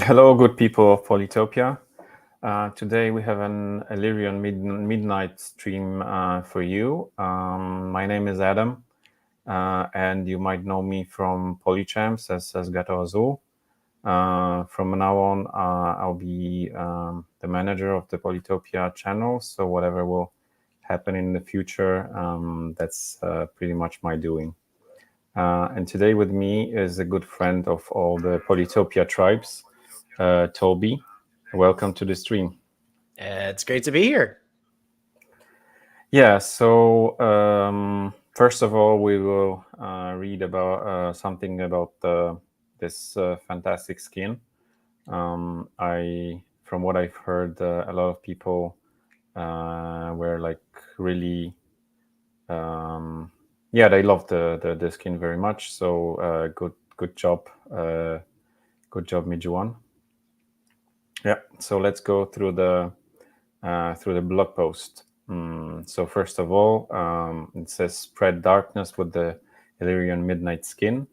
Hello, good people of Polytopia. Today we have an ELYRION Midnight stream for you. My name is Adam, and you might know me from Polychamps as Gato Azul. From now on, I'll be the manager of the Polytopia channel, so whatever will happen in the future, that's pretty much my doing. And today with me is a good friend of all the Polytopia tribes, Toby. Welcome to the stream. It's great to be here. Yeah, so first of all, we will read about something about this fantastic skin. From what I've heard, a lot of people were like really, they love the skin very much. So good job, Mijuan. Yeah, so let's go through the blog post. So first of all, it says spread darkness with the ELYRION Midnight skin.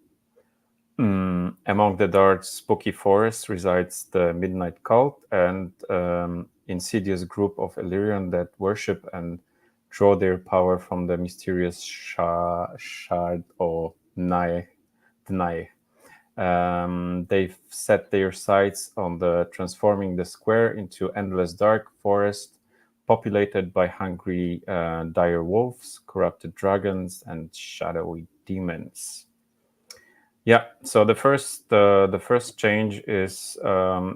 Among the dark spooky forest resides the Midnight Cult, and insidious group of ELYRION that worship and draw their power from the mysterious Shard or Nye. They've set their sights on transforming the square into endless dark forest populated by hungry dire wolves, corrupted dragons, and shadowy demons. Yeah, so the first change is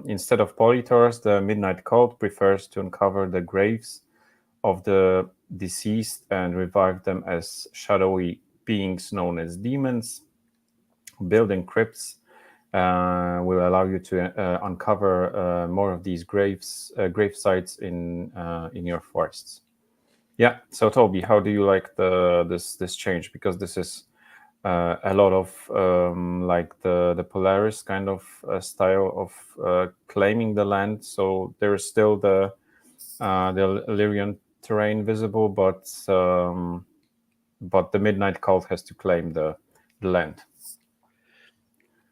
instead of polytors, the Midnight Cult prefers to uncover the graves of the deceased and revive them as shadowy beings known as demons. Building crypts will allow you to uncover more of these grave sites in your forests. Yeah. So Toby, how do you like this change? Because this is a lot of like the Polaris kind of style of claiming the land. So there is still the ELYRION terrain visible, but the Midnight Cult has to claim the land.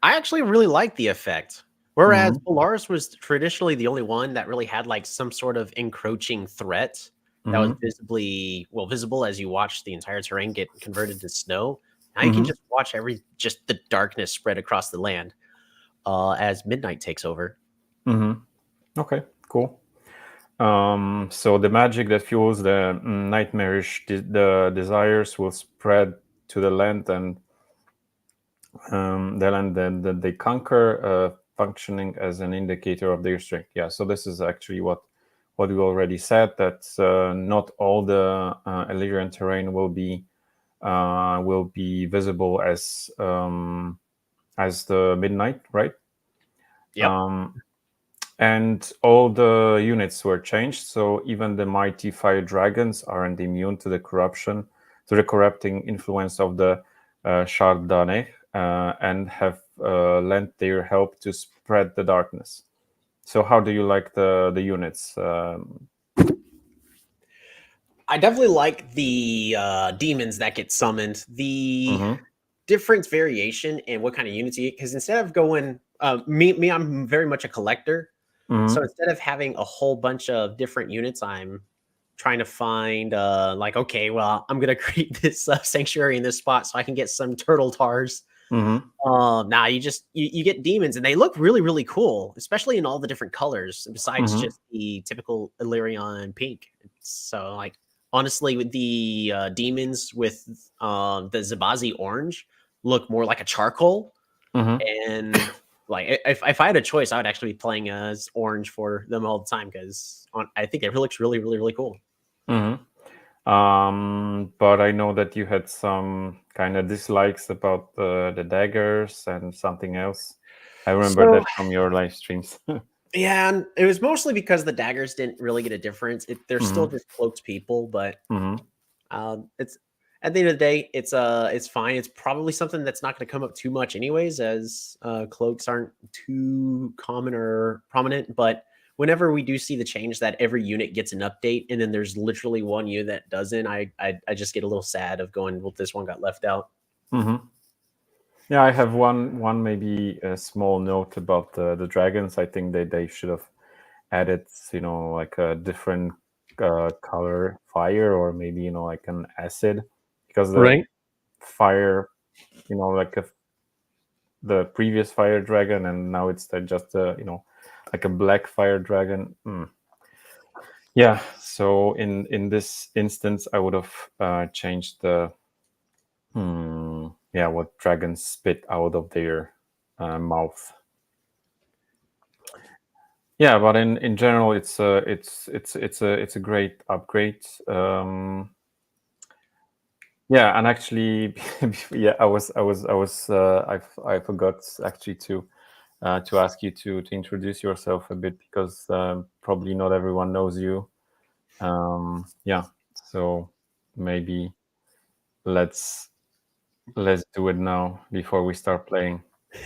I actually really like the effect. Whereas Polaris was traditionally the only one that really had like some sort of encroaching threat that was visible as you watch the entire terrain get converted to snow. Now you can just watch just the darkness spread across the land as midnight takes over. Okay, cool. So the magic that fuels the nightmarish the desires will spread to the land, and the land that they conquer, functioning as an indicator of their strength. Yeah, so this is actually what we already said, that not all the ELYRION terrain will be visible as the midnight, right? Yep. And all the units were changed, so even the mighty fire dragons aren't immune to the corrupting influence of the Shardane, and have lent their help to spread the darkness. So how do you like the units? I definitely like the demons that get summoned. The difference variation in what kind of units you get, because instead of going me, I'm very much a collector. So instead of having a whole bunch of different units, I'm trying to find like, okay, well, I'm gonna create this sanctuary in this spot so I can get some turtle tars. Now you get demons, and they look really, really cool, especially in all the different colors besides just the typical ELYRION pink. So like, honestly, with the demons with the Zabazi orange look more like a charcoal. And like, if I had a choice, I would actually be playing as orange for them all the time, because I think it looks really, really, really cool. But I know that you had some kind of dislikes about the daggers and something else. I remember that from your live streams. Yeah, and it was mostly because the daggers didn't really get a difference. They're still just cloaked people, but it's, at the end of the day, it's fine. It's probably something that's not going to come up too much anyways, as cloaks aren't too common or prominent. But whenever we do see the change that every unit gets an update, and then there's literally one unit that doesn't, I just get a little sad of going, well, this one got left out. Yeah, I have one maybe a small note about the dragons. I think they should have added, like a different color fire, or maybe, like an acid, because the Right. fire, like the previous fire dragon, and now it's just like a black fire dragon. Yeah, so in this instance, I would have changed the what dragons spit out of their mouth. Yeah, but in general, it's a great upgrade. Yeah, and actually, yeah, I forgot actually to ask you to introduce yourself a bit, because probably not everyone knows you. Yeah, so maybe let's do it now before we start playing.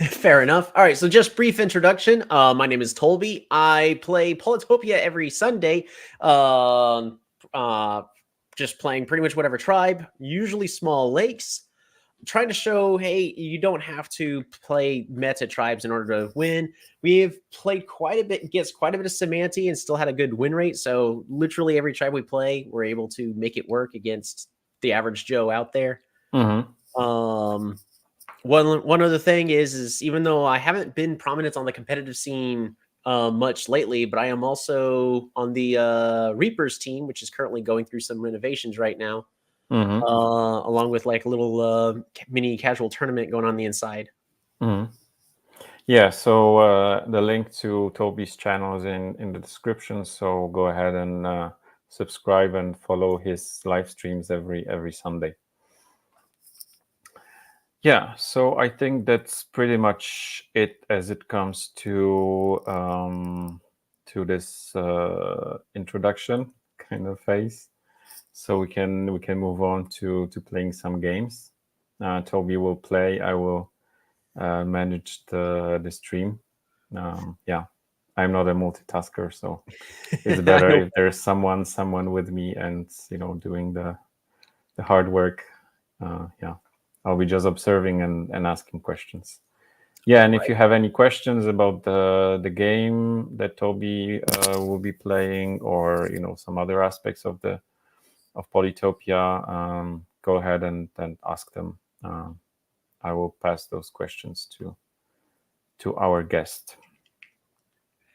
Fair enough. All right, so just brief introduction. My name is Tolby. I play Polytopia every Sunday. Um, just playing pretty much whatever tribe, usually small lakes. Trying to show, hey, you don't have to play meta tribes in order to win. We've played quite a bit, gets quite a bit of semanti, and still had a good win rate. So literally every tribe we play, we're able to make it work against the average Joe out there. Mm-hmm. One other thing is even though I haven't been prominent on the competitive scene much lately, but I am also on the Reapers team, which is currently going through some renovations right now. Mm-hmm. Along with like a little mini casual tournament going on the inside. Mm-hmm. Yeah, so the link to Toby's channel is in the description. So go ahead and subscribe and follow his live streams every Sunday. Yeah, so I think that's pretty much it as it comes to this introduction kind of phase. So we can move on to playing some games. Toby will play. I will manage the stream. Yeah, I'm not a multitasker, so it's better if there's someone with me and doing the hard work. Yeah, I'll be just observing and asking questions. Yeah, and if you have any questions about the game that Toby will be playing, or some other aspects of Polytopia, go ahead and ask them. I will pass those questions to our guest.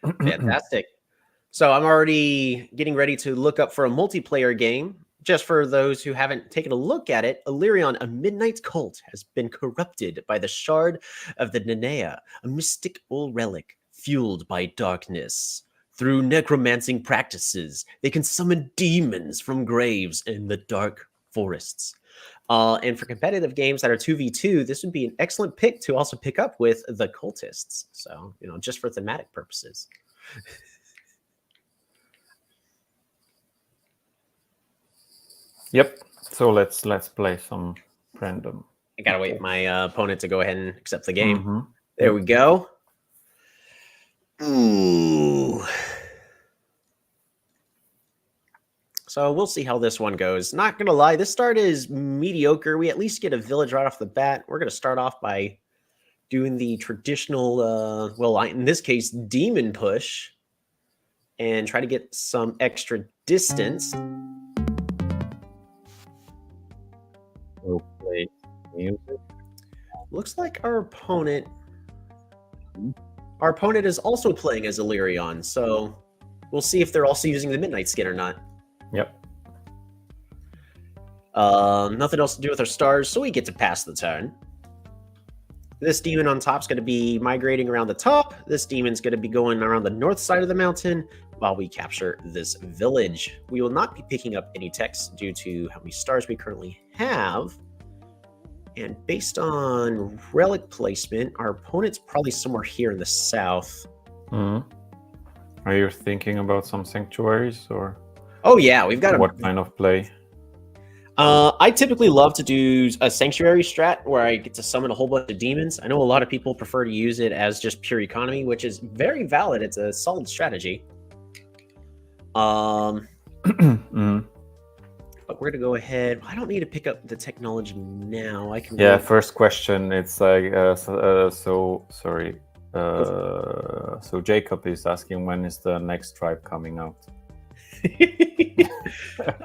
Fantastic. So I'm already getting ready to look up for a multiplayer game. Just for those who haven't taken a look at it, ELYRION, a midnight cult, has been corrupted by the shard of the Nanea, a mystic old relic fueled by darkness. Through necromancing practices, they can summon demons from graves in the dark forests. And for competitive games that are 2v2, this would be an excellent pick to also pick up with the cultists. So, just for thematic purposes. Yep. So let's play some random. I gotta wait my opponent to go ahead and accept the game. Mm-hmm. There we go. Ooh. So we'll see how this one goes. Not gonna lie, this start is mediocre. We at least get a village right off the bat. We're gonna start off by doing the traditional, in this case, demon push, and try to get some extra distance. We'll play music. Looks like our opponent is also playing as ELYRION, so we'll see if they're also using the Midnight skin or not. Yep. Nothing else to do with our stars, so we get to pass the turn. This demon on top is going to be migrating around the top. This demon's going to be going around the north side of the mountain while we capture this village. We will not be picking up any text due to how many stars we currently have. And based on relic placement, our opponent's probably somewhere here in the south. Mm-hmm. Are you thinking about some sanctuaries, or? Oh yeah, we've got what kind of play? I typically love to do a sanctuary strat where I get to summon a whole bunch of demons. I know a lot of people prefer to use it as just pure economy, which is very valid. It's a solid strategy. Mm-hmm. But we're gonna go ahead. I don't need to pick up the technology now. I can. Yeah, first question. It's like so sorry. So Jacob is asking, when is the next tribe coming out?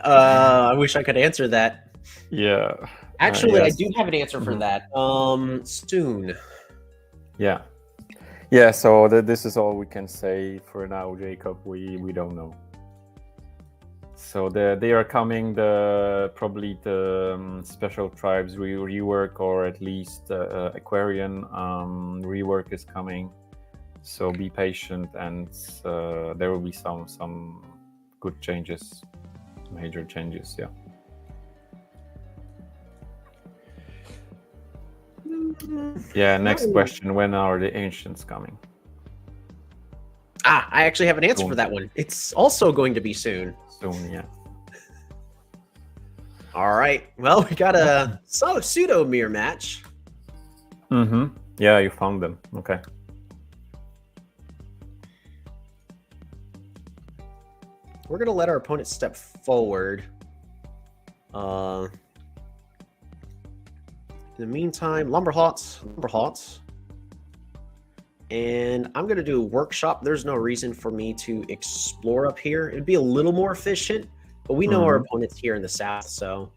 I wish I could answer that. Yeah. Actually, yes. I do have an answer for that. Soon. Yeah. Yeah. So this is all we can say for now, Jacob. We don't know. So they are coming. Probably the special tribes rework, or at least Aquarian rework is coming. So be patient, and there will be some good changes, major changes. Yeah. Yeah. Next question: when are the ancients coming? I actually have an answer for that one. It's also going to be soon. Soon, yeah. All right. Well, we got a pseudo mirror match. Mm-hmm. Yeah, you found them. Okay. We're gonna let our opponent step forward. In the meantime, lumberhots. And I'm going to do a workshop. There's no reason for me to explore up here. It'd be a little more efficient, but we know our opponent's here in the south, so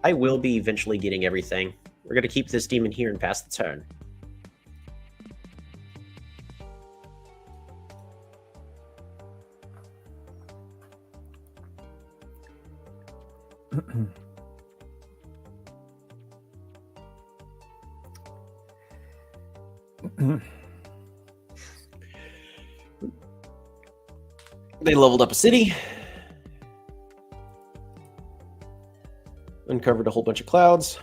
I will be eventually getting everything. We're going to keep this demon here and pass the turn. They leveled up a city, uncovered a whole bunch of clouds.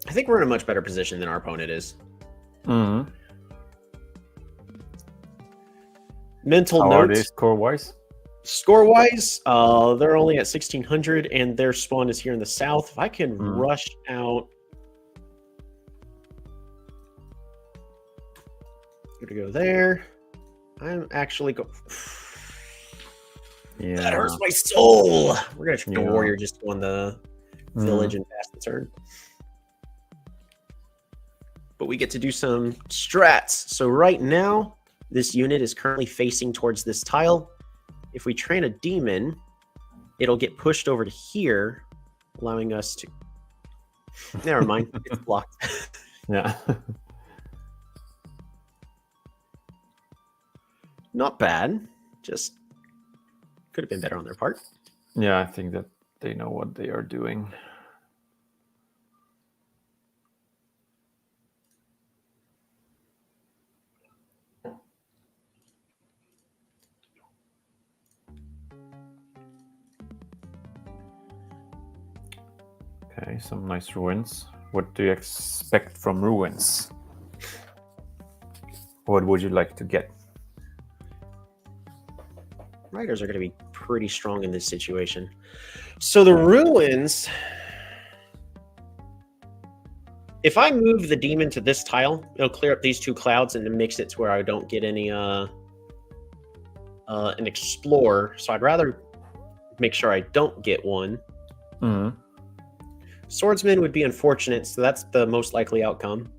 I think we're in a much better position than our opponent is. Mental How note. are they score-wise? Score-wise, they're only at 1,600, and their spawn is here in the south. If I can rush out... I'm going to go there. I'm actually going... Yeah. That hurts my soul! We're going to try the warrior just go on the village and pass the turn. But we get to do some strats. So right now, this unit is currently facing towards this tile. If we train a demon, it'll get pushed over to here, allowing us to... Never mind, it's blocked. Yeah. Not bad. Just could have been better on their part. Yeah, I think that they know what they are doing. Okay, some nice ruins. What do you expect from ruins? What would you like to get? Riders are going to be pretty strong in this situation. So the ruins... If I move the demon to this tile, it'll clear up these two clouds and then mix it to where I don't get any an explorer. So I'd rather make sure I don't get one. Swordsman would be unfortunate, so that's the most likely outcome.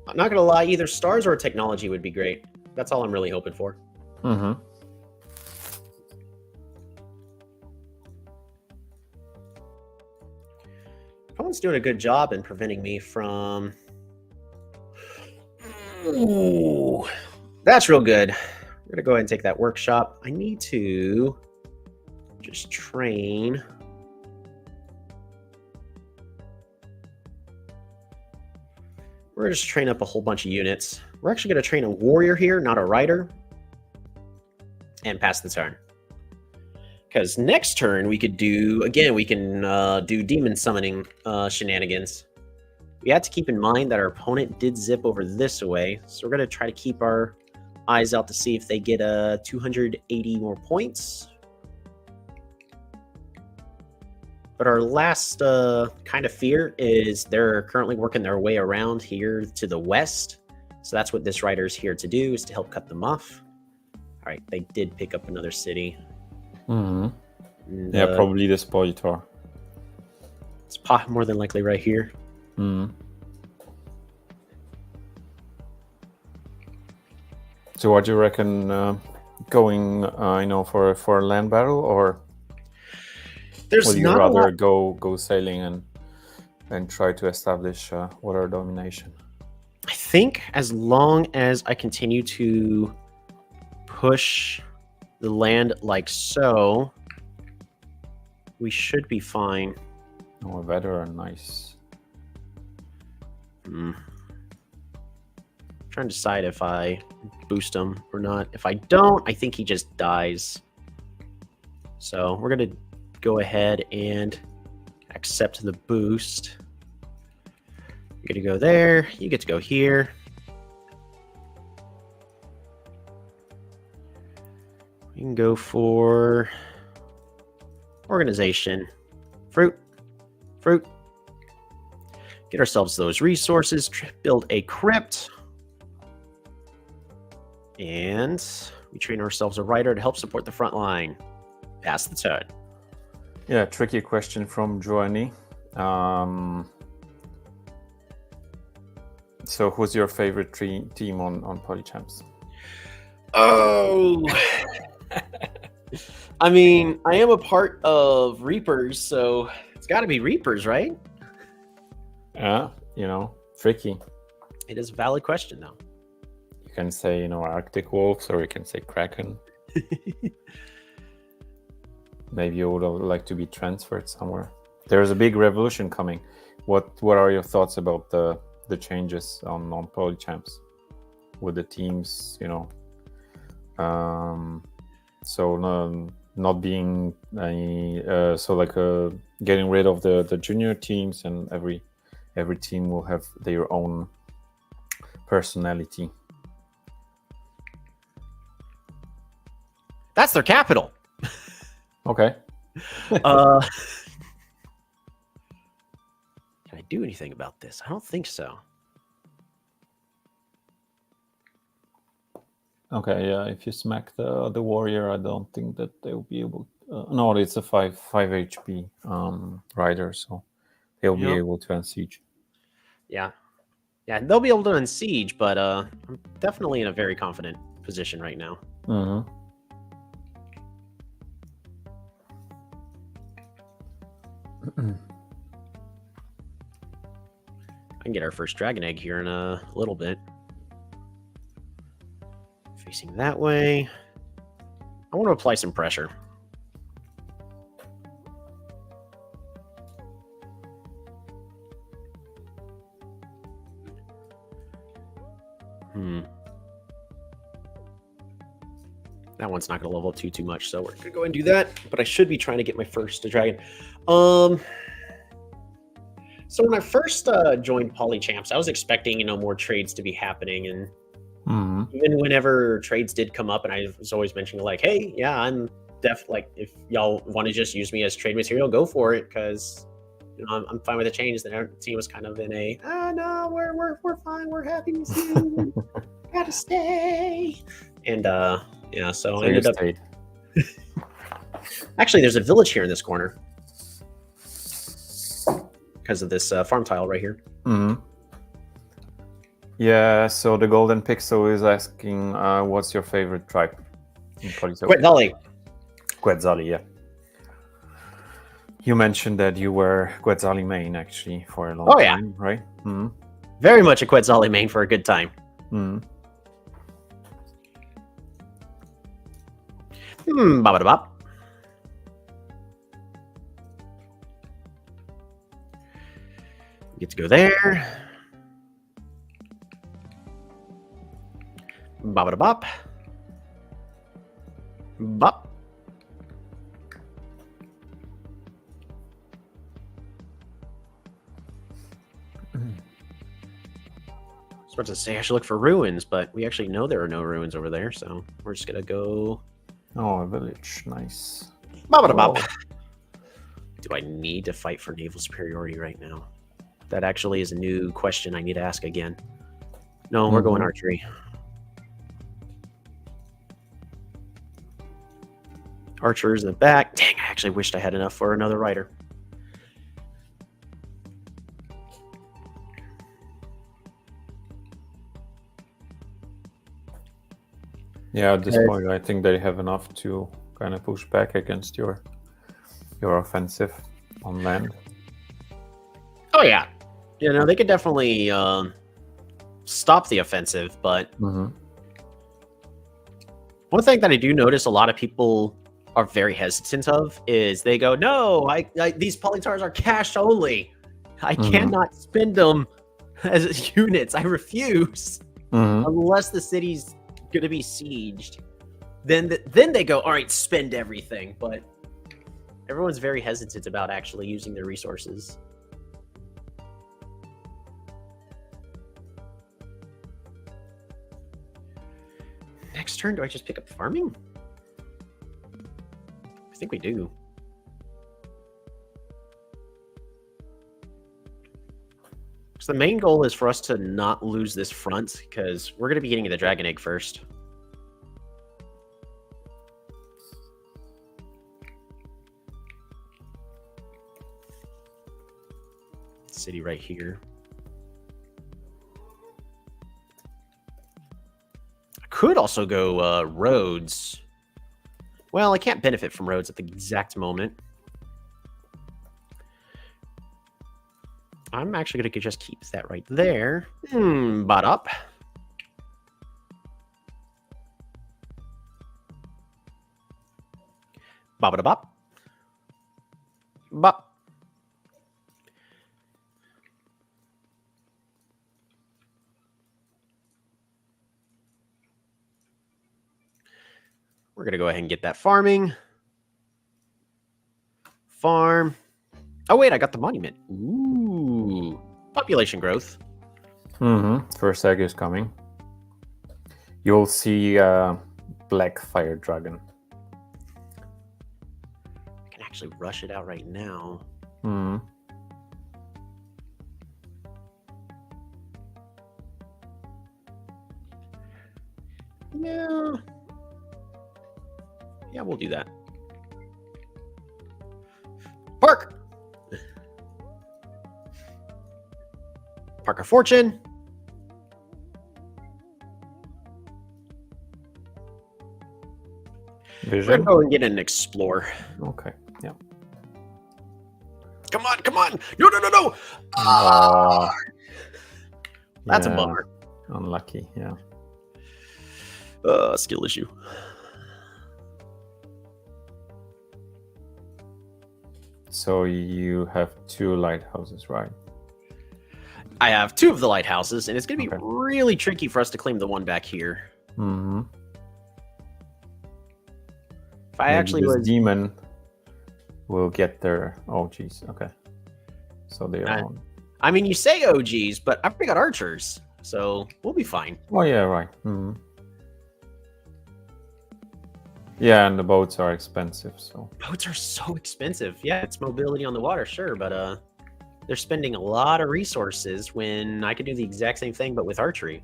I'm not going to lie, either stars or technology would be great. That's all I'm really hoping for. Opponent's doing a good job in preventing me from... Ooh, that's real good. We're going to go ahead and take that workshop. I need to just train... We're going to just train up a whole bunch of units. We're actually going to train a warrior here, not a rider. And pass the turn. Because next turn we could do... Again, we can do demon summoning shenanigans. We have to keep in mind that our opponent did zip over this way. So we're going to try to keep our eyes out to see if they get 280 more points. But our last kind of fear is they're currently working their way around here to the west. So that's what this rider is here to do, is to help cut them off. All right, they did pick up another city. And, yeah, probably this Polytor. It's more than likely right here. So what do you reckon going, for a land battle, or would you rather go sailing and try to establish water domination? I think as long as I continue to push the land like so, we should be fine. Oh, veteran, nice. Trying to decide if I boost him or not. If I don't, I think he just dies. So we're gonna go ahead and accept the boost. You get to go there. You get to go here. We can go for organization. Fruit. Get ourselves those resources. Build a crypt. And we train ourselves a rider to help support the front line. Pass the turn. Yeah, tricky question from Joanny. So who's your favorite team on Polychamps? Oh, I mean, I am a part of Reapers, so it's got to be Reapers, right? Yeah, tricky. It is a valid question, though. You can say, Arctic Wolves, or you can say Kraken. Maybe you would like to be transferred somewhere. There's a big revolution coming. What are your thoughts about the changes on Polychamps with the teams? Not being any getting rid of the junior teams, and every team will have their own personality. That's their capital. Okay. Can I do anything about this? I don't think so. Okay, yeah. If you smack the warrior, I don't think that they'll be able. No, it's a 5 HP rider, so they'll be able to unsiege. Yeah, they'll be able to unsiege, but I'm definitely in a very confident position right now. I can get our first dragon egg here in a little bit. Facing that way. I want to apply some pressure. That one's not going to level up too much, so we're going to go and do that. But I should be trying to get my first dragon. So when I first joined Polychamps, I was expecting, more trades to be happening, and even whenever trades did come up, and I was always mentioning like, "Hey, yeah, I'm if y'all want to just use me as trade material, go for it, because I'm fine with the change." Then our team was kind of in a, no, we're fine, we're happy with you, gotta stay, and so I ended up. Actually, there's a village here in this corner because of this farm tile right here. Yeah, so the Golden Pixel is asking, what's your favorite tribe in Polytopia? Quetzali, yeah. You mentioned that you were Quetzali main, actually, for a long time, right? Very much a Quetzali main for a good time. Bop. Get to go there. Bop. Bop. I was about to say I should look for ruins, but we actually know there are no ruins over there, so we're just gonna go. Oh, a village, nice. Bop. Do I need to fight for naval superiority right now? That actually is a new question I need to ask again. No, we're going archery. Archers in the back. Dang, I actually wished I had enough for another rider. Yeah, at this point, I think they have enough to kind of push back against your offensive on land. Oh yeah, you know, they could definitely stop the offensive, but one thing that I do notice a lot of people are very hesitant of is they go, no, these polytars are cash only. I cannot spend them as units. I refuse. Unless the city's going to be sieged. Then they go, all right, spend everything. But everyone's very hesitant about actually using their resources. Next turn, do I just pick up farming? I think we do. So the main goal is for us to not lose this front, because we're going to be getting the dragon egg first. City right here. I could also go roads. Well, I can't benefit from roads at the exact moment. I'm actually going to just keep that right there. Bot up. Bop bop. Bop. We're going to go ahead and get that farming. Farm. Oh, wait, I got the monument. Ooh. Population growth. First egg is coming. You'll see black fire dragon. I can actually rush it out right now. Yeah, we'll do that. Park! Park of Fortune. Vision. We're going to go and get an Explore. Okay, yeah. Come on, come on! No, no, no, no! That's a bummer. Unlucky, yeah. Skill issue. So you have 2 lighthouses, right? I have 2 of the lighthouses, and it's going to be really tricky for us to claim the one back here. If I actually this demon will get there. Oh, geez. Okay. So they are on. I mean, you say OGs, but I've already got archers, so we'll be fine. Oh, yeah, right. Yeah, and the boats are expensive, so. Boats are so expensive. Yeah, it's mobility on the water, sure, but they're spending a lot of resources when I could do the exact same thing, but with archery.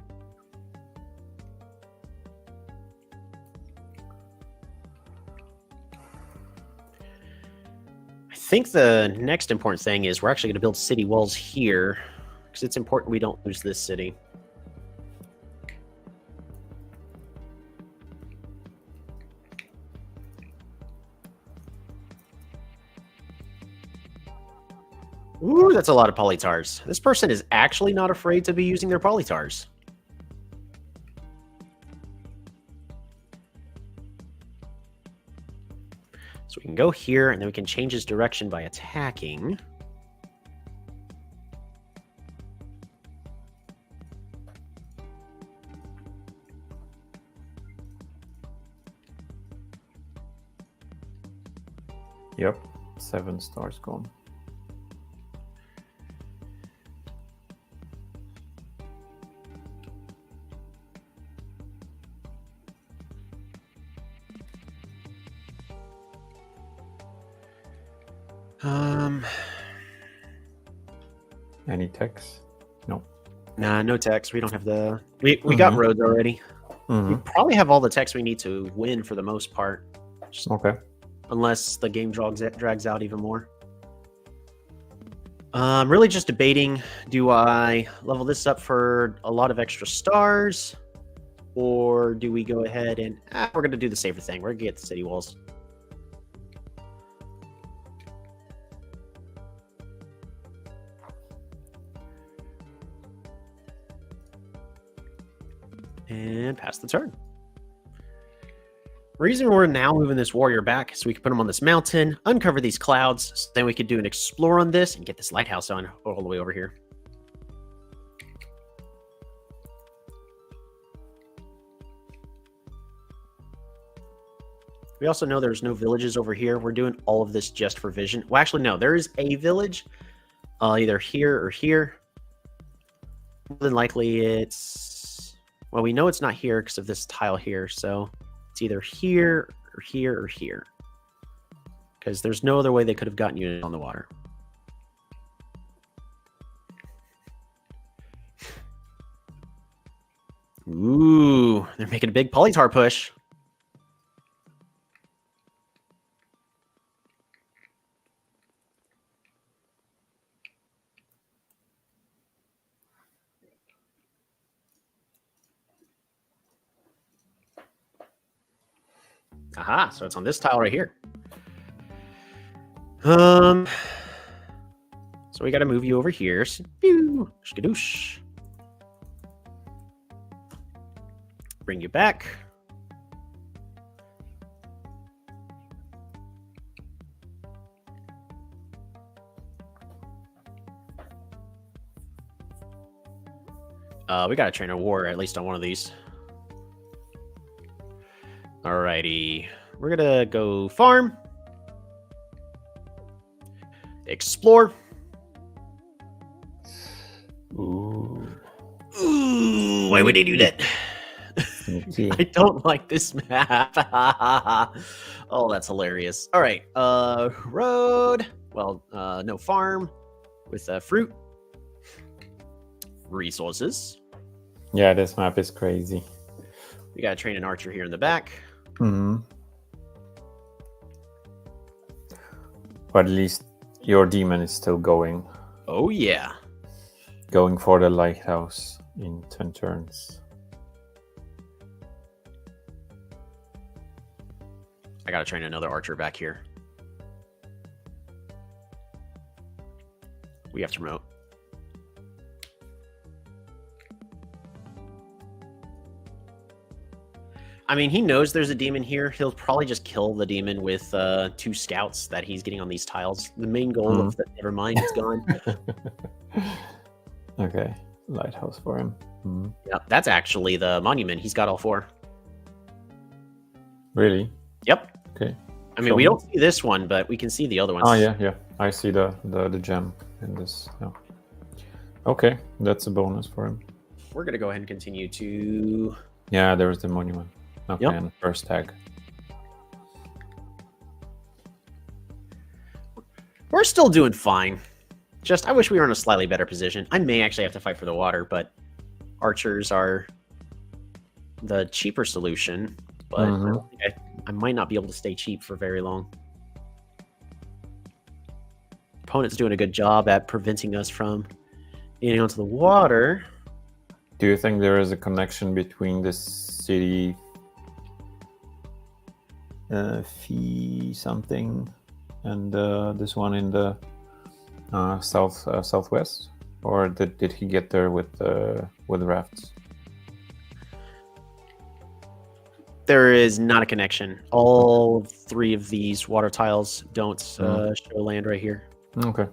I think the next important thing is we're actually going to build city walls here, because it's important we don't lose this city. Ooh, that's a lot of polytars. This person is actually not afraid to be using their polytars. So we can go here, and then we can change his direction by attacking. Yep, 7 stars gone. Any techs? No. Nah, no techs. We don't have the. We got roads already. We probably have all the techs we need to win for the most part. Just, okay. Unless the game drags out even more. I'm really just debating, do I level this up for a lot of extra stars? Or do we go ahead and... we're going to do the safer thing. We're going to get the city walls. And pass the turn. Reason we're now moving this warrior back is so we can put him on this mountain, uncover these clouds, so then we could do an explore on this and get this lighthouse on all the way over here. We also know there's no villages over here. We're doing all of this just for vision. Well, actually, no, there is a village either here or here. More than likely it's... Well, we know it's not here because of this tile here, so... It's either here or here or here. Because there's no other way they could have gotten you on the water. Ooh, they're making a big polytar push. Aha, so it's on this tile right here. So we got to move you over here. Pew, skadoosh. Bring you back. We got to train a war at least on one of these. Alrighty, we're gonna go farm, explore. Ooh, why would they do that? I don't like this map. Oh, that's hilarious. All right, road. Well, no farm with fruit. Resources. Yeah, this map is crazy. We gotta train an archer here in the back. But at least your demon is still going. Oh yeah. Going for the lighthouse in 10 turns. I gotta train another archer back here. We have to promote. I mean, he knows there's a demon here. He'll probably just kill the demon with 2 scouts that he's getting on these tiles. The main goal of the Nevermind is gone. Okay, lighthouse for him. Yeah, that's actually the monument. He's got all 4. Really? Yep. Okay. I mean, we don't see this one, but we can see the other ones. Oh yeah. I see the gem in this. Yeah. Okay, that's a bonus for him. We're gonna go ahead and continue to. Yeah, there's the monument. Okay, Yep. and the first tag. We're still doing fine. Just, I wish we were in a slightly better position. I may actually have to fight for the water, but archers are the cheaper solution. But I don't think I might not be able to stay cheap for very long. Opponent's doing a good job at preventing us from getting onto the water. Do you think there is a connection between this city fee something and this one in the southwest, or did he get there with rafts? There is not a connection. All 3 of these water tiles don't show land right here. Okay.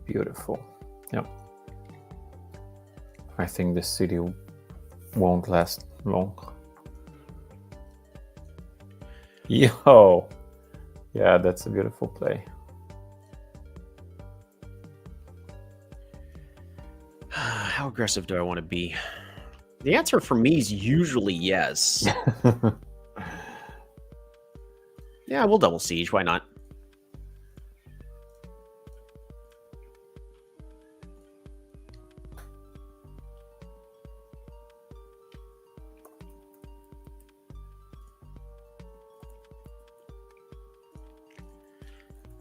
Beautiful. Yep. I think this city won't last long. Yo! Yeah, that's a beautiful play. How How aggressive do I want to be? The answer for me is usually yes. Yeah, we'll double siege. Why not?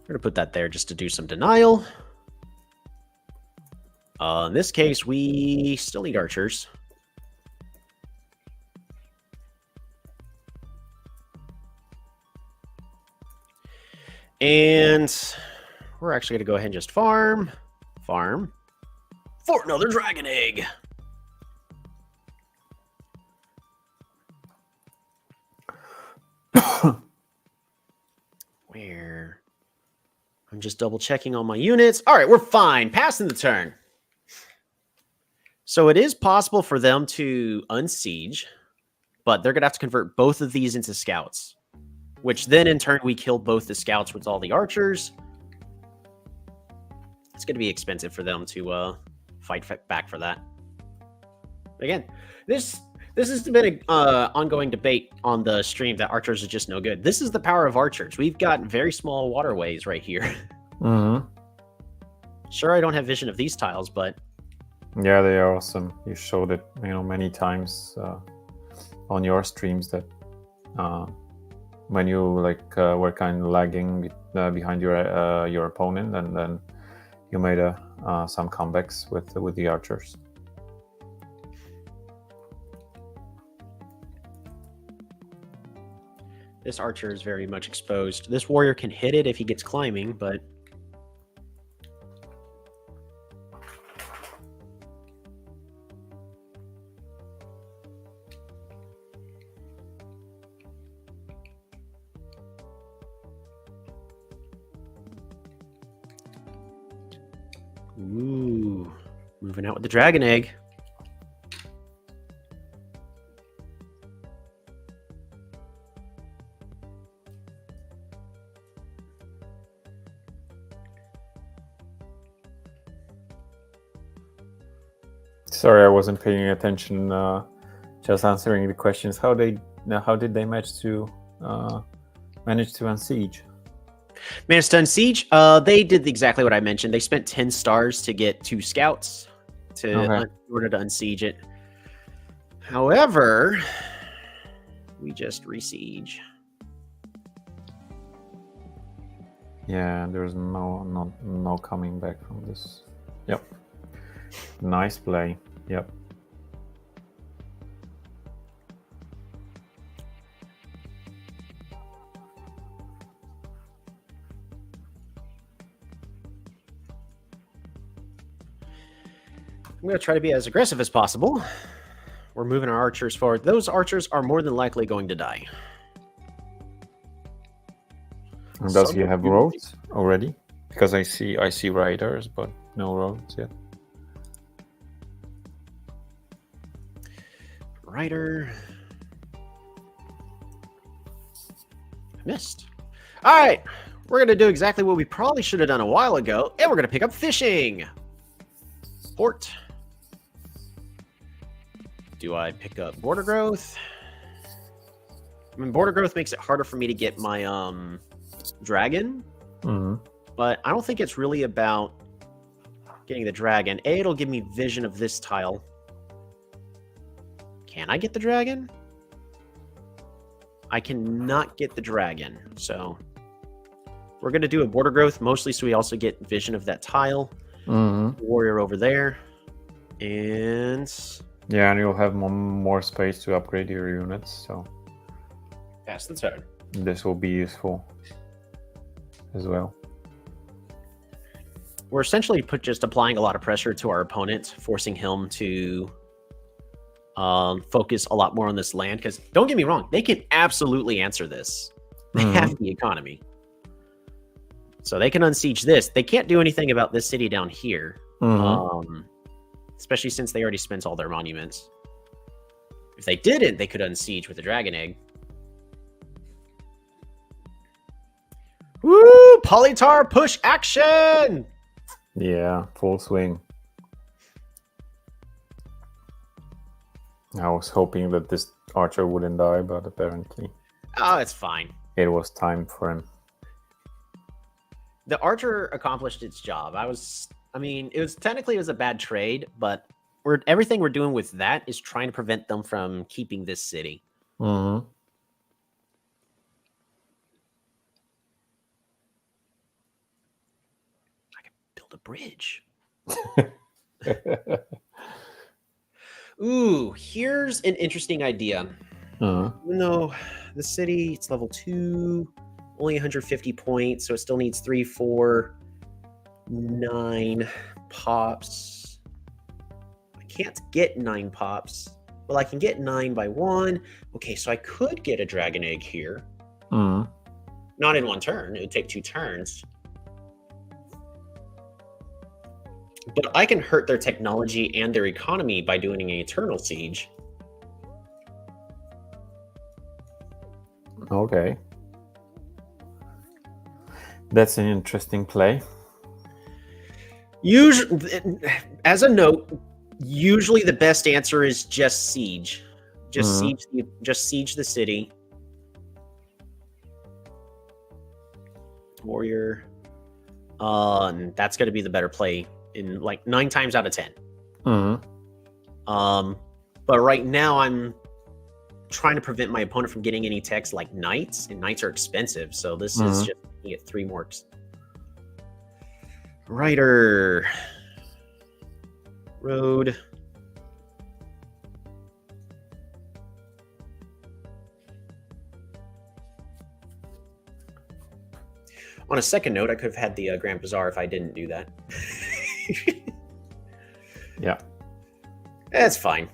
We're going to put that there just to do some denial. In this case, we still need archers. And we're actually going to go ahead and just farm for another dragon egg. Where? I'm just double checking all my units. All right, we're fine. Passing the turn. So it is possible for them to unsiege, but they're going to have to convert both of these into scouts, which then in turn we kill both the scouts with all the archers. It's going to be expensive for them to fight back for that. Again, this has been an ongoing debate on the stream that archers are just no good. This is the power of archers. We've got very small waterways right here. Mm-hmm. Sure, I don't have vision of these tiles, but yeah, they are awesome. You showed it, many times on your streams that when you were kind of lagging behind your opponent, and then you made some comebacks with the archers. This archer is very much exposed. This warrior can hit it if he gets climbing, but ooh, moving out with the dragon egg. Sorry, I wasn't paying attention. Just answering the questions. How did they manage to unsiege? Managed to unsiege. They did exactly what I mentioned. They spent 10 stars to get 2 scouts in order to unsiege it. However, we just re-siege. Yeah, there's no coming back from this. Yep. Nice play. Yep. I'm going to try to be as aggressive as possible. We're moving our archers forward. Those archers are more than likely going to die. And does he have roads already? Because I see riders, but no roads yet. Rider. Missed. All right. We're going to do exactly what we probably should have done a while ago, and we're going to pick up fishing. Port. Do I pick up border growth? I mean, border growth makes it harder for me to get my dragon. Mm-hmm. But I don't think it's really about getting the dragon. A, it'll give me vision of this tile. Can I get the dragon? I cannot get the dragon. So we're going to do a border growth, mostly so we also get vision of that tile. Mm-hmm. Warrior over there. And yeah, and you'll have more space to upgrade your units. So pass the turn. This will be useful as well. We're essentially just applying a lot of pressure to our opponent, forcing him to focus a lot more on this land. Because don't get me wrong, they can absolutely answer this. They have the economy. So they can unsiege this. They can't do anything about this city down here. Especially since they already spent all their monuments. If they didn't, they could unsiege with the dragon egg. Woo! Polytar push action! Yeah, full swing. I was hoping that this archer wouldn't die, but apparently... Oh, it's fine. It was time for him. The archer accomplished its job. It was a bad trade, but everything we're doing with that is trying to prevent them from keeping this city. Mm-hmm. I can build a bridge. Ooh, here's an interesting idea. Even though the city, it's level 2, only 150 points, so it still needs 3, 4, 9 pops. I can't get 9 pops. Well, I can get 9 by 1. Okay, so I could get a dragon egg here. Not in one turn. It would take 2 turns. But I can hurt their technology and their economy by doing an eternal siege. Okay. That's an interesting play. Usually, as a note, usually the best answer is just siege. Just siege the city. Warrior. And that's going to be the better play in like 9 times out of 10. But right now I'm trying to prevent my opponent from getting any techs like knights, and knights are expensive, so this is just making it 3 more. Rider. Road. On a second note, I could have had the Grand Bazaar if I didn't do that. Yeah. That's fine.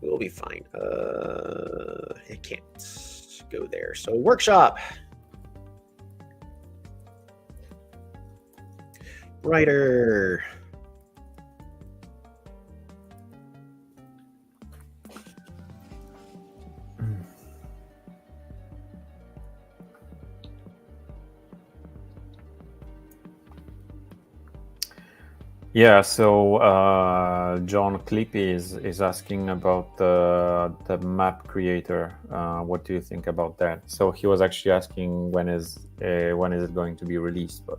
We'll be fine. I can't go there. So workshop. Writer. Yeah, so John Clippy is asking about the map creator. What do you think about that? So he was actually asking when is it going to be released? But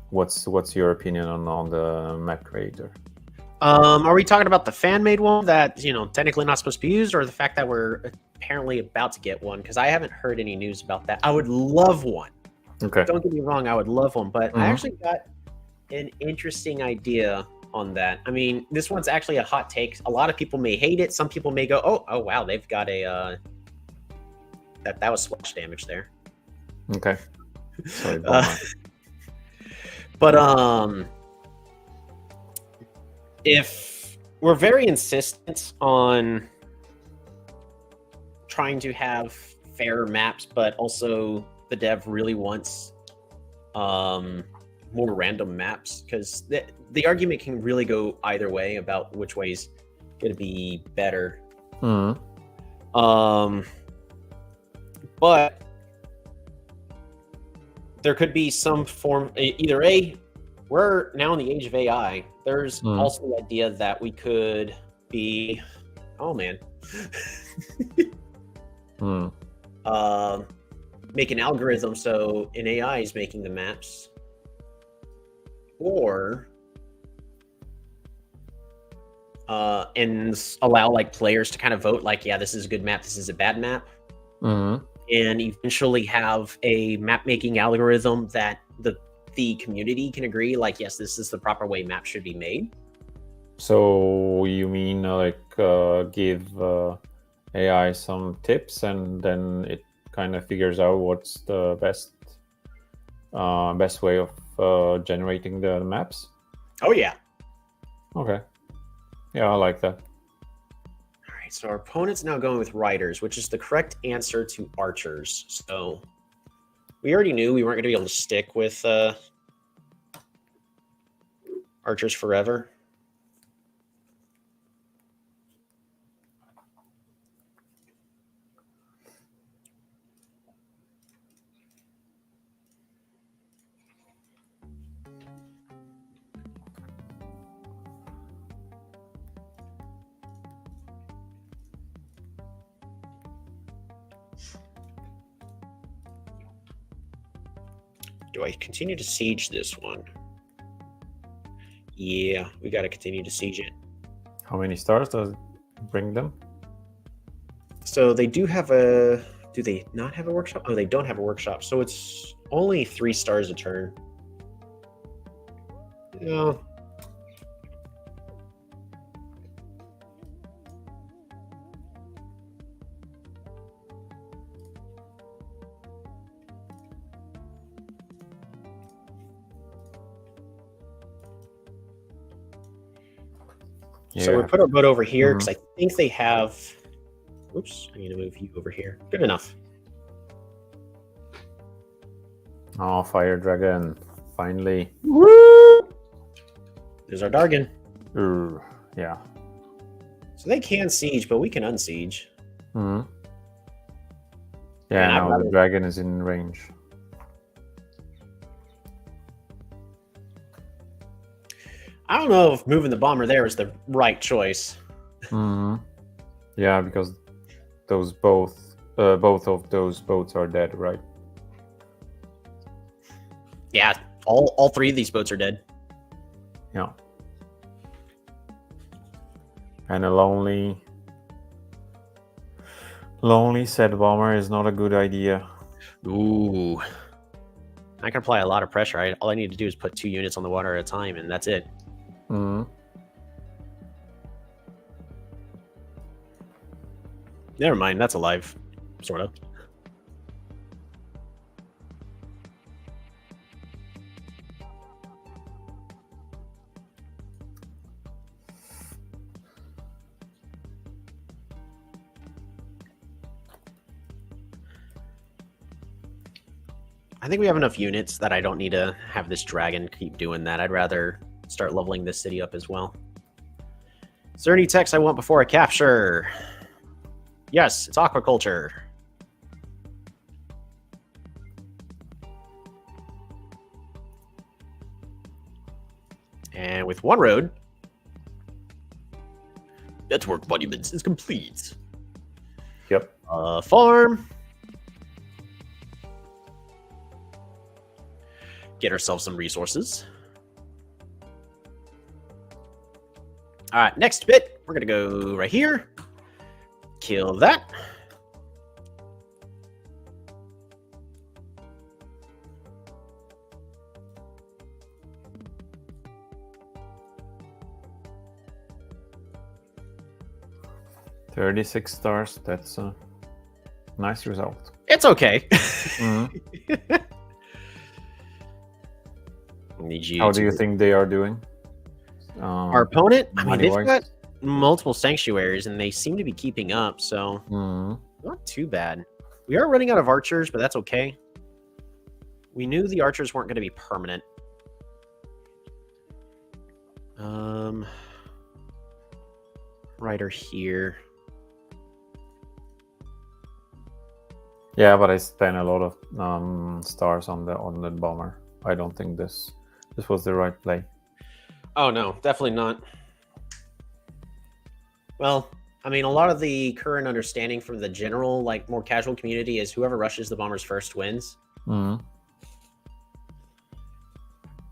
what's your opinion on the map creator? Are we talking about the fan-made one that technically not supposed to be used, or the fact that we're apparently about to get one? Because I haven't heard any news about that. I would love one. Okay. Don't get me wrong, I would love one, but I actually got an interesting idea on that. I mean, this one's actually a hot take. A lot of people may hate it. Some people may go, oh wow, they've got a that was splash damage there. Okay. Sorry, but if we're very insistent on trying to have fair maps, but also the dev really wants more random maps, because the argument can really go either way about which way's going to be better. But there could be some form, either we're now in the age of AI. There's also the idea that we could be, make an algorithm so an AI is making the maps, or and allow like players to kind of vote like, yeah, this is a good map, this is a bad map, and eventually have a map making algorithm that the community can agree like, yes, this is the proper way maps should be made. So you mean give AI some tips and then it kind of figures out what's the best way of generating the maps? Oh yeah. Okay. Yeah, I like that. All right, so our opponent's now going with riders, which is the correct answer to archers. So we already knew we weren't going to be able to stick with archers forever. Do I continue to siege this one? Yeah, we got to continue to siege it. How many stars does it bring them? So they do have a... Do they not have a workshop? Oh, they don't have a workshop. So it's only 3 stars a turn. Yeah. So we put our boat over here because I think they have... Oops, I need to move you over here. Good enough. Oh, fire dragon. Finally. Woo! There's our Dargon. Yeah. So they can siege, but we can unsiege. Yeah, now the dragon is in range. I don't know if moving the bomber there is the right choice. Yeah, because those both of those boats are dead, right? Yeah, all 3 of these boats are dead. Yeah. And a lonely set bomber is not a good idea. Ooh. I can apply a lot of pressure. All I need to do is put 2 units on the water at a time, and that's it. Never mind, that's alive. Sort of. I think we have enough units that I don't need to have this dragon keep doing that. I'd rather start leveling this city up as well. Is there any text I want before I capture? Yes, it's aquaculture. And with 1 road, network monuments is complete. Yep. Farm. Get ourselves some resources. All right, next bit, we're gonna go right here. Kill that. $36 stars. That's a nice result. It's okay. How do you think they are doing? Our opponent? I mean, they've money-wise? got multiple sanctuaries, and they seem to be keeping up, so not too bad. We are running out of archers, but that's okay. We knew the archers weren't going to be permanent. Rider here. Yeah, but I spent a lot of stars on the bomber. I don't think this was the right play. Oh no, definitely not. Well, I mean, a lot of the current understanding from the general, like, more casual community is whoever rushes the bombers first wins.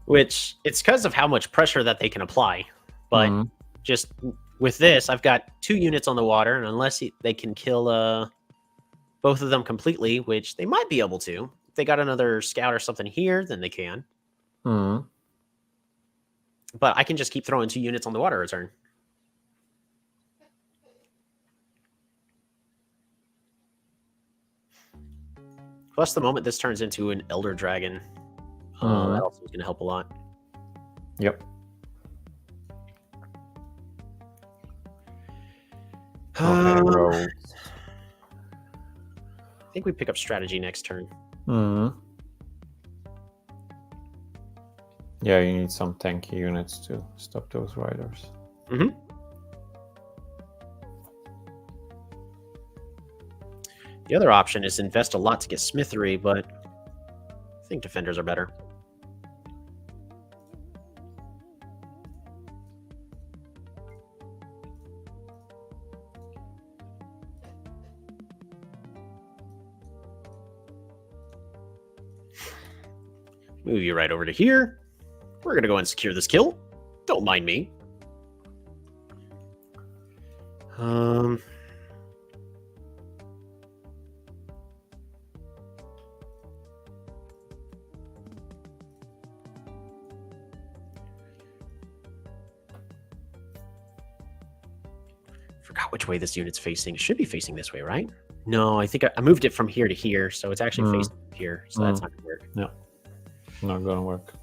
Which, it's because of how much pressure that they can apply. But just with this, I've got 2 units on the water, and unless they can kill both of them completely, which they might be able to. If they got another scout or something here, then they can. But I can just keep throwing 2 units on the water a turn. Plus, the moment this turns into an Elder Dragon, that also is going to help a lot. Yep. I think we pick up strategy next turn. Yeah, you need some tanky units to stop those riders. The other option is invest a lot to get smithery, but I think defenders are better. Move you right over to here. We're gonna go and secure this kill. Don't mind me. Forgot which way this unit's facing. It should be facing this way, right? No, I think I moved it from here to here, so it's actually facing here. So that's not gonna work. No, not gonna work.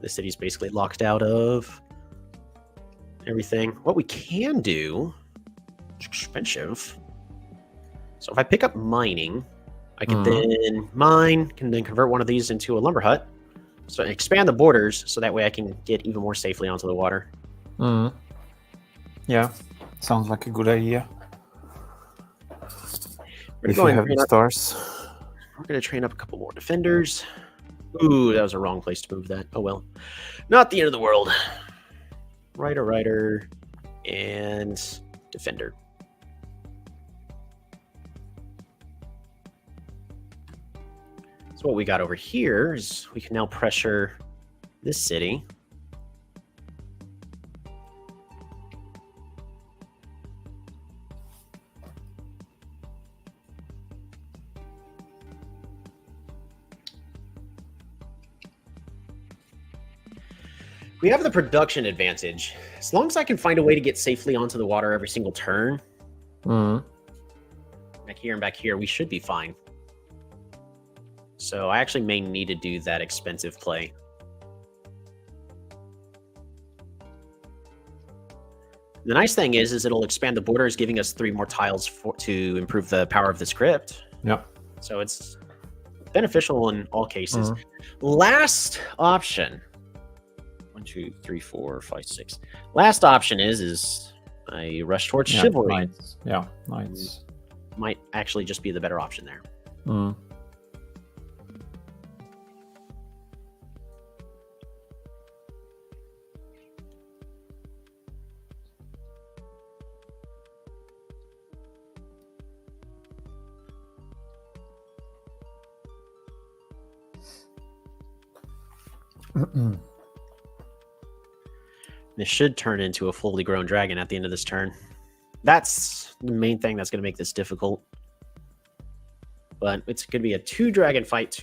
This city's basically locked out of everything. What we can do, it's expensive. So if I pick up mining, I can then mine, can then convert one of these into a lumber hut. So expand the borders so that way I can get even more safely onto the water. Yeah, sounds like a good idea. If you have the stars. We're going to train up a couple more defenders. Ooh, that was a wrong place to move that. Oh well. Not the end of the world. Rider, and defender. So what we got over here is we can now pressure this city. We have the production advantage. As long as I can find a way to get safely onto the water every single turn, back here and back here, we should be fine. So I actually may need to do that expensive play. The nice thing is it'll expand the borders, giving us 3 more tiles to improve the power of this crypt. Yep. So it's beneficial in all cases. Last option. 1, 2, 3, 4, 5, 6. Last option is a rush towards chivalry. Knights. Yeah, knights. Might actually just be the better option there. This should turn into a fully grown dragon at the end of this turn. That's the main thing that's going to make this difficult. But it's going to be a 2-dragon fight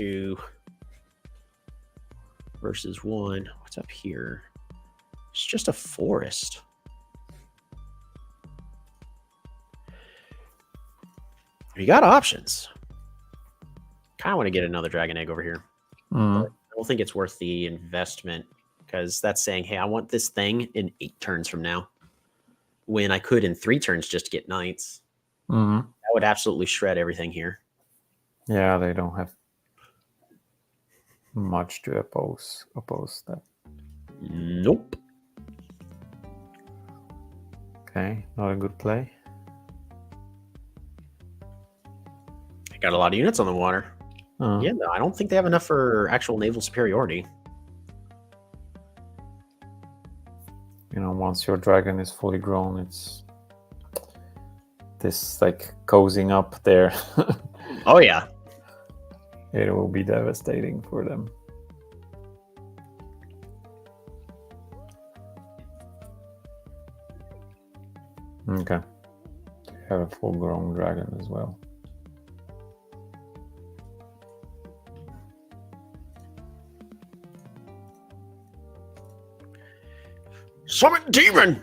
versus 1. What's up here? It's just a forest. You got options. Kind of want to get another dragon egg over here. I don't think it's worth the investment. Because that's saying, hey, I want this thing in 8 turns from now. When I could in 3 turns just get knights. That would absolutely shred everything here. Yeah, they don't have much to oppose that. Nope. Okay, not a good play. I got a lot of units on the water. Yeah, no, I don't think they have enough for actual naval superiority. You know, once your dragon is fully grown, it's this like cozying up there. Oh yeah, it will be devastating for them. Okay, you have a full-grown dragon as well. Summon demon!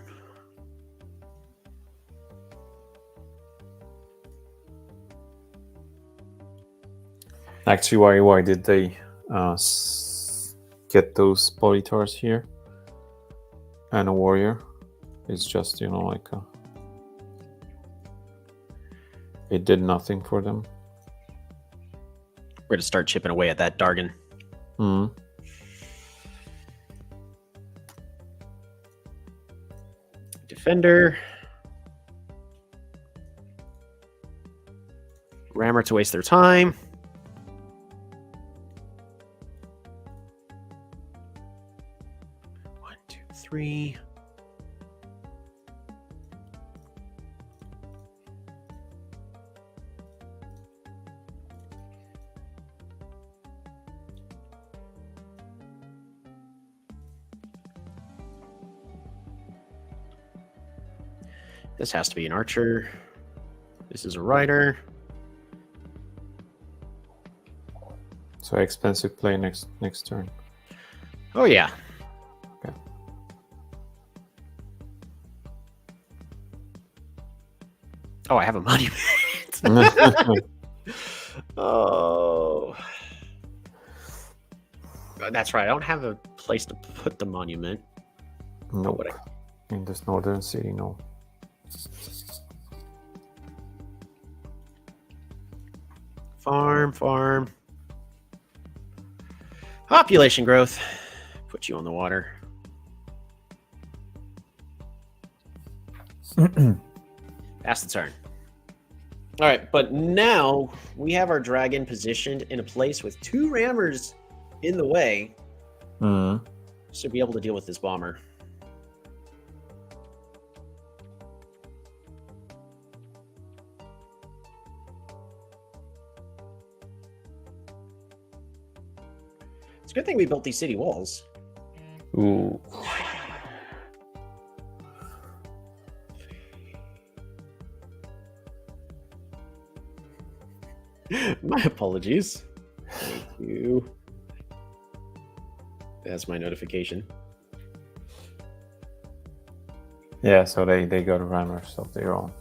Actually, why did they get those Polytars here? And a warrior? It's just, you know, like it did nothing for them. We're going to start chipping away at that Dargan. Defender. Rammer to waste their time. One, two, three. This has to be an archer. This is a rider. So expensive play next turn. Oh yeah. Okay. Oh, I have a monument. Oh. That's right. I don't have a place to put the monument. Nope. In this northern city, no. Farm. Population growth. Put you on the water. That's the turn. All right, but now we have our dragon positioned in a place with 2 rammers in the way. Should be able to deal with this bomber. It's a good thing we built these city walls. Ooh. My apologies. Thank you. That's my notification. Yeah, so they got rammers of their own.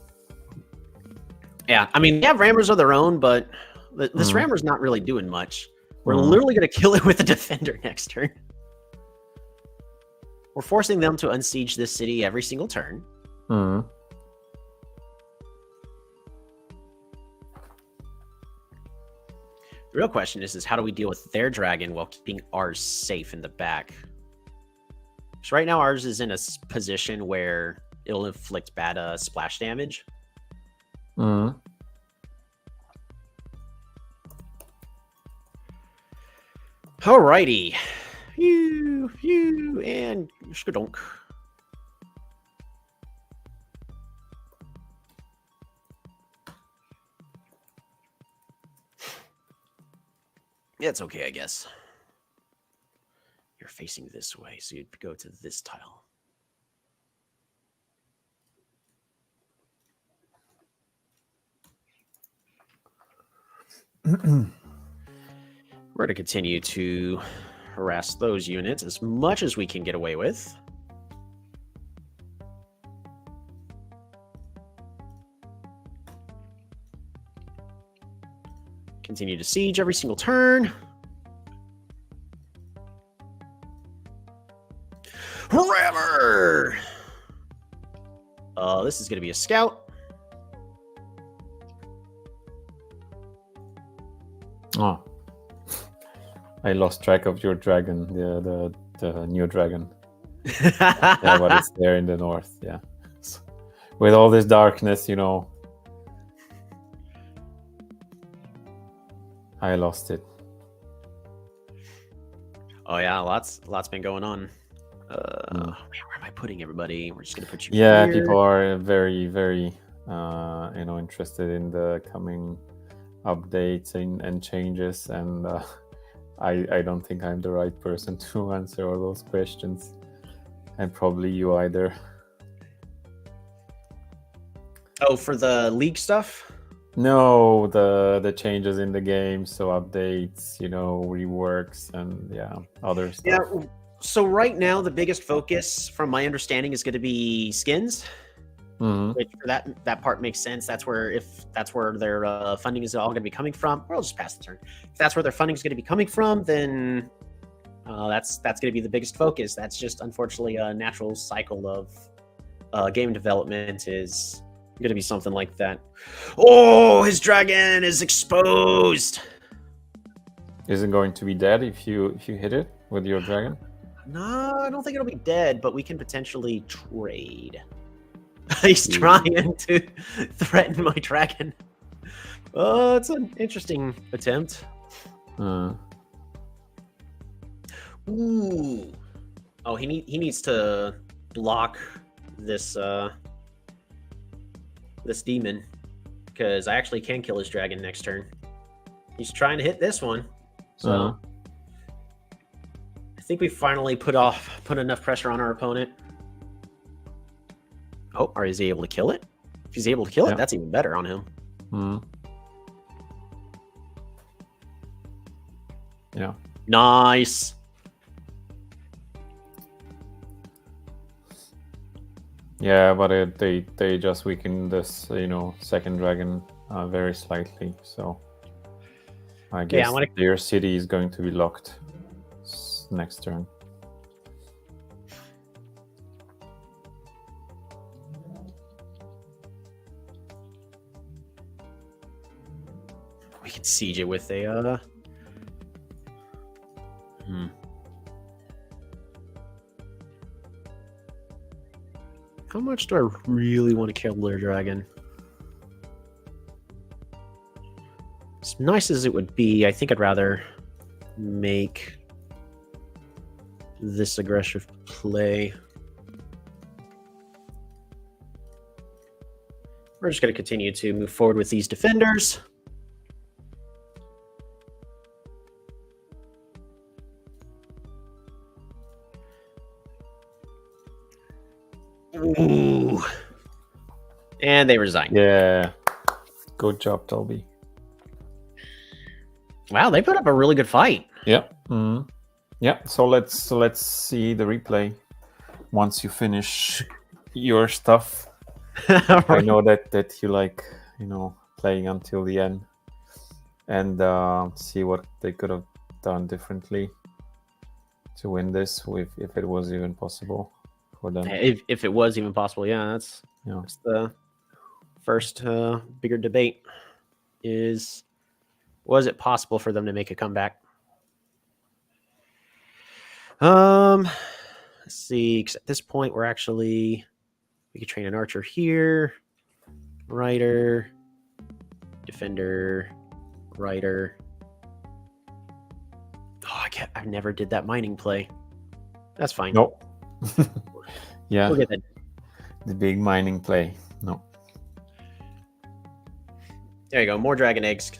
Yeah, I mean, they have rammers of their own, but this rammer's not really doing much. We're literally going to kill it with a defender next turn. We're forcing them to unsiege this city every single turn. The real question is how do we deal with their dragon while keeping ours safe in the back? So right now ours is in a position where it'll inflict bad splash damage. Alrighty. You, and skadonk. Yeah, it's okay, I guess. You're facing this way, so you'd go to this tile. We're going to continue to harass those units as much as we can get away with. Continue to siege every single turn. Rammer! This is going to be a scout. Oh. I lost track of your dragon, the new dragon. Yeah, but it's there in the north, yeah. So, with all this darkness, you know, I lost it. Oh yeah, lots been going on. Man, where am I putting everybody? We're just gonna put you. Yeah, here. people are very interested in the coming updates and changes, and I don't think I'm the right person to answer all those questions, and probably you either. Oh, for the league stuff? No, the changes in the game, so updates, you know, reworks, and yeah, other stuff. Yeah. So right now, the biggest focus, from my understanding, is going to be skins. Which for that part makes sense. That's where their funding is all going to be coming from. Or I'll just pass the turn. If that's where their funding is going to be coming from, then that's going to be the biggest focus. That's just unfortunately a natural cycle of game development is going to be something like that. Oh, his dragon is exposed. Isn't going to be dead if you hit it with your dragon? No, I don't think it'll be dead, but we can potentially trade. He's trying to threaten my dragon. It's an interesting attempt. Ooh. Oh, he needs to block this this demon, because I actually can kill his dragon next turn. He's trying to hit this one, so I think we finally put enough pressure on our opponent. Oh, or is he able to kill it? If he's able to kill it, that's even better on him. Yeah. Nice. Yeah, but they just weakened this, second dragon very slightly. So I guess their city is going to be locked next turn. We can siege it with a How much do I really want to kill their dragon? As nice as it would be, I think I'd rather make this aggressive play. We're just going to continue to move forward with these defenders. Ooh. And they resign. Yeah. Good job, Toby. Wow, they put up a really good fight. Yeah. Yeah. So let's see the replay once you finish your stuff. Right. I know that you like, playing until the end, and see what they could have done differently to win this, if it was even possible for them. If it was even possible, yeah, that's the first bigger debate. Was it possible for them to make a comeback? Let's see. 'Cause at this point, we could train an archer here, rider, defender, rider. Oh, I never did that mining play. That's fine. Nope. Yeah. We'll get that. The big mining play. No. There you go. More dragon eggs.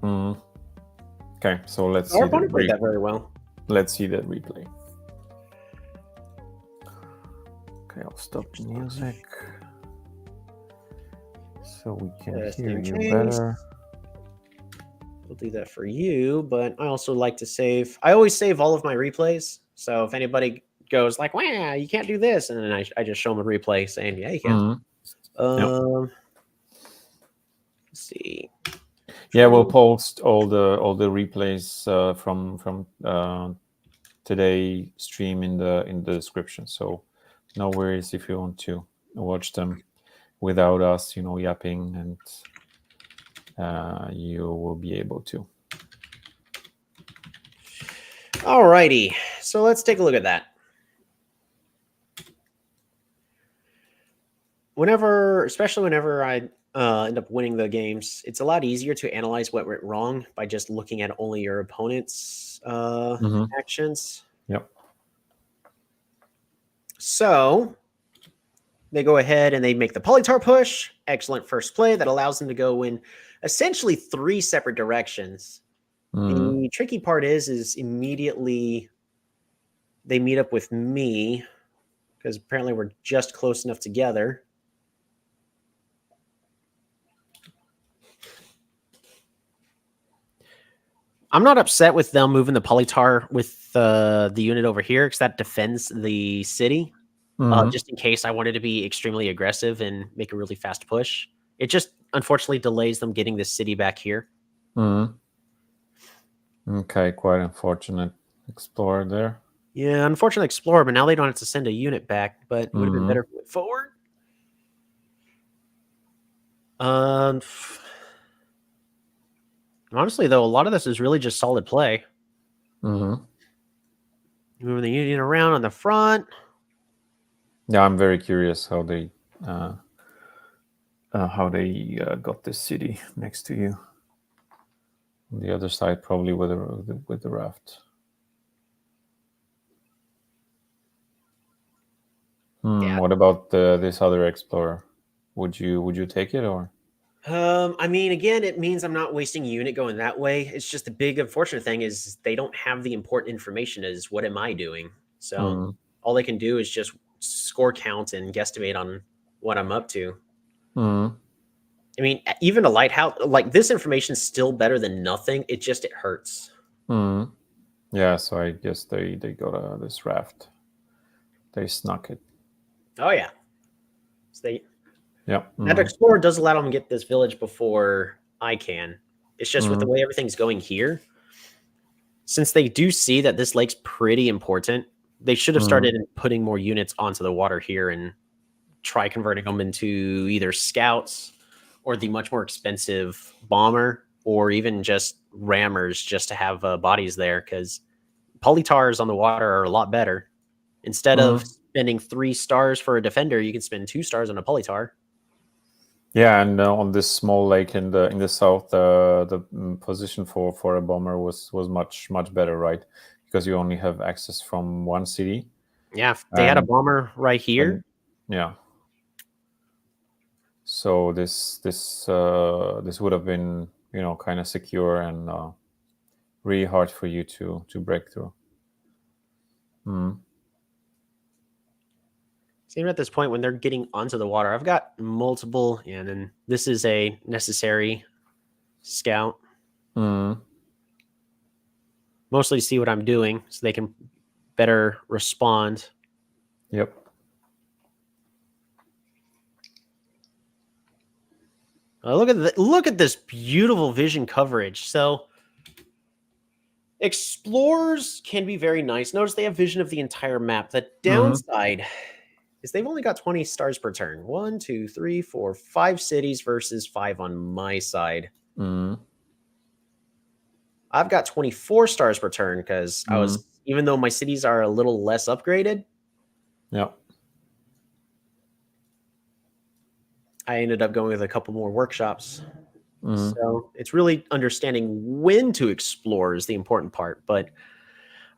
Okay, so let's see. Our opponent played that very well. Let's see that replay. Okay, I'll stop the music so we can hear you better. We'll do that for you, but I also like to save. I always save all of my replays. So if anybody goes like, "Wow, you can't do this," and then I just show them a replay saying, "Yeah, you can." Let's see. Yeah, we'll post all the replays from today's stream in the description. So no worries if you want to watch them without us, yapping, and you will be able to. Alrighty, so let's take a look at that. Especially whenever I end up winning the games, it's a lot easier to analyze what went wrong by just looking at only your opponent's actions. Yep. So they go ahead and they make the Polytopia push. Excellent first play that allows them to go in essentially 3 separate directions. The tricky part is immediately they meet up with me, because apparently we're just close enough together. I'm not upset with them moving the Polytar with the unit over here, because that defends the city. Just in case I wanted to be extremely aggressive and make a really fast push. It just unfortunately delays them getting this city back here. Okay, quite unfortunate explorer there. Yeah, unfortunate explorer, but now they don't have to send a unit back, but it would have been better if it went forward. Honestly, though, a lot of this is really just solid play. Moving the unit around on the front. Yeah, I'm very curious how they how they got this city next to you. On the other side, probably with the raft. Yeah. What about this other explorer? Would you take it or? I mean, again, it means I'm not wasting a unit going that way. It's just the big unfortunate thing is they don't have the important information as what am I doing? So all they can do is just score count and guesstimate on what I'm up to. I mean, even a lighthouse, like this information is still better than nothing. It hurts. Yeah, so I guess they got this raft. They snuck it. Oh yeah. So Yeah. That explorer does allow them to get this village before I can. It's just with the way everything's going here. Since they do see that this lake's pretty important, they should have started putting more units onto the water here and try converting them into either scouts or the much more expensive bomber or even just rammers just to have bodies there, because polytars on the water are a lot better. Instead of spending 3 stars for a defender, you can spend 2 stars on a polytar. Yeah, and on this small lake in the south, the position for a bomber was much better, right? Because you only have access from one city. Yeah, if they had a bomber right here. Yeah. So this would have been, you know, kind of secure and really hard for you to break through. So even at this point, when they're getting onto the water, I've got multiple, and then this is a necessary scout. Mostly to see what I'm doing so they can better respond. Yep. Look at this beautiful vision coverage. So explorers can be very nice. Notice they have vision of the entire map. The downside is they've only got 20 stars per turn. 1, 2, 3, 4, 5 cities versus 5 on my side. I've got 24 stars per turn because I was, even though my cities are a little less upgraded. Yeah. I ended up going with a couple more workshops. So it's really understanding when to explore is the important part. But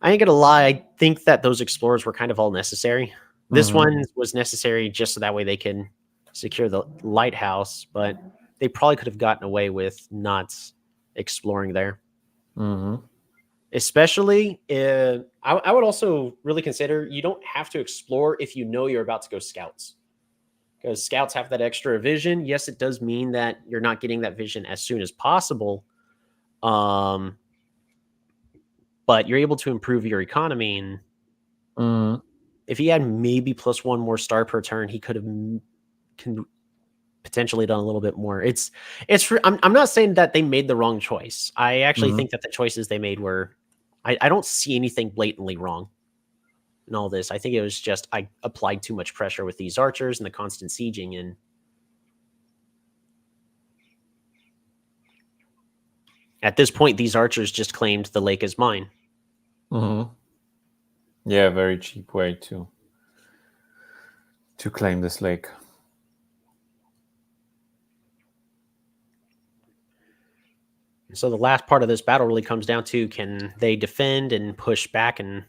I ain't gonna lie, I think that those explorers were kind of all necessary. This one was necessary just so that way they can secure the lighthouse, but they probably could have gotten away with not exploring there. Especially, I would also really consider you don't have to explore if you know you're about to go scouts. Because scouts have that extra vision. Yes, it does mean that you're not getting that vision as soon as possible. But you're able to improve your economy. And if he had maybe +1 more star per turn, he could have potentially done a little bit more. I'm not saying that they made the wrong choice. I actually think that the choices they made were, I don't see anything blatantly wrong in all this. I think it was just I applied too much pressure with these archers and the constant sieging. And at this point, these archers just claimed the lake is mine. Yeah, very cheap way to claim this lake. So the last part of this battle really comes down to, can they defend and push back and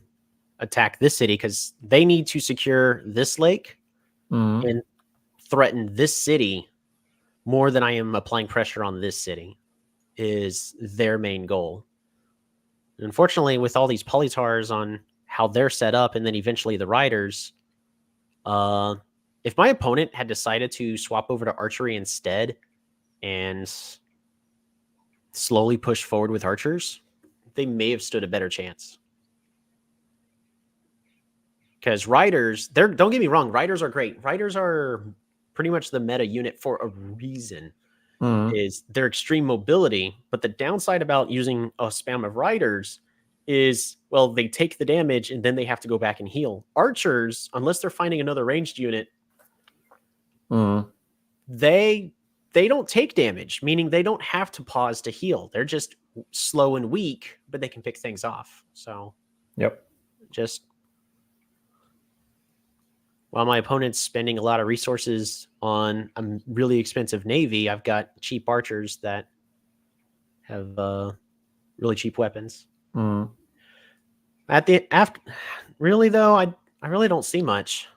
attack this city? Because they need to secure this lake and threaten this city more than I am applying pressure on this city is their main goal. And unfortunately, with all these polytars on how they're set up and then eventually the riders, if my opponent had decided to swap over to archery instead and slowly push forward with archers, they may have stood a better chance. Because riders, don't get me wrong, riders are great. Riders are pretty much the meta unit for a reason. Is their extreme mobility, but the downside about using a spam of riders is, well, they take the damage and then they have to go back and heal. Archers, unless they're finding another ranged unit, they don't take damage, meaning they don't have to pause to heal. They're just slow and weak, but they can pick things off. So, just while my opponent's spending a lot of resources on a really expensive navy, I've got cheap archers that have really cheap weapons. Really though, I really don't see much.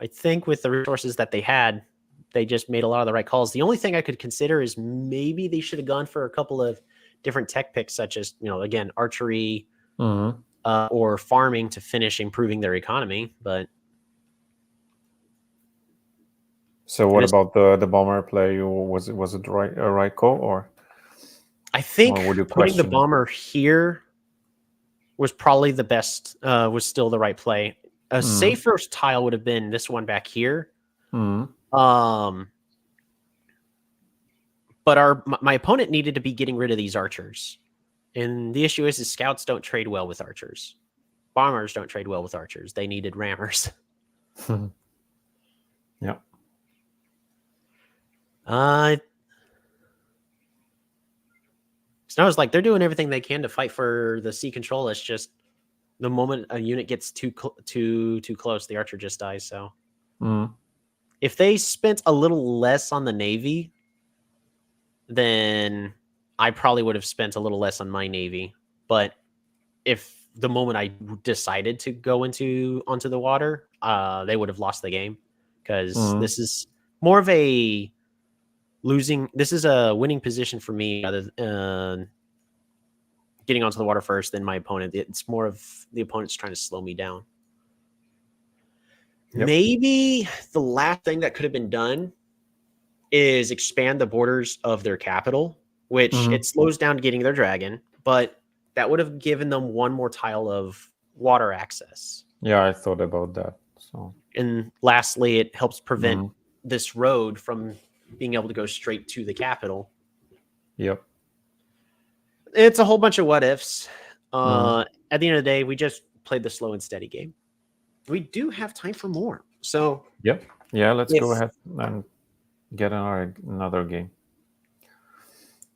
I think with the resources that they had, they just made a lot of the right calls. The only thing I could consider is maybe they should have gone for a couple of different tech picks, such as, again, archery or farming to finish improving their economy. But so what about the bomber play? Was it the right call, or I think would you putting the question it? bomber here was probably the best, was still the right play. A safer tile would have been this one back here. But my opponent needed to be getting rid of these archers. And the issue is scouts don't trade well with archers. Bombers don't trade well with archers. They needed rammers. Yeah. So I was like, they're doing everything they can to fight for the sea control. It's just the moment a unit gets too close, the archer just dies. So if they spent a little less on the navy, then I probably would have spent a little less on my navy. But if the moment I decided to go onto the water, they would have lost the game, because this is more of a this is a winning position for me, rather than getting onto the water first than my opponent. It's more of the opponent's trying to slow me down. Yep. Maybe the last thing that could have been done is expand the borders of their capital, which it slows down getting their dragon, but that would have given them one more tile of water access. Yeah, I thought about that. So, and lastly, it helps prevent this road from being able to go straight to the capital. Yep. It's a whole bunch of what ifs. At the end of the day, we just played the slow and steady game. We do have time for more. So yep. Yeah, let's go ahead and get another game.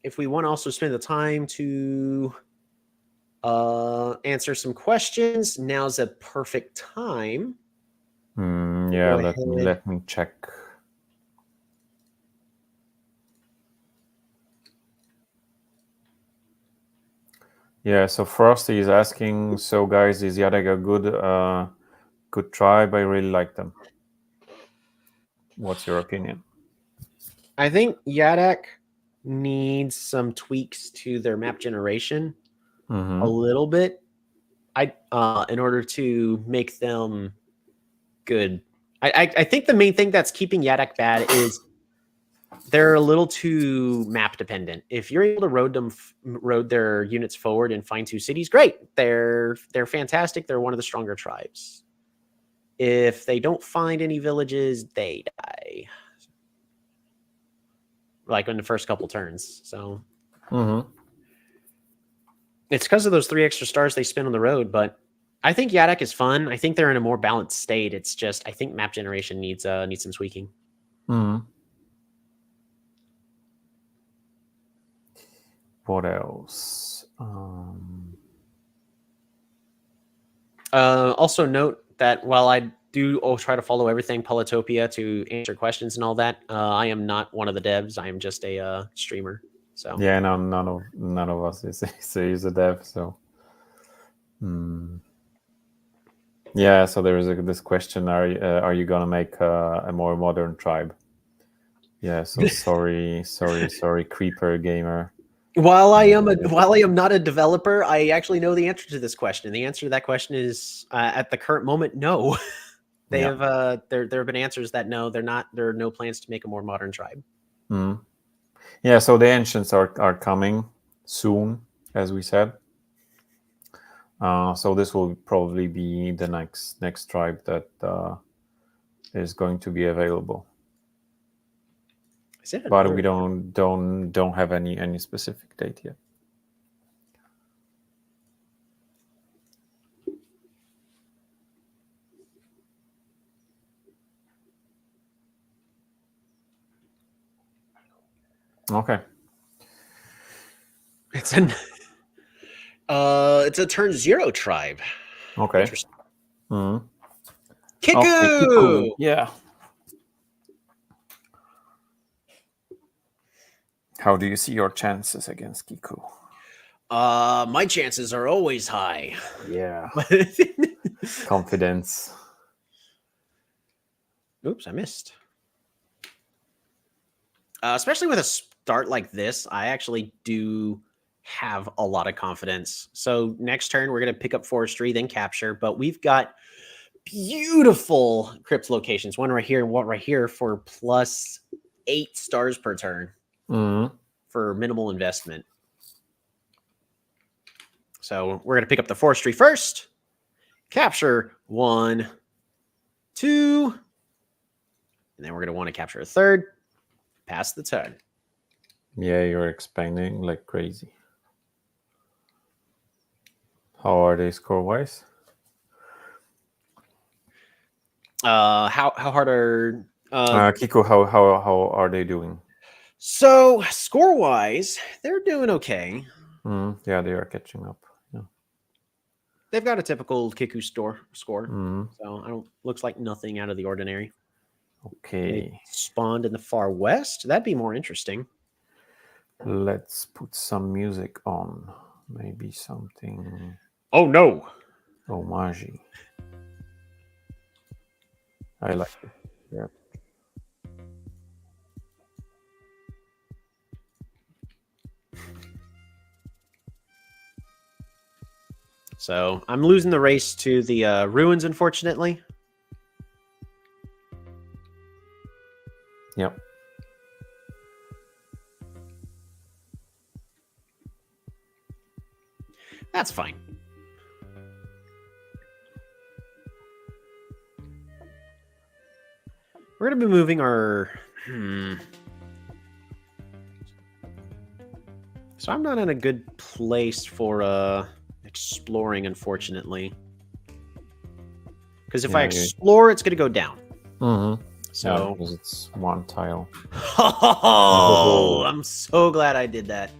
If we want to also spend the time to answer some questions, now's a perfect time. Yeah, let me check. Yeah, so Frosty is asking, so guys, is Yadek a good tribe? I really like them. What's your opinion? I think Yadek needs some tweaks to their map generation a little bit. In order to make them good. I think the main thing that's keeping Yadek bad is they're a little too map dependent. If you're able to road their units forward and find 2 cities, great. They're fantastic. They're one of the stronger tribes. If they don't find any villages, they die. Like in the first couple turns. So it's because of those 3 extra stars they spend on the road. But I think Yadek is fun. I think they're in a more balanced state. It's just I think map generation needs some tweaking. What else? Also note that while I do try to follow everything Polytopia to answer questions and all that, I am not one of the devs. I am just a streamer. So yeah, no, none of us is a dev. So yeah, so there is this question: Are you gonna make a more modern tribe? Yeah. So sorry, Creeper Gamer. While I am not a developer, I actually know the answer to this question. The answer to that question is at the current moment, no. They have there have been answers that no, they're not. There are no plans to make a more modern tribe. Yeah, so the ancients are coming soon, as we said. So this will probably be the next tribe that is going to be available. But we don't have any specific date yet. Okay. It's a turn 0 tribe. Okay. Kiku! Yeah. How do you see your chances against Kiku? My chances are always high. Yeah. Confidence. Oops, I missed. Especially with a start like this, I actually do have a lot of confidence. So next turn, we're going to pick up forestry, then capture. But we've got beautiful crypt locations. One right here and one right here for plus 8 stars per turn for minimal investment. So we're going to pick up the forestry first. Capture 1, 2. And then we're going to want to capture a third. Pass the turn. Yeah, you're expanding like crazy. How are they score-wise? How hard are Kiku? How are they doing? So score-wise, they're doing okay. Yeah, they are catching up. Yeah. They've got a typical Kiku score. So I don't looks like nothing out of the ordinary. Okay. They spawned in the far west. That'd be more interesting. Let's put some music on. Maybe something. Oh no. Homage. I like it. Yeah. So I'm losing the race to the ruins, unfortunately. Yep. That's fine. We're going to be moving our... So I'm not in a good place for exploring, unfortunately. Because if I explore, it's going to go down. So yeah, because it's one tile. Oh, I'm so glad I did that.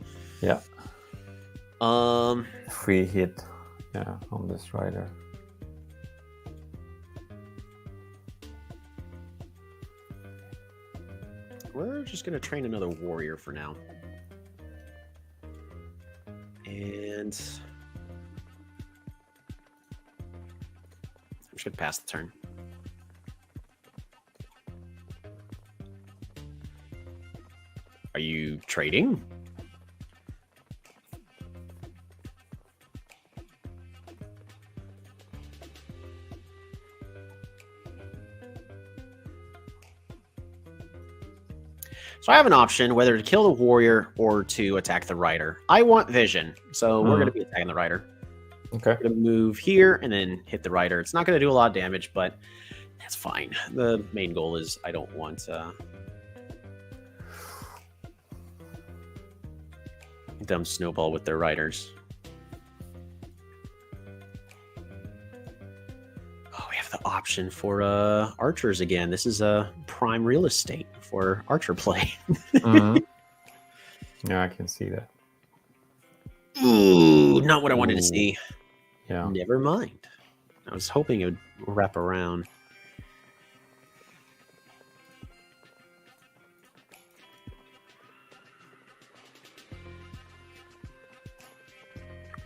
Yeah. Free hit. Yeah, on this rider. We're just going to train another warrior for now. And I'm just going to pass the turn. Are you trading? So I have an option whether to kill the warrior or to attack the rider. I want vision, so we're going to be attacking the rider. Okay. I'm going to move here and then hit the rider. It's not going to do a lot of damage, but that's fine. The main goal is I don't want them snowball with their riders. Oh, we have the option for archers again. This is a prime real estate for archer play. Yeah, I can see that. Ooh, not what I wanted to see. Yeah. Never mind. I was hoping it would wrap around.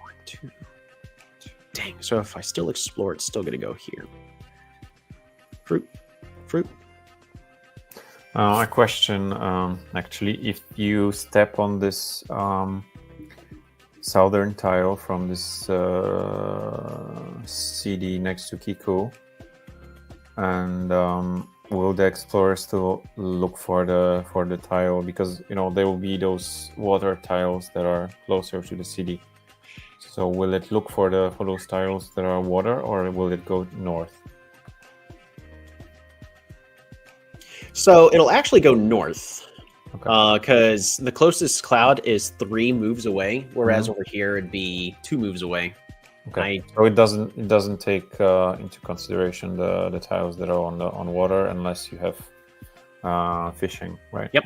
One, two. Dang, so if I still explore, it's still going to go here. Fruit. A question, actually, if you step on this southern tile from this CD next to Kiku, and will the explorer still look for the tile? Because there will be those water tiles that are closer to the CD. So will it look for those tiles that are water, or will it go north? So it'll actually go north, Okay. because the closest cloud is 3 moves away, whereas over here it'd be 2 moves away. Okay. So it doesn't take into consideration the tiles that are on water unless you have fishing, right? Yep.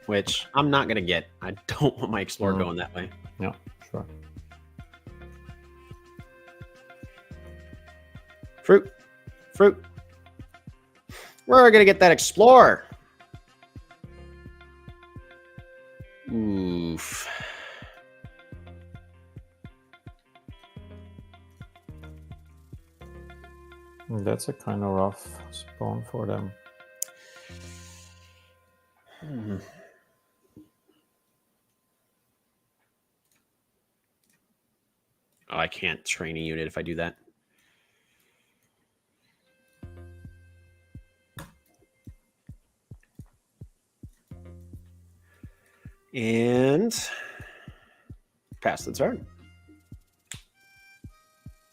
Which I'm not gonna get. I don't want my explorer going that way. Yeah, sure. Fruit. We're gonna get that explorer. Oof. That's a kind of rough spawn for them. Oh, I can't train a unit if I do that. And pass the turn.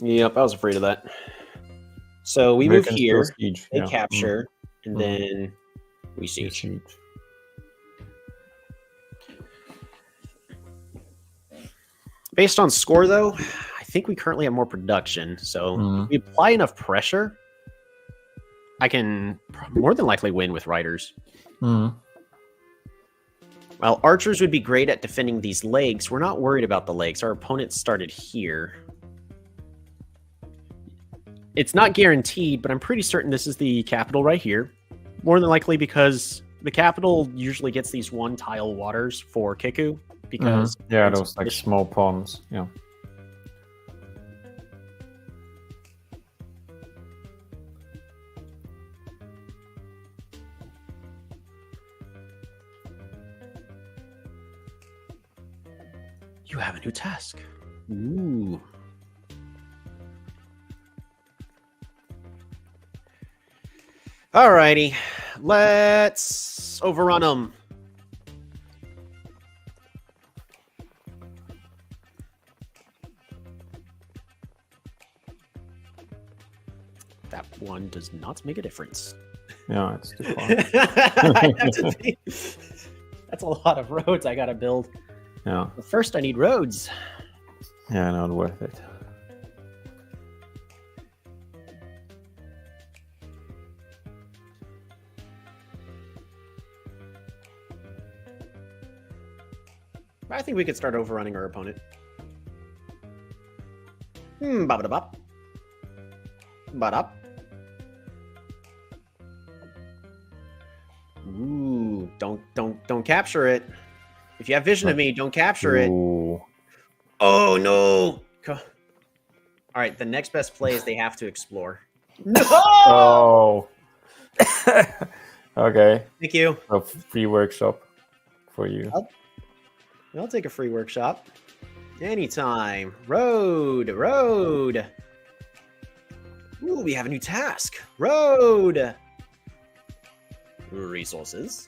Yep, I was afraid of that. So we move here, siege, they capture, and then we siege. Based on score, though, I think we currently have more production. So if we apply enough pressure, I can more than likely win with riders. While archers would be great at defending these lakes, we're not worried about the lakes. Our opponent started here. It's not guaranteed, but I'm pretty certain this is the capital right here. More than likely because the capital usually gets these one-tile waters for Kiku. Because yeah, those like small ponds. Yeah. You have a new task. Ooh. Alrighty, let's overrun them. That one does not make a difference. Yeah, it's too far. That's a lot of roads I gotta build. Yeah. But first, I need roads. Yeah, not worth it. I think we could start overrunning our opponent. Bop-a-da-bop. Ba-dop. Ooh, don't capture it. If you have vision of me, don't capture it. Oh no! All right, the next best play is they have to explore. No! Oh. Okay. Thank you. A free workshop for you. I'll take a free workshop. Anytime. Road. Ooh, we have a new task. Road. Resources.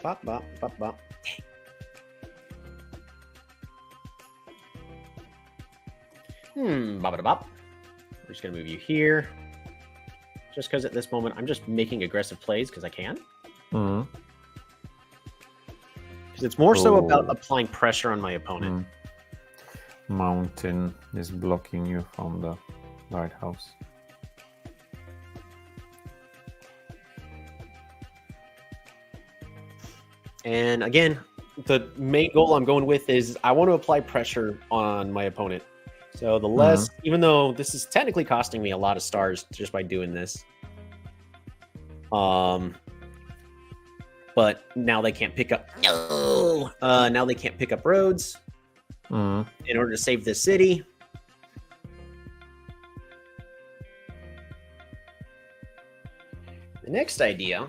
Bop, bop, bop, bop. Bop, bop. We're just gonna move you here. Just because at this moment I'm just making aggressive plays because I can. Because it's more so about applying pressure on my opponent. Mountain is blocking you from the lighthouse. And again, the main goal I'm going with is I want to apply pressure on my opponent. So the less, even though this is technically costing me a lot of stars just by doing this. But now they can't pick up. No. Now they can't pick up roads in order to save this city. The next idea.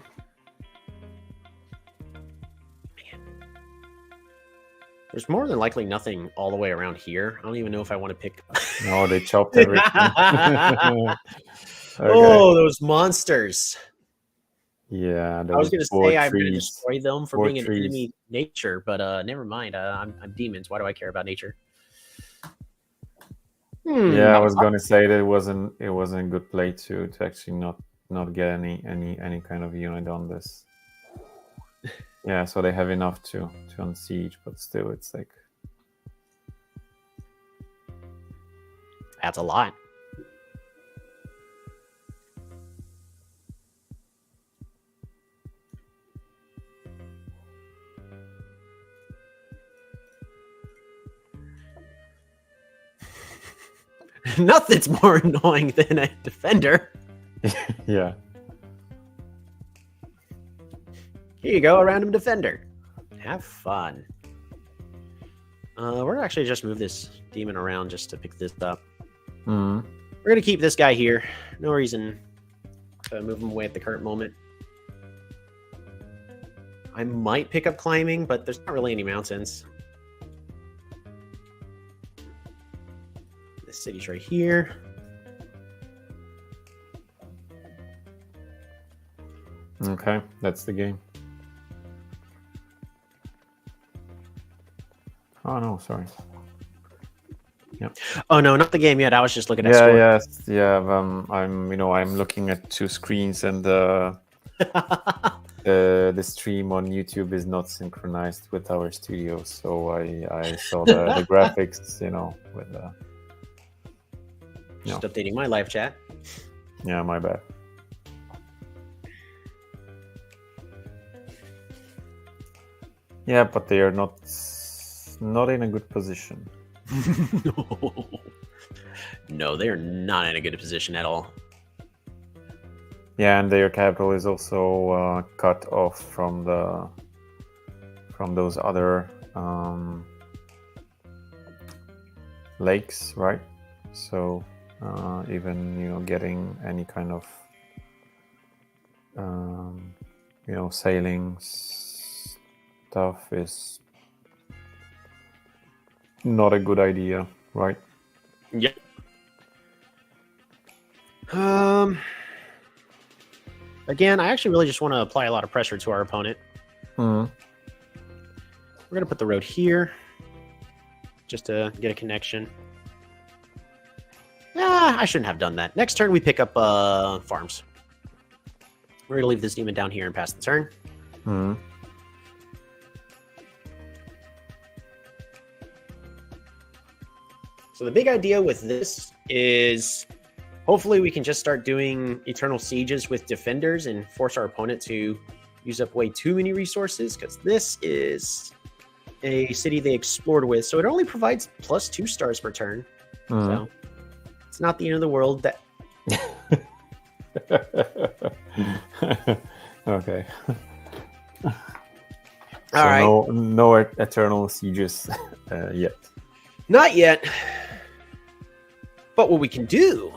There's more than likely nothing all the way around here. I don't even know if I want to pick. No, they chopped everything. Okay. Oh, those monsters. Yeah, I was going to say I'm going to destroy them for being an enemy nature, but never mind. I'm demons. Why do I care about nature? Yeah, I was going to say that it wasn't a good play to actually not get any kind of unit on this. Yeah, so they have enough to unsiege, but still, it's like that's a lot. Nothing's more annoying than a defender. Yeah. Here you go, a random defender. Have fun. We're actually just move this demon around just to pick this up. Mm. We're going to keep this guy here. No reason to move him away at the current moment. I might pick up climbing, but there's not really any mountains. The city's right here. Okay, that's the game. Oh no, sorry. Yeah. Oh no, not the game yet. I was just looking at Yeah, score. yes, yeah. I'm looking at two screens, and the stream on YouTube is not synchronized with our studio, so I saw the graphics, with the. Just updating my live chat. Yeah, my bad. Yeah, but they are not in a good position. No, they are not in a good position at all. Yeah, and their capital is also cut off from those other lakes, right? So even getting any kind of sailing stuff is not a good idea, right? Yep. Again, I actually really just want to apply a lot of pressure to our opponent. Mm. We're going to put the road here just to get a connection. I shouldn't have done that. Next turn, we pick up farms. We're going to leave this demon down here and pass the turn. Mm. So the big idea with this is hopefully we can just start doing eternal sieges with defenders and force our opponent to use up way too many resources, because this is a city they explored with, so it only provides +2 stars per turn. So it's not the end of the world. That Okay. All right. No eternal sieges yet. Not yet. But what we can do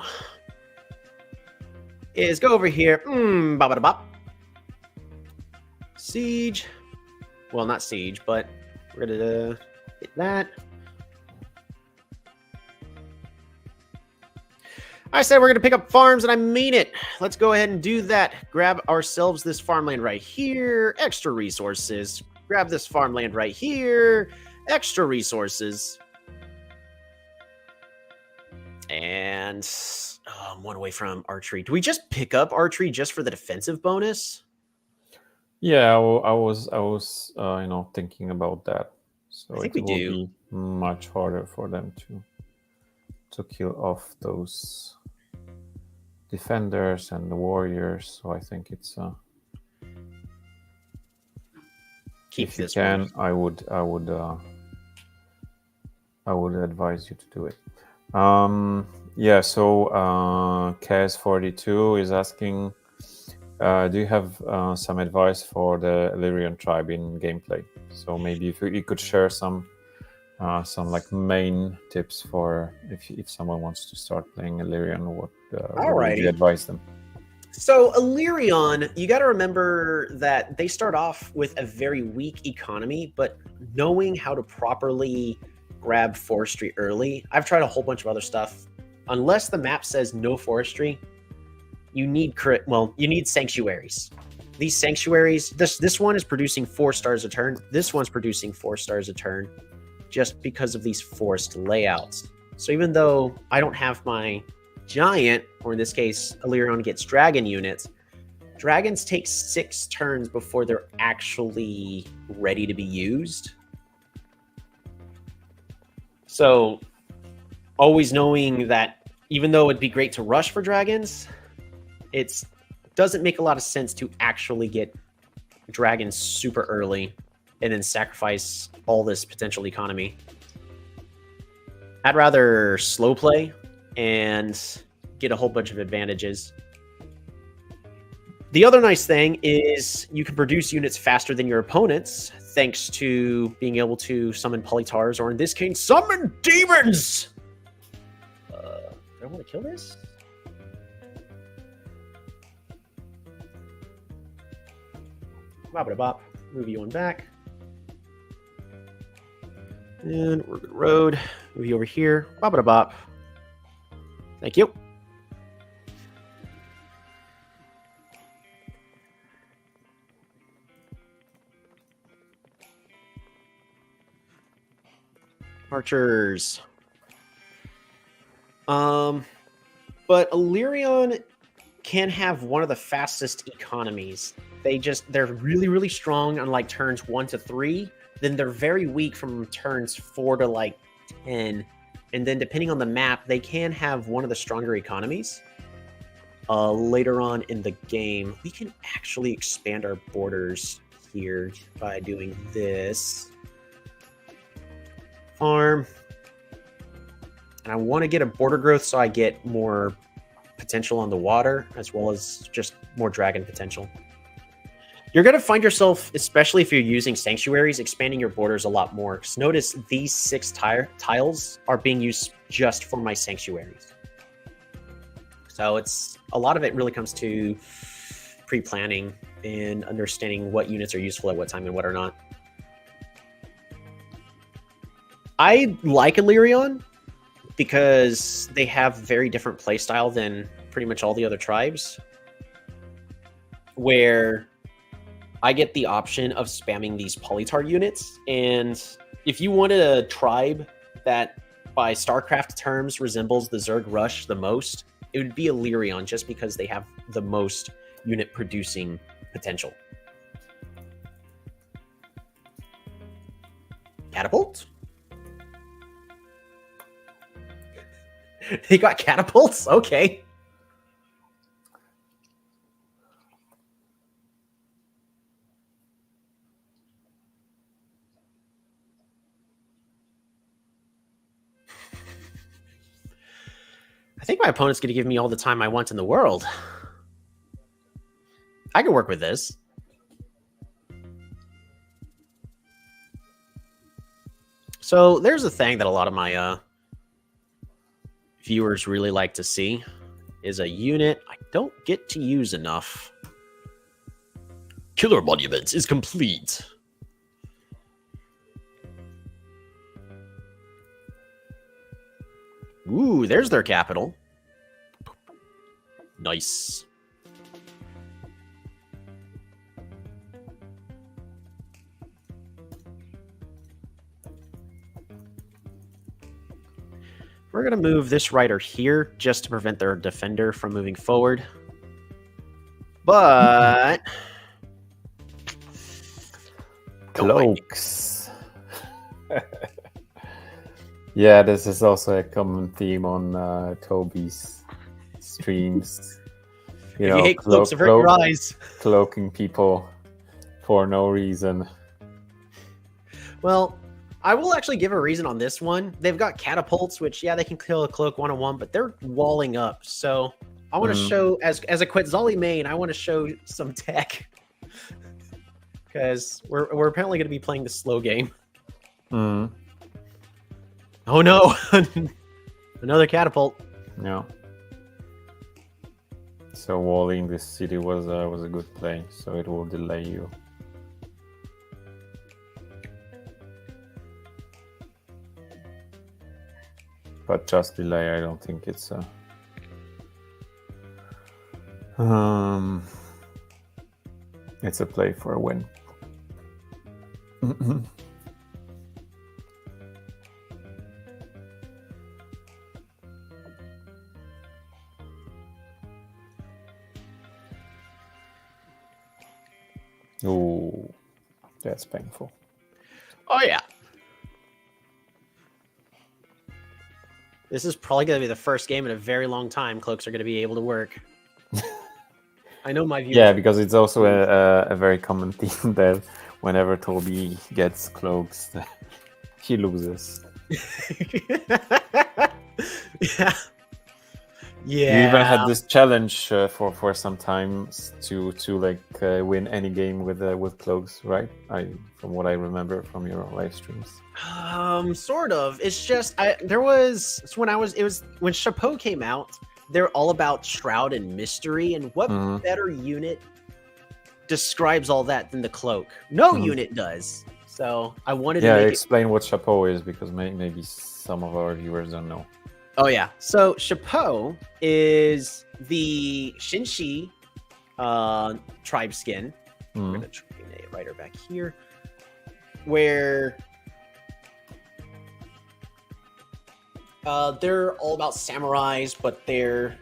is go over here. Bop. Siege. Well, not siege, but we're going to hit that. I said we're going to pick up farms, and I mean it. Let's go ahead and do that. Grab ourselves this farmland right here. Extra resources. Grab this farmland right here. Extra resources. And I'm one away from archery. Do we just pick up archery just for the defensive bonus? Yeah, I was thinking about that. So I think it we will do. be much harder for them to kill off those defenders and the warriors. So I think it's Keep if you this can, one. I would advise you to do it. Yeah, so KS42 is asking, do you have some advice for the ELYRION tribe in gameplay? So maybe if you could share some like main tips for if someone wants to start playing ELYRION, what would you advise them? So ELYRION, you got to remember that they start off with a very weak economy, but knowing how to properly grab forestry early. I've tried a whole bunch of other stuff. Unless the map says no forestry, you need sanctuaries. These sanctuaries, this one is producing 4 stars a turn. This one's producing 4 stars a turn just because of these forest layouts. So even though I don't have my giant, or in this case, ELYRION gets dragon units, dragons take 6 turns before they're actually ready to be used. So always knowing that even though it'd be great to rush for dragons, it doesn't make a lot of sense to actually get dragons super early and then sacrifice all this potential economy. I'd rather slow play and get a whole bunch of advantages. The other nice thing is you can produce units faster than your opponents thanks to being able to summon Polytars, or in this case, summon demons! Do I want to kill this? Bop-a-da-bop. Move you on back. And we're good road. Move you over here. Bop-a-da-bop. Thank you. Archers. But ELYRION can have one of the fastest economies. They're really, really strong on like turns 1 to 3. Then they're very weak from turns 4 to like 10. And then depending on the map, they can have one of the stronger economies. Later on in the game, we can actually expand our borders here by doing this. Farm. And I want to get a border growth so I get more potential on the water, as well as just more dragon potential. You're going to find yourself, especially if you're using sanctuaries, expanding your borders a lot more. Because notice these 6 tiles are being used just for my sanctuaries. So it's a lot of it really comes to pre-planning and understanding what units are useful at what time and what are not. I like ELYRION because they have very different playstyle than pretty much all the other tribes, where I get the option of spamming these Polytar units. And if you wanted a tribe that by StarCraft terms resembles the Zerg Rush the most, it would be ELYRION, just because they have the most unit producing potential. Catapult? They got catapults? Okay. I think my opponent's going to give me all the time I want in the world. I can work with this. So there's a thing that a lot of my viewers really like to see, is a unit I don't get to use enough. Killer Monument is complete. Ooh, there's their capital. Nice. We're going to move this rider here just to prevent their defender from moving forward. But... Cloaks. Yeah, this is also a common theme on Toby's streams. You hate cloaks, avert your eyes. Cloaking people for no reason. Well, I will actually give a reason on this one. They've got catapults, which, yeah, they can kill a cloak one-on-one, but they're walling up. So I want to show, as a Quetzali main, I want to show some tech. Because we're apparently going to be playing the slow game. Mm. Oh no! Another catapult. Yeah. So walling this city was a good play. So it will delay you. But just delay, I don't think it's a... it's a play for a win. Ooh, that's painful. Oh yeah. This is probably going to be the first game in a very long time cloaks are going to be able to work. I know my view. Yeah, because it's also a very common theme that whenever Toby gets cloaks, he loses. Yeah. Yeah. You even had this challenge for some time to like win any game with cloaks, right? From what I remember from your live streams. Sort of. It's just there was when Chapeau came out. They're all about shroud and mystery, and what better unit describes all that than the cloak? No unit does. So I wanted to explain what Chapeau is, because maybe some of our viewers don't know. Oh yeah. So Chapeau is the Shinshi tribe skin. I'm gonna train a writer back here, where they're all about samurais, but they're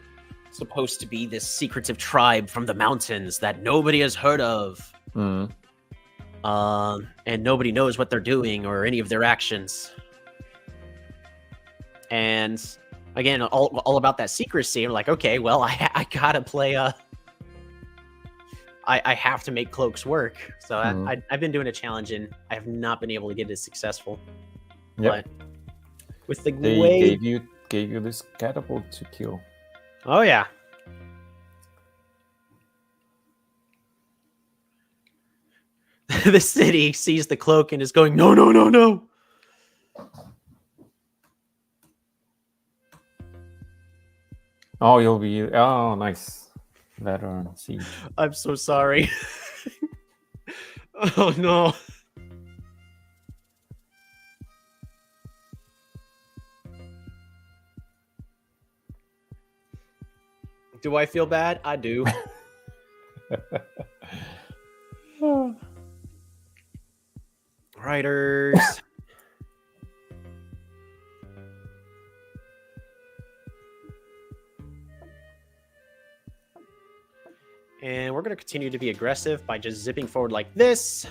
supposed to be this secretive tribe from the mountains that nobody has heard of. And nobody knows what they're doing or any of their actions. And again, all about that secrecy. I'm like, okay, well, I gotta play I have to make cloaks work. So I've been doing a challenge, and I have not been able to get it successful. Yep. But with the they way gave you this catapult to kill. Oh yeah. The city sees the cloak and is going, no, no, no, no. Oh, you'll be... Oh, nice. Veteran siege. I'm so sorry. Oh, no. Do I feel bad? I do. Writers. And we're going to continue to be aggressive by just zipping forward like this.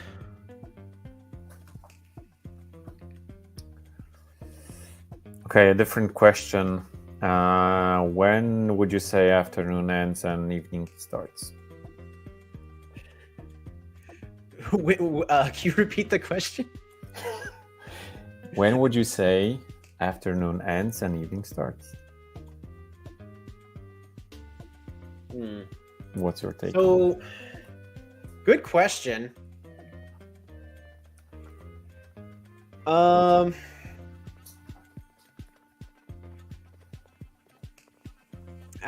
Okay, a different question. When would you say afternoon ends and evening starts? Can you repeat the question? When would you say afternoon ends and evening starts? What's your take? So, good question. I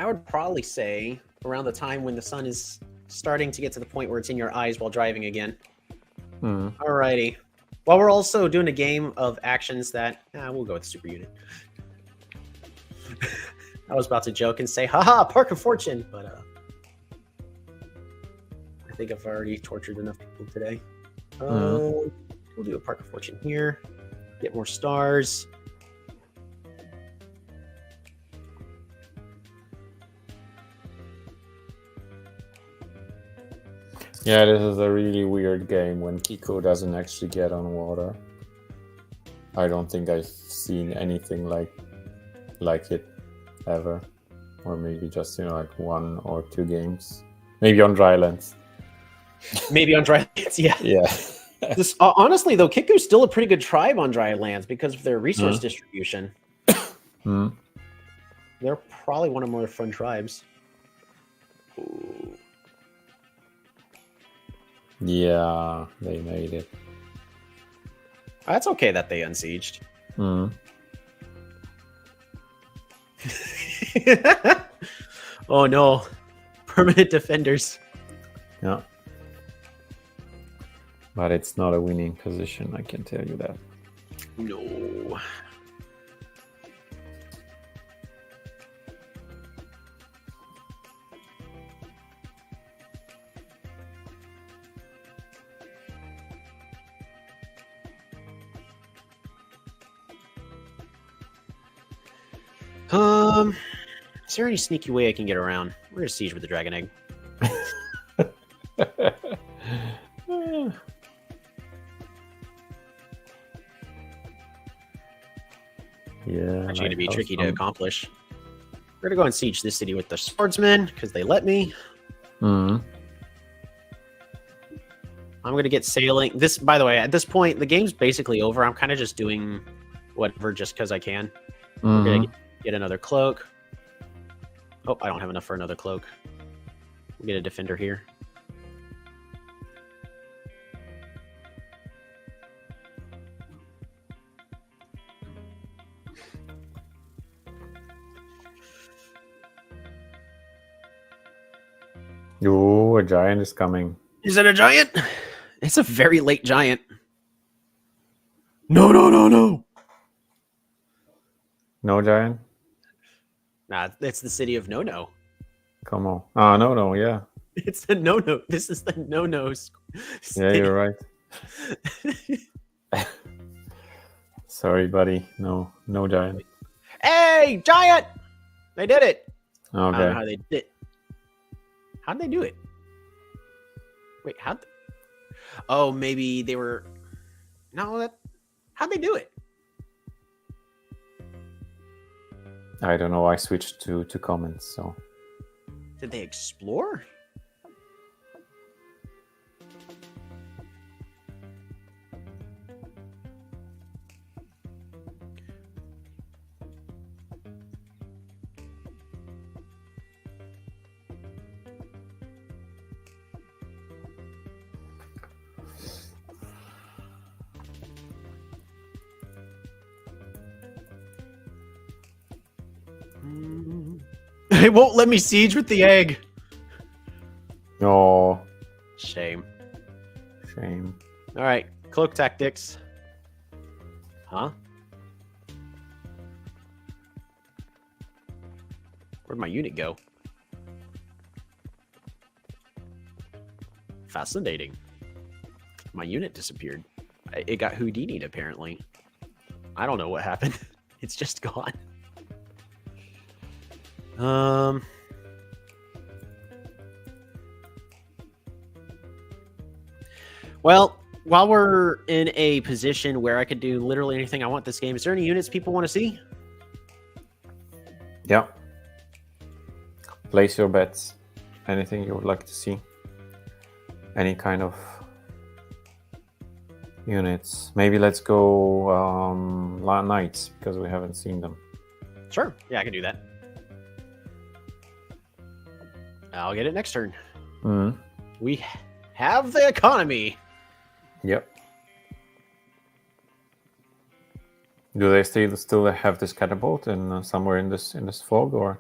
would probably say around the time when the sun is starting to get to the point where it's in your eyes while driving again. Alrighty. While we're also doing a game of actions that... we'll go with super unit. I was about to joke and say, haha, Park of Fortune, but I think I've already tortured enough people today. We'll do a Park of Fortune here. Get more stars. Yeah, this is a really weird game when Kiko doesn't actually get on water. I don't think I've seen anything like it ever. Or maybe just, like 1 or 2 games. Maybe on Drylands. Maybe on Drylands, yeah. Yeah. This, honestly, though, Kiku's still a pretty good tribe on Drylands because of their resource distribution. They're probably one of the more fun tribes. Ooh. Yeah, they made it. That's okay that they unsieged. Oh no. Permanent defenders. Yeah. But it's not a winning position, I can tell you that. No. Is there any sneaky way I can get around? We're gonna siege with the dragon egg. Yeah, actually gonna be tricky to accomplish. We're gonna go and siege this city with the swordsmen because they let me. I'm gonna get sailing. This, by the way, at this point, the game's basically over. I'm kind of just doing whatever just because I can. We're gonna get another cloak. Oh, I don't have enough for another cloak. We'll get a defender here. Ooh, a giant is coming. Is it a giant? It's a very late giant. No, no, no, no. No giant? Nah, it's the city of No-No. Come on. Ah, no, yeah. It's the No-No. This is the No-No. Yeah, you're right. Sorry, buddy. No giant. Hey, giant! They did it. I don't know Okay. how they did it. How'd they do it? Wait, oh, maybe they were... No, how'd they do it? I don't know. I switched to comments, so. Did they explore? It won't let me siege with the egg. No. Shame. Shame. All right, cloak tactics. Huh? Where'd my unit go? Fascinating. My unit disappeared. It got Houdini'd, apparently. I don't know what happened. It's just gone. Well, while we're in a position where I could do literally anything I want this game, is there any units people want to see? Yeah. Place your bets. Anything you would like to see? Any kind of units? Maybe let's go knights, because we haven't seen them. Sure. Yeah, I can do that. I'll get it next turn. Mm-hmm. We have the economy. Yep. Do they still have this catapult in somewhere in this fog, or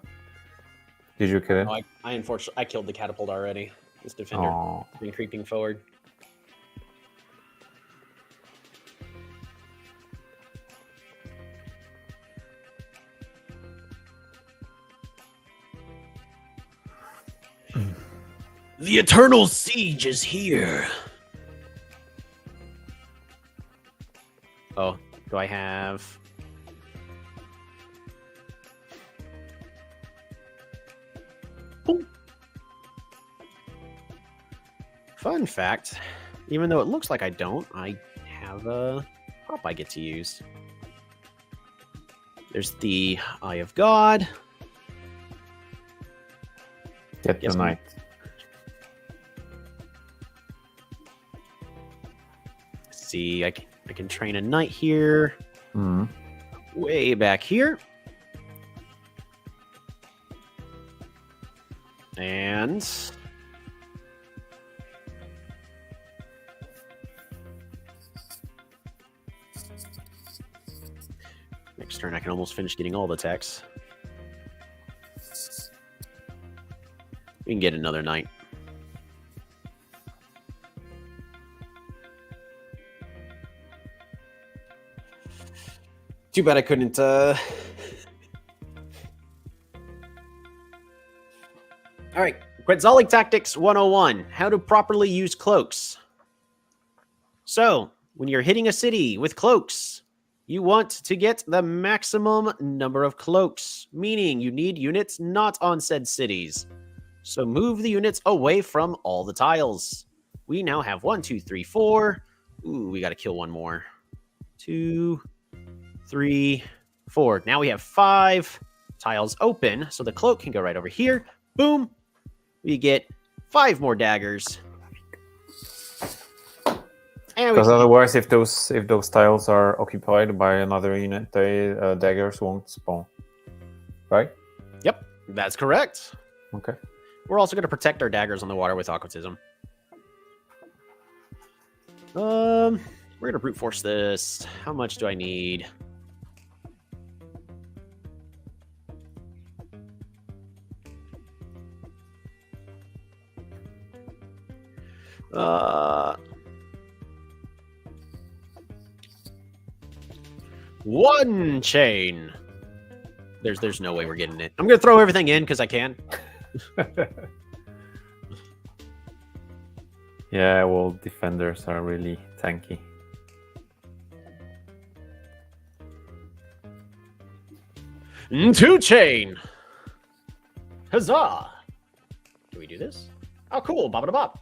did you kill it? Oh, I unfortunately I killed the catapult already. This defender has been creeping forward. The eternal siege is here. Oh, do I have... Boom. Fun fact, even though it looks like I don't, I have a prop I get to use. There's the Eye of God. Get the knight. See, I can train a knight here. Mm-hmm. Way back here. And next turn I can almost finish getting all the techs. We can get another knight. Too bad I couldn't all right, Quetzalic Tactics 101, how to properly use cloaks. So, when you're hitting a city with cloaks, you want to get the maximum number of cloaks, meaning you need units not on said cities. So move the units away from all the tiles. We now have 1, 2, 3, 4. Ooh, we got to kill one more. 2, 3, 4. Now we have 5 tiles open, so the cloak can go right over here. Boom. We get 5 more daggers. Because otherwise, if those tiles are occupied by another unit, daggers won't spawn. Right? Yep. That's correct. Okay. We're also going to protect our daggers on the water with aquatism. We're going to brute force this. How much do I need? One chain. There's no way we're getting it. I'm gonna throw everything in because I can. Yeah, well, defenders are really tanky. Two chain. Huzzah! Do we do this? Oh, cool. Bop it bop.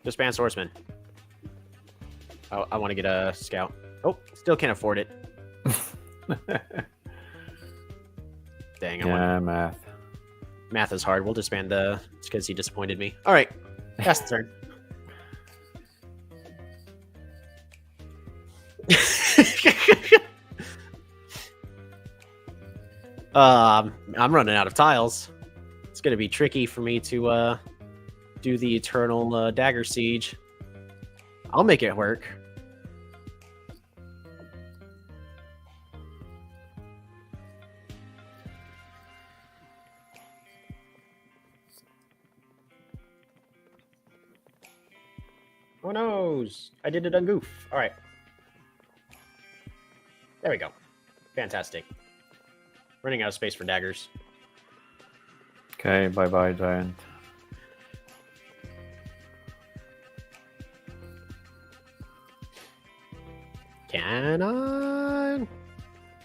Disband swordsman. I want to get a scout. Oh, still can't afford it. Dang, math. Math is hard. We'll disband the because he disappointed me. All right, pass the turn. I'm running out of tiles. It's gonna be tricky for me to do the eternal dagger siege. I'll make it work. Oh noes! I did it on goof. All right. There we go. Fantastic. Running out of space for daggers. Okay, bye-bye, giant. Cannon.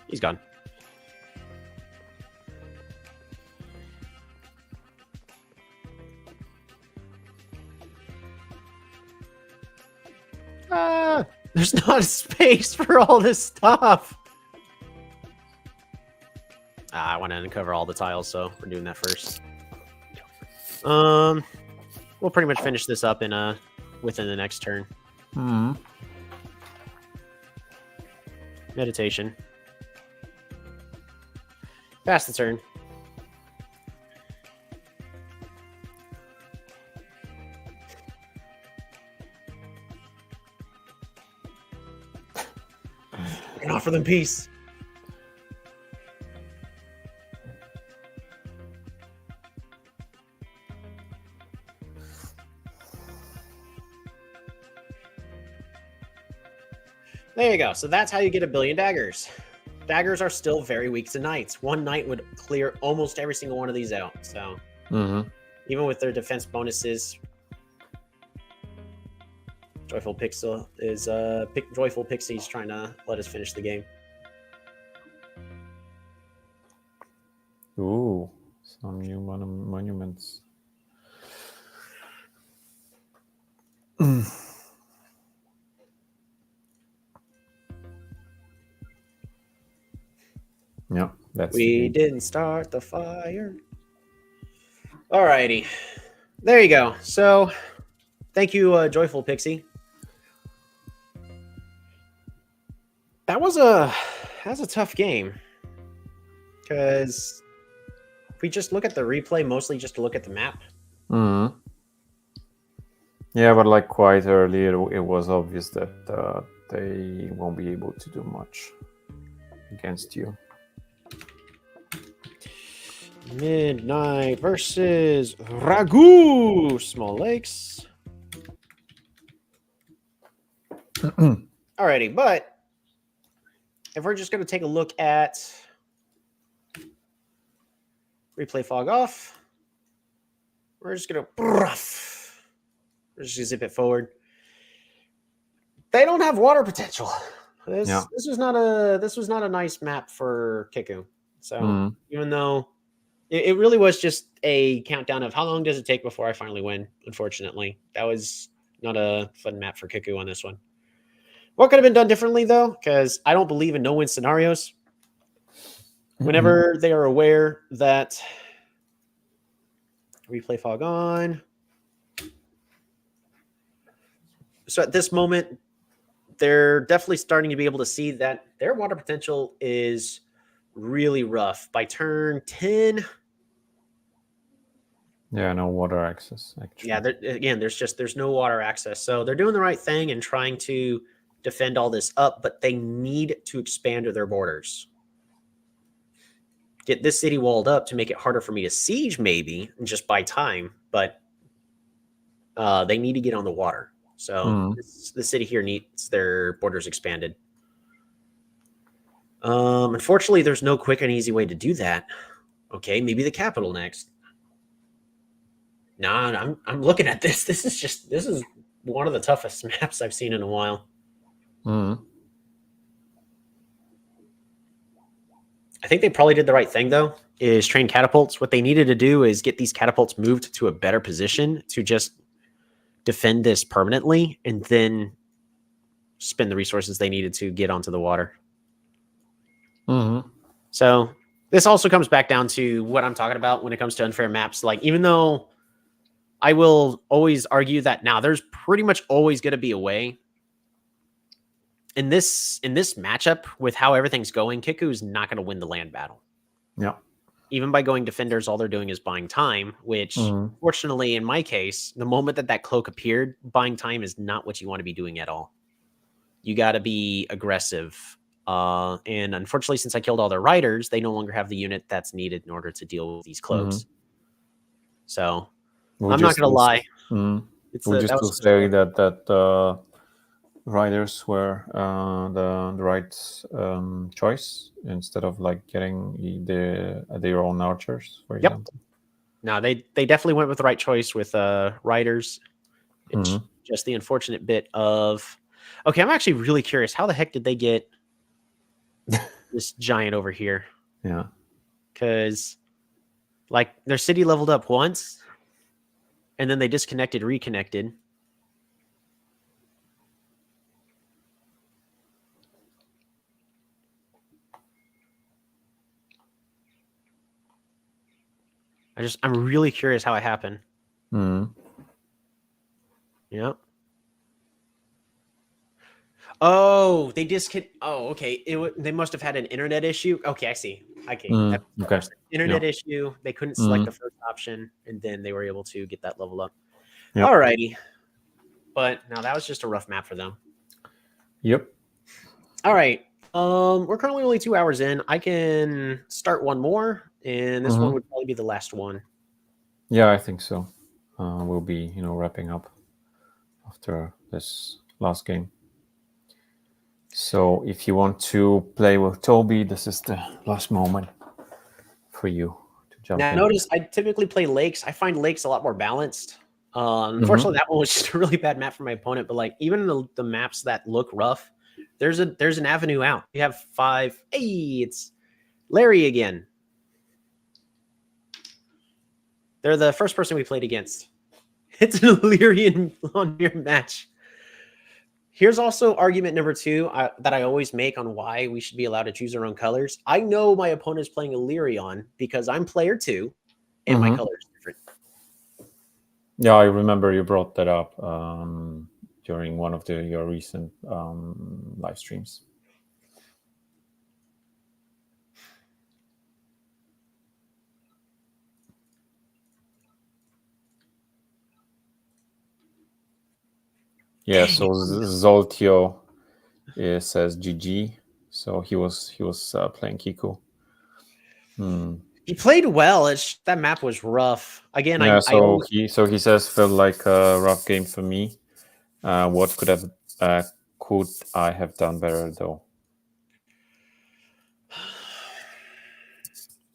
He's gone. There's not a space for all this stuff. I want to uncover all the tiles, so we're doing that first. We'll pretty much finish this up in within the next turn. Meditation. Pass the turn. I can offer them peace. There you go. So that's how you get 1 billion daggers. Daggers are still very weak to knights. One knight would clear almost every single one of these out. So even with their defense bonuses, Joyful Pixel is Joyful Pixie's trying to let us finish the game. Ooh, some new monuments. Yeah, that's we didn't start the fire. Alrighty, there you go. So, thank you, Joyful Pixie. That was a tough game because if we just look at the replay, mostly just to look at the map. Yeah, but like quite early, it was obvious that they won't be able to do much against you. Midnight versus Ragu, Small Lakes. Alrighty, but if we're just going to take a look at replay fog off, we're just going to zip it forward. They don't have water potential. This was not a nice map for Kiku. So even though it really was just a countdown of how long does it take before I finally win, unfortunately. That was not a fun map for Kiku on this one. What could have been done differently, though? Because I don't believe in no-win scenarios. Whenever they are aware that replay fog on. So at this moment, they're definitely starting to be able to see that their water potential is really rough. By turn 10, yeah, no water access actually. yeah, again, there's no water access. So they're doing the right thing and trying to defend all this up, but they need to expand their borders. Get this city walled up to make it harder for me to siege, maybe, and just buy time, but they need to get on the water. So the city here needs their borders expanded. Unfortunately, there's no quick and easy way to do that. Okay, maybe the capital next. Nah, I'm looking at this. This is one of the toughest maps I've seen in a while. I think they probably did the right thing, though, is train catapults. What they needed to do is get these catapults moved to a better position to just defend this permanently and then spend the resources they needed to get onto the water. So this also comes back down to what I'm talking about when it comes to unfair maps. Like, even though I will always argue that now there's pretty much always going to be a way. In this matchup, with how everything's going, Kiku's not going to win the land battle. Yeah. Even by going defenders, all they're doing is buying time, which fortunately, in my case, the moment that cloak appeared, buying time is not what you want to be doing at all. You got to be aggressive. And unfortunately, since I killed all their riders, they no longer have the unit that's needed in order to deal with these cloaks. So I'm not going to lie. We'll just say that riders were the right choice instead of like getting their own archers, for example. No, they definitely went with the right choice with riders. It's just the unfortunate bit of, okay, I'm actually really curious. How the heck did they get this giant over here? Yeah. Because like their city leveled up once and then they disconnected, reconnected. I'm really curious how it happened. Yep. Oh, they oh, okay. They must have had an internet issue. Okay, I see. Okay. Internet issue. They couldn't select the first option, and then they were able to get that level up. Yep. Alrighty. But now that was just a rough map for them. Yep. All right. We're currently only 2 hours in. I can start one more, and this one would probably be the last one. Yeah, I think so. We'll be, wrapping up after this last game. So if you want to play with Toby, this is the last moment for you to jump in. Notice I typically play lakes. I find lakes a lot more balanced. Unfortunately, that one was just a really bad map for my opponent. But like even the maps that look rough, there's an avenue out. You have 5. Hey, it's Larry again. They're the first person we played against. It's an ELYRION on your match. Here's also argument number 2 that I always make on why we should be allowed to choose our own colors. I know my opponent is playing ELYRION because I'm player 2 and my color is different. Yeah, I remember you brought that up during one of your recent live streams. Yeah, so Zoltio says GG. So he was playing Kiku. He played well. That map was rough. Again, yeah. He says felt like a rough game for me. What could I have done better though?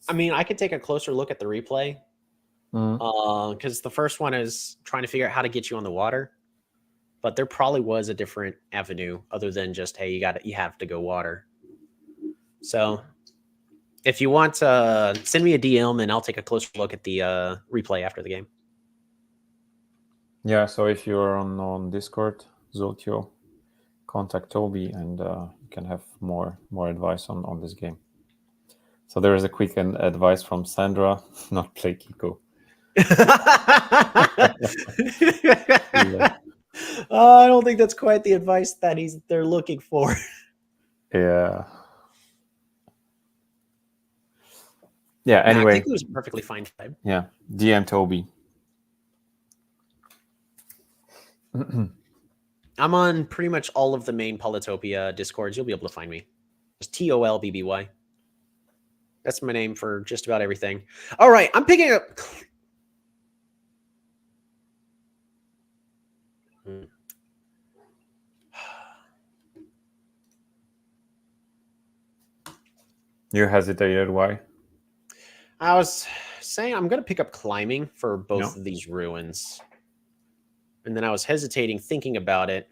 I mean, I could take a closer look at the replay because the first one is trying to figure out how to get you on the water. But there probably was a different avenue other than just, hey, you have to go water. So if you want to send me a DM and I'll take a closer look at the replay after the game. Yeah, so if you're on Discord, Zoltio, contact Toby and you can have more advice on this game. So there is a quick advice from Sandra, not play Kiku. Yeah. I don't think that's quite the advice that they're looking for. Yeah. Yeah, Nah, anyway. Kiku was perfectly fine. Yeah, DM Toby. I'm on pretty much all of the main Polytopia Discords. You'll be able to find me. It's TOLBBY. That's my name for just about everything. All right, I'm picking up... You hesitated, why? I was saying I'm going to pick up climbing for both No. of these ruins. And then I was hesitating, thinking about it.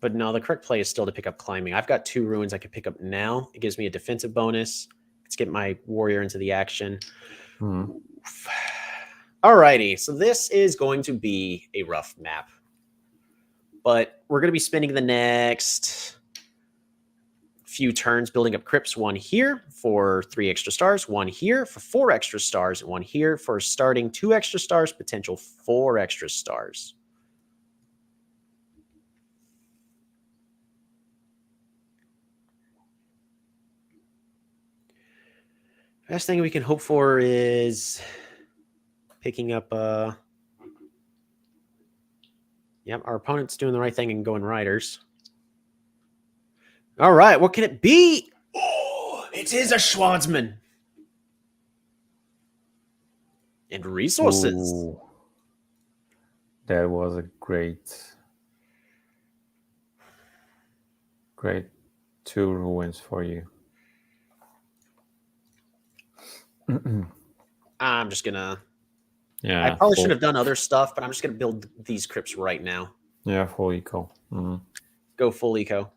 But no, the correct play is still to pick up climbing. I've got 2 ruins I could pick up now. It gives me a defensive bonus. Let's get my warrior into the action. Alrighty, so this is going to be a rough map. But we're going to be spending the next few turns building up crypts. 1 here for 3 extra stars, 1 here for 4 extra stars, and 1 here for starting 2 extra stars, potential 4 extra stars. Best thing we can hope for is picking up yep, our opponent's doing the right thing and going riders. All right, what can it be? Oh, it is a Schwarzman. And resources. Ooh. That was a great 2 ruins for you. I'm just gonna... Yeah. I probably should have done other stuff, but I'm just gonna build these crypts right now. Yeah, full eco. Go full eco.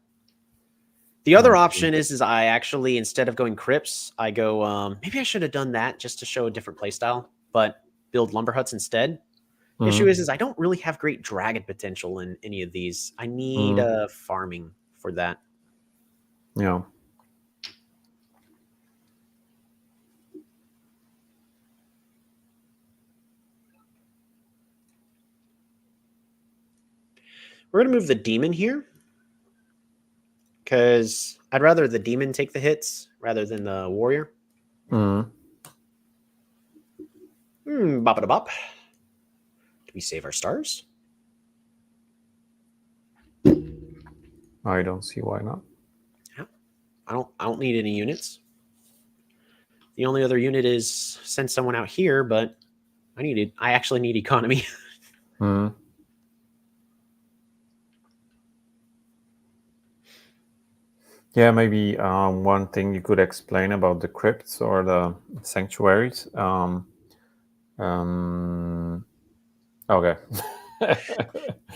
The other option is I actually, instead of going crypts, I go, maybe I should have done that just to show a different playstyle, but build lumber huts instead. The issue is I don't really have great dragon potential in any of these. I need farming for that. Yeah. We're going to move the demon here because I'd rather the demon take the hits rather than the warrior. Bop it a bop. Do we save our stars? I don't see why not. Yeah. I don't need any units. The only other unit is send someone out here, but I actually need economy. Yeah, maybe one thing you could explain about the crypts or the sanctuaries. Okay.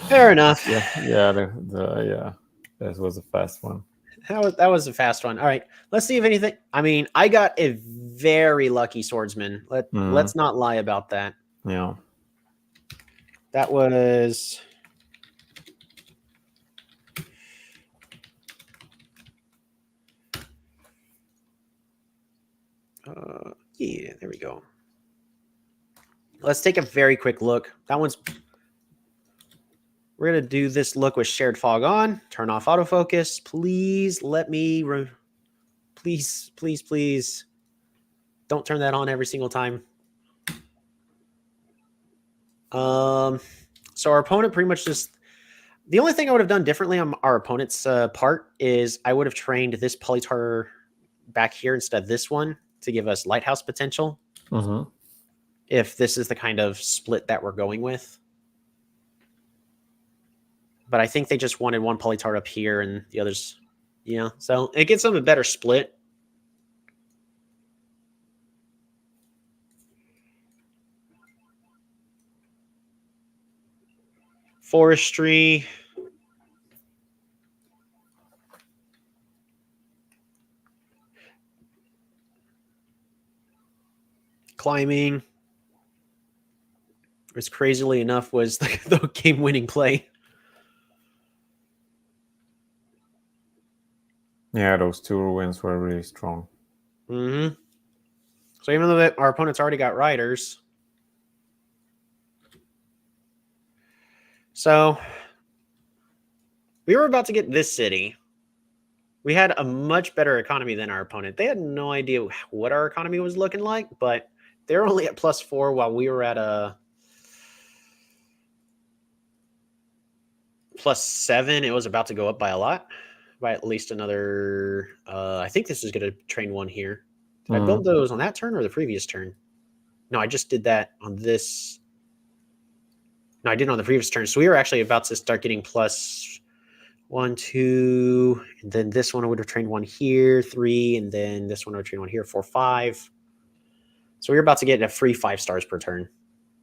Fair enough. Yeah, that was a fast one. That was a fast one. All right, let's see if anything. I mean, I got a very lucky swordsman. Let's not lie about that. Yeah. That was... yeah, there we go. Let's take a very quick look. That one's... We're going to do this look with shared fog on. Turn off autofocus. Please let me... Please, please, please. Don't turn that on every single time. So our opponent pretty much just... The only thing I would have done differently on our opponent's part is I would have trained this Polytar back here instead of this one to give us lighthouse potential. If this is the kind of split that we're going with. But I think they just wanted one Polytar up here and the others, yeah. So it gets them a better split. Forestry. Climbing. Which crazily enough was the game-winning play. Yeah, those 2 ruins were really strong. So even though our opponent's already got riders, So we were about to get this city. We had a much better economy than our opponent. They had no idea what our economy was looking like, but they're only at +4 while we were at a +7. It was about to go up by a lot, by at least another. I think this is going to train one here. Did I build those on that turn or the previous turn? No, I just did that on this. No, I did on the previous turn. So we were actually about to start getting +1, 2, and then this one would have trained one here, 3, and then this one would have trained one here, 4, 5. So we were about to get a free 5 stars per turn,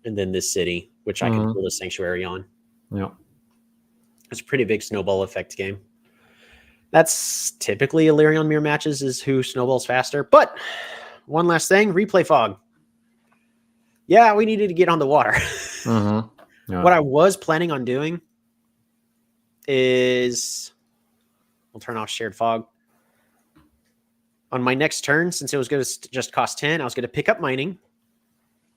and then this city, which I can build a sanctuary on. Yeah, it's a pretty big snowball effect game. That's typically ELYRION mirror matches is who snowballs faster. But one last thing, replay fog. Yeah, we needed to get on the water. Yeah. What I was planning on doing is we'll turn off shared fog. On my next turn, since it was going to just cost 10, I was going to pick up mining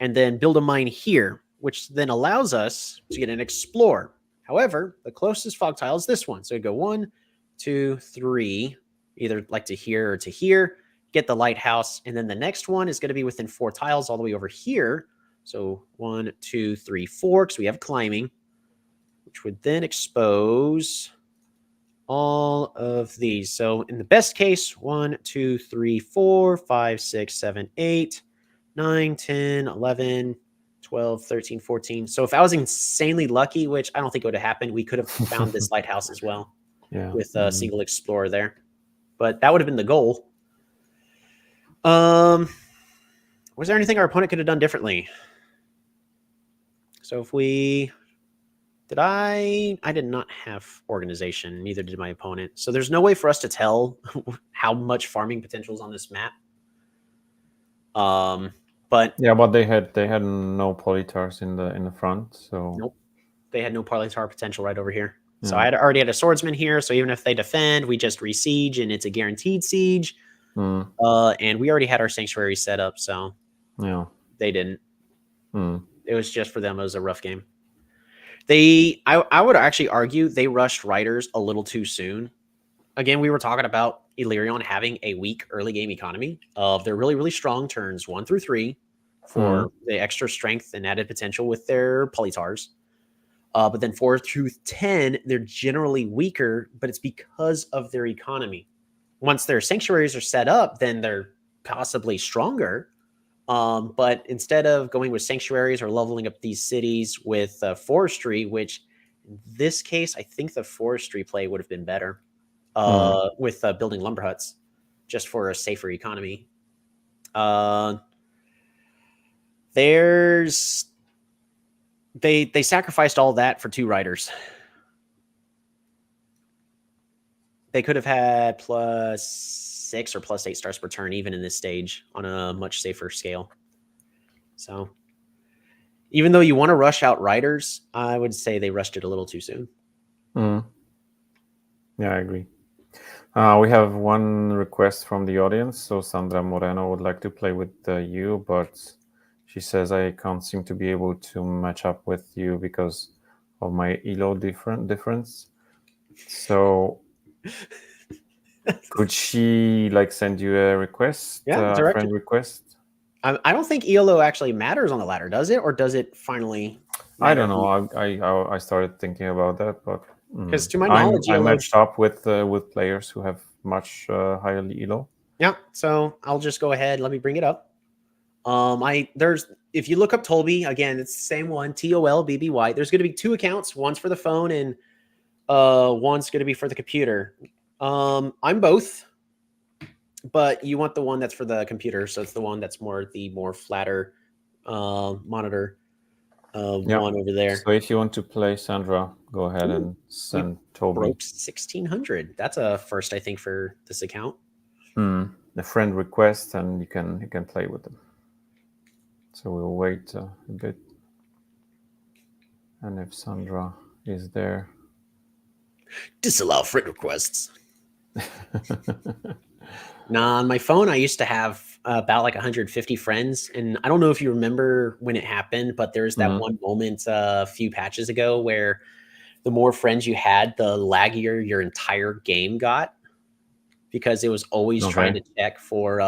and then build a mine here, which then allows us to get an explore. However, the closest fog tile is this one. So we go 1, 2, 3, either like to here or to here, get the lighthouse. And then the next one is going to be within 4 tiles all the way over here. So 1, 2, 3, 4, because we have climbing, which would then expose all of these. So in the best case, 1, 2, 3, 4, 5, 6, 7, 8, 9, 10, 11, 12, 13, 14. So if I was insanely lucky, which I don't think would have happened, we could have found this lighthouse as well. Yeah. With a single explorer there. But that would have been the goal. Was there anything our opponent could have done differently? So if we... I did not have organization, neither did my opponent. So there's no way for us to tell how much farming potential is on this map. But yeah, but they had no polytars in the front, so nope, they had no polytar potential right over here. Yeah. So I already had a swordsman here. So even if they defend, we just re-siege, and it's a guaranteed siege. And we already had our sanctuary set up, so yeah, they didn't. It was just for them. It was a rough game. I would actually argue they rushed riders a little too soon. Again, we were talking about ELYRION having a weak early game economy of their really, really strong turns 1 through 3 for the extra strength and added potential with their polytars. But then 4 through 10, they're generally weaker, but it's because of their economy. Once their sanctuaries are set up, then they're possibly stronger. But instead of going with sanctuaries or leveling up these cities with forestry, which in this case, I think the forestry play would have been better with building lumber huts just for a safer economy. They sacrificed all that for 2 riders. They could have had +6 or +8 stars per turn, even in this stage, on a much safer scale. So even though you want to rush out riders, I would say they rushed it a little too soon. Yeah, I agree. We have one request from the audience. So Sandra Moreno would like to play with you, but she says I can't seem to be able to match up with you because of my ELO difference. So could she send you a request? Yeah, a friend request? I don't think ELO actually matters on the ladder, does it? Or does it finally matter? I don't know. I started thinking about that, but because to my knowledge, I matched up with players who have much higher ELO. Yeah, so I'll just go ahead. Let me bring it up. If you look up Tolby, again, it's the same one, TOLBBY. There's going to be 2 accounts. One's for the phone and one's going to be for the computer. I'm both, but you want the one that's for the computer. So it's the one that's the more flatter monitor one over there. So if you want to play Sandra, go ahead and send Toby. Broke 1,600. That's a first, I think, for this account. The friend request, and you can play with them. So we'll wait a bit. And if Sandra is there. Disallow friend requests. Nah, on my phone, I used to have about 150 friends. And I don't know if you remember when it happened, but there's that one moment a few patches ago where the more friends you had, the laggier your entire game got, because it was always trying to check for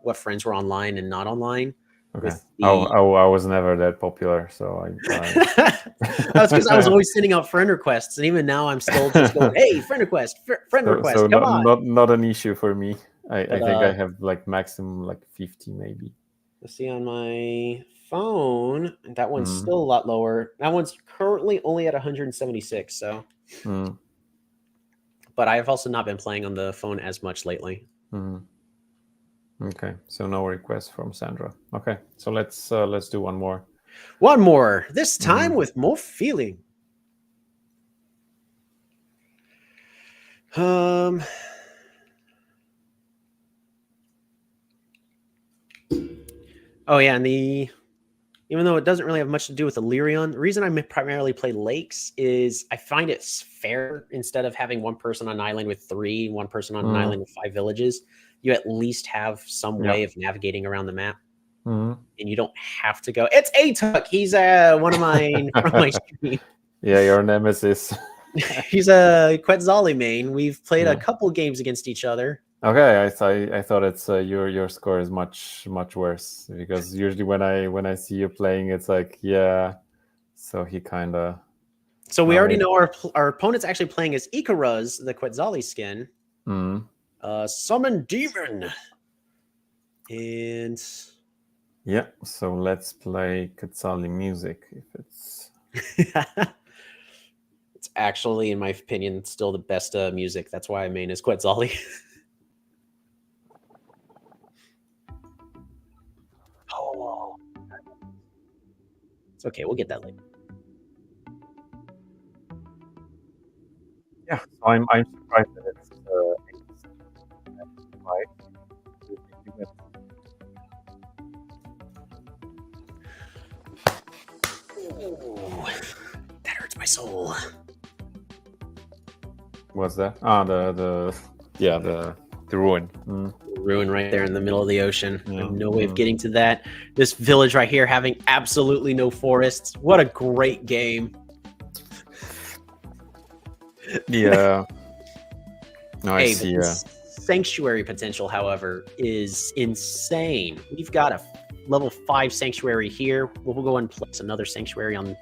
what friends were online and not online. Okay. I was never that popular, so that's because I was always sending out friend requests, and even now I'm still just going, "Hey, friend request, friend request, so come on." Not an issue for me. I think I have like maximum like 50 maybe. Let's see on my phone, that one's still a lot lower. That one's currently only at 176. So, but I have also not been playing on the phone as much lately. Okay, so no request from Sandra. Okay, so let's do one more. One more. This time with more feeling. Oh yeah, and even though it doesn't really have much to do with ELYRION, the reason I primarily play lakes is I find it's fair. Instead of having one person on an island with 3, one person on an island with 5 villages, you at least have some way of navigating around the map. And you don't have to go. It's A-Tuck. He's one of mine from my stream. Yeah, your nemesis. He's a Quetzali main. We've played a couple games against each other. Okay, I thought it's your score is much worse, because usually when I see you playing, it's like, yeah. So he kind of. So we already know our opponent's actually playing as Icarus, the Quetzali skin. Summon Demon. And yeah, so let's play Quetzali music if it's. It's actually, in my opinion, still the best music. That's why I main is Quetzali. Oh, it's okay. We'll get that later. Yeah, so I'm surprised that it's 5. Oh, that hurts my soul. What's that? The ruin. Ruin right there in the middle of the ocean. No way of getting to that. This village right here having absolutely no forests. What a great game. Yeah. No, I see. Sanctuary potential, however, is insane. We've got a level 5 sanctuary here. We'll go and place another sanctuary on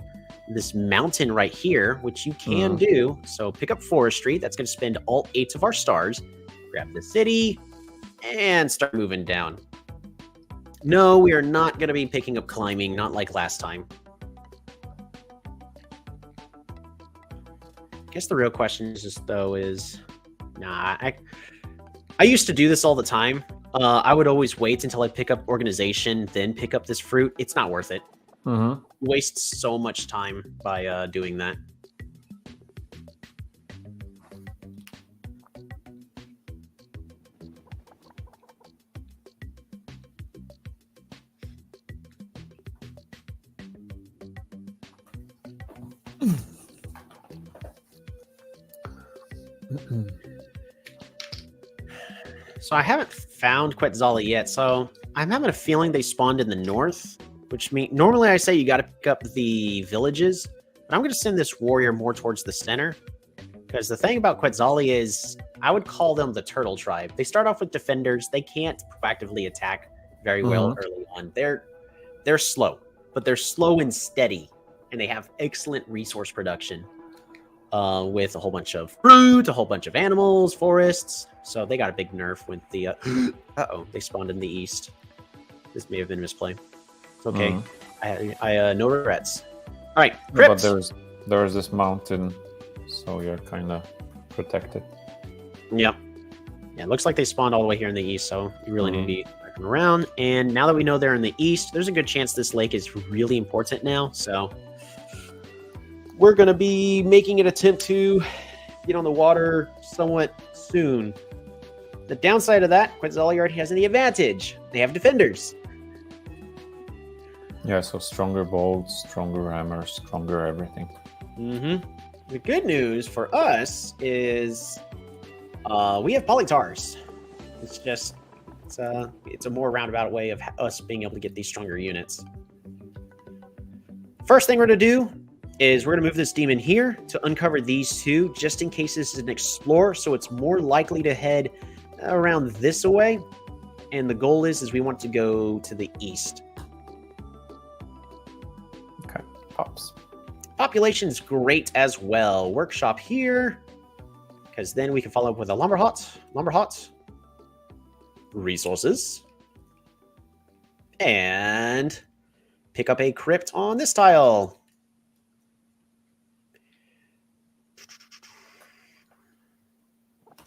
this mountain right here, which you can do. So pick up forestry. That's going to spend all 8 of our stars. Grab the city and start moving down. No, we are not going to be picking up climbing, not like last time. I guess the real question is just, though, I used to do this all the time. I would always wait until I pick up organization, then pick up this fruit. It's not worth it. Waste so much time by doing that. So I haven't found Quetzali yet, so I'm having a feeling they spawned in the north, which means normally I say you got to pick up the villages, but I'm going to send this warrior more towards the center, because the thing about Quetzali is I would call them the turtle tribe. They start off with defenders. They can't proactively attack very well early on. They're slow, but they're slow and steady, and they have excellent resource production. With a whole bunch of fruit, a whole bunch of animals, forests. So they got a big nerf with the... they spawned in the east. This may have been a misplay. It's okay. I no regrets. All right, Crypt. But there's this mountain, so you're kind of protected. Yep. Yeah, it looks like they spawned all the way here in the east, so you really need to be looking around. And now that we know they're in the east, there's a good chance this lake is really important now, so... We're going to be making an attempt to get on the water somewhat soon. The downside of that, Quetzali already has the advantage. They have defenders. Yeah, so stronger bolts, stronger hammers, stronger everything. The good news for us is we have Polytars. It's just, it's a more roundabout way of us being able to get these stronger units. First thing we're going to do is we're going to move this demon here to uncover these two, just in case this is an explorer, so it's more likely to head around this way. And the goal is we want to go to the east. Okay, pops. Population is great as well. Workshop here, because then we can follow up with a lumber hut, resources, and pick up a crypt on this tile.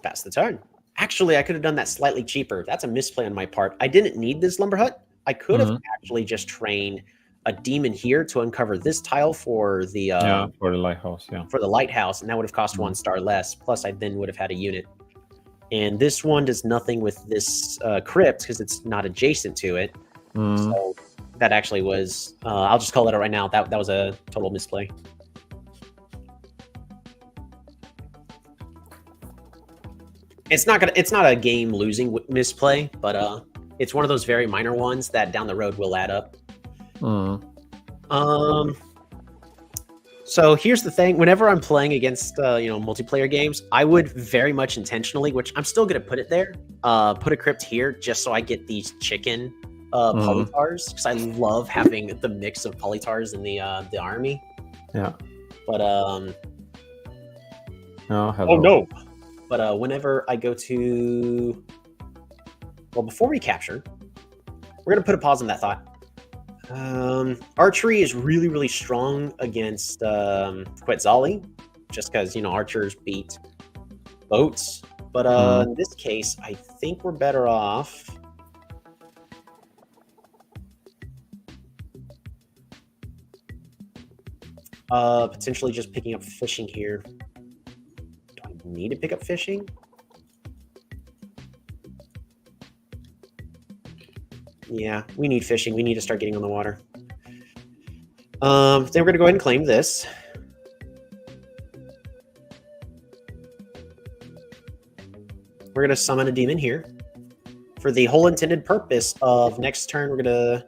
Pass the turn. Actually, I could have done that slightly cheaper. That's a misplay on my part. I didn't need this lumber hut. I could have actually just trained a demon here to uncover this tile for the for the lighthouse, for the lighthouse, and that would have cost 1 star less. Plus, I then would have had a unit. And this one does nothing with this crypt because it's not adjacent to it. So that actually was. I'll just call it out right now. That was a total misplay. It's not a game losing misplay, but it's one of those very minor ones that down the road will add up. So here's the thing: whenever I'm playing against multiplayer games, I would very much intentionally, which I'm still gonna put it there, put a crypt here just so I get these chicken polytars, because I love having the mix of polytars in the army. Yeah. But oh no. But whenever I go to, well, before we capture, we're gonna put a pause on that thought. Archery is really, really strong against Quetzali, just because archers beat boats. But in this case, I think we're better off. Potentially just picking up fishing here. Do I need to pick up fishing? Yeah, we need fishing. We need to start getting on the water. Then we're going to go ahead and claim this. We're going to summon a demon here. For the whole intended purpose of next turn, we're going to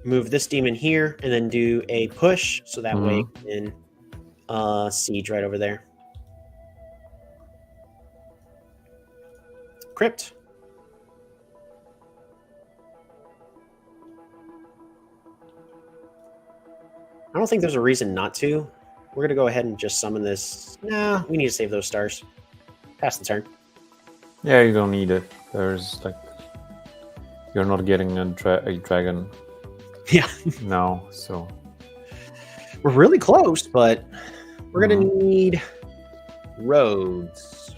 move this demon here and then do a push, so that way we can siege right over there. Crypt. I don't think there's a reason not to. We're going to go ahead and just summon this. Nah, we need to save those stars. Pass the turn. Yeah, you don't need it. There's you're not getting a dragon. Yeah. No, so. We're really close, but we're going to need roads.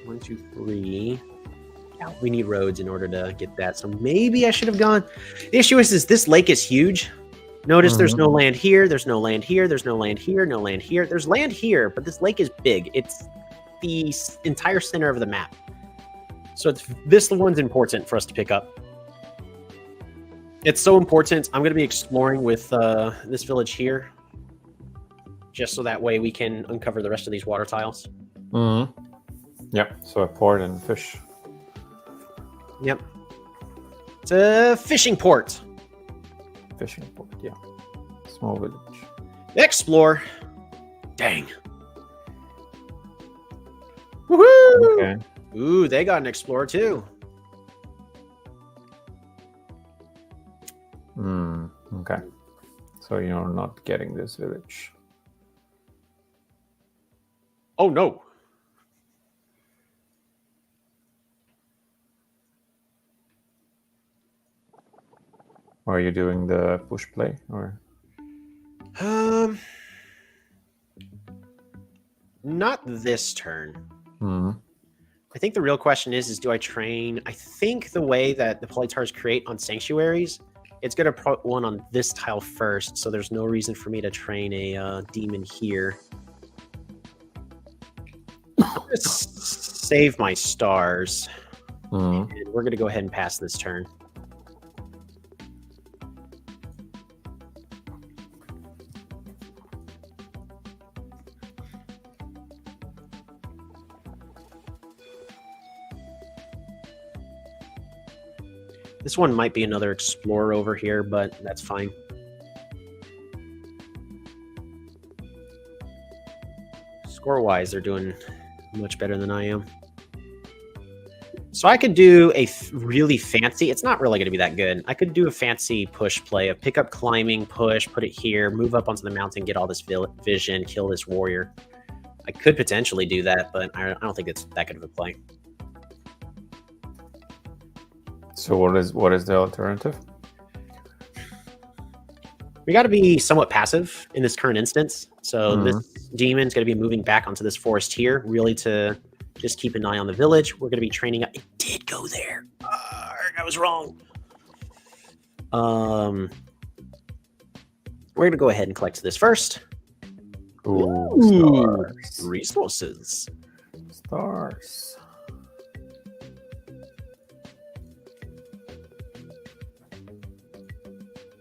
One, two, three. Yeah, we need roads in order to get that. So maybe I should have gone. The issue is this lake is huge. Notice there's no land here. There's no land here. There's no land here. No land here. There's land here, but this lake is big. It's the entire center of the map. So this one's important for us to pick up. It's so important. I'm going to be exploring with this village here, just so that way we can uncover the rest of these water tiles. Yep. So a port and fish. Yep. It's a fishing port. Fishing port, yeah. Small village. Explore. Dang. Woohoo! Okay. Ooh, they got an explorer too. Okay. So you're not getting this village. Oh no. Are you doing the push play or? Not this turn. I think the real question is do I train? I think the way that the Polytars create on sanctuaries, it's going to put one on this tile first, so there's no reason for me to train a demon here. I'm going to save my stars, and we're going to go ahead and pass this turn. This one might be another explorer over here, but that's fine. Score-wise, they're doing much better than I am. So I could do a really fancy, it's not really going to be that good. I could do a fancy push play of pick up climbing, push, put it here, move up onto the mountain, get all this vision, kill this warrior. I could potentially do that, but I don't think it's that good of a play. So what is the alternative? We got to be somewhat passive in this current instance. So this demon's going to be moving back onto this forest here, really to just keep an eye on the village. We're going to be training up. It did go there. I was wrong. We're going to go ahead and collect this first. Ooh, stars. Resources. Stars.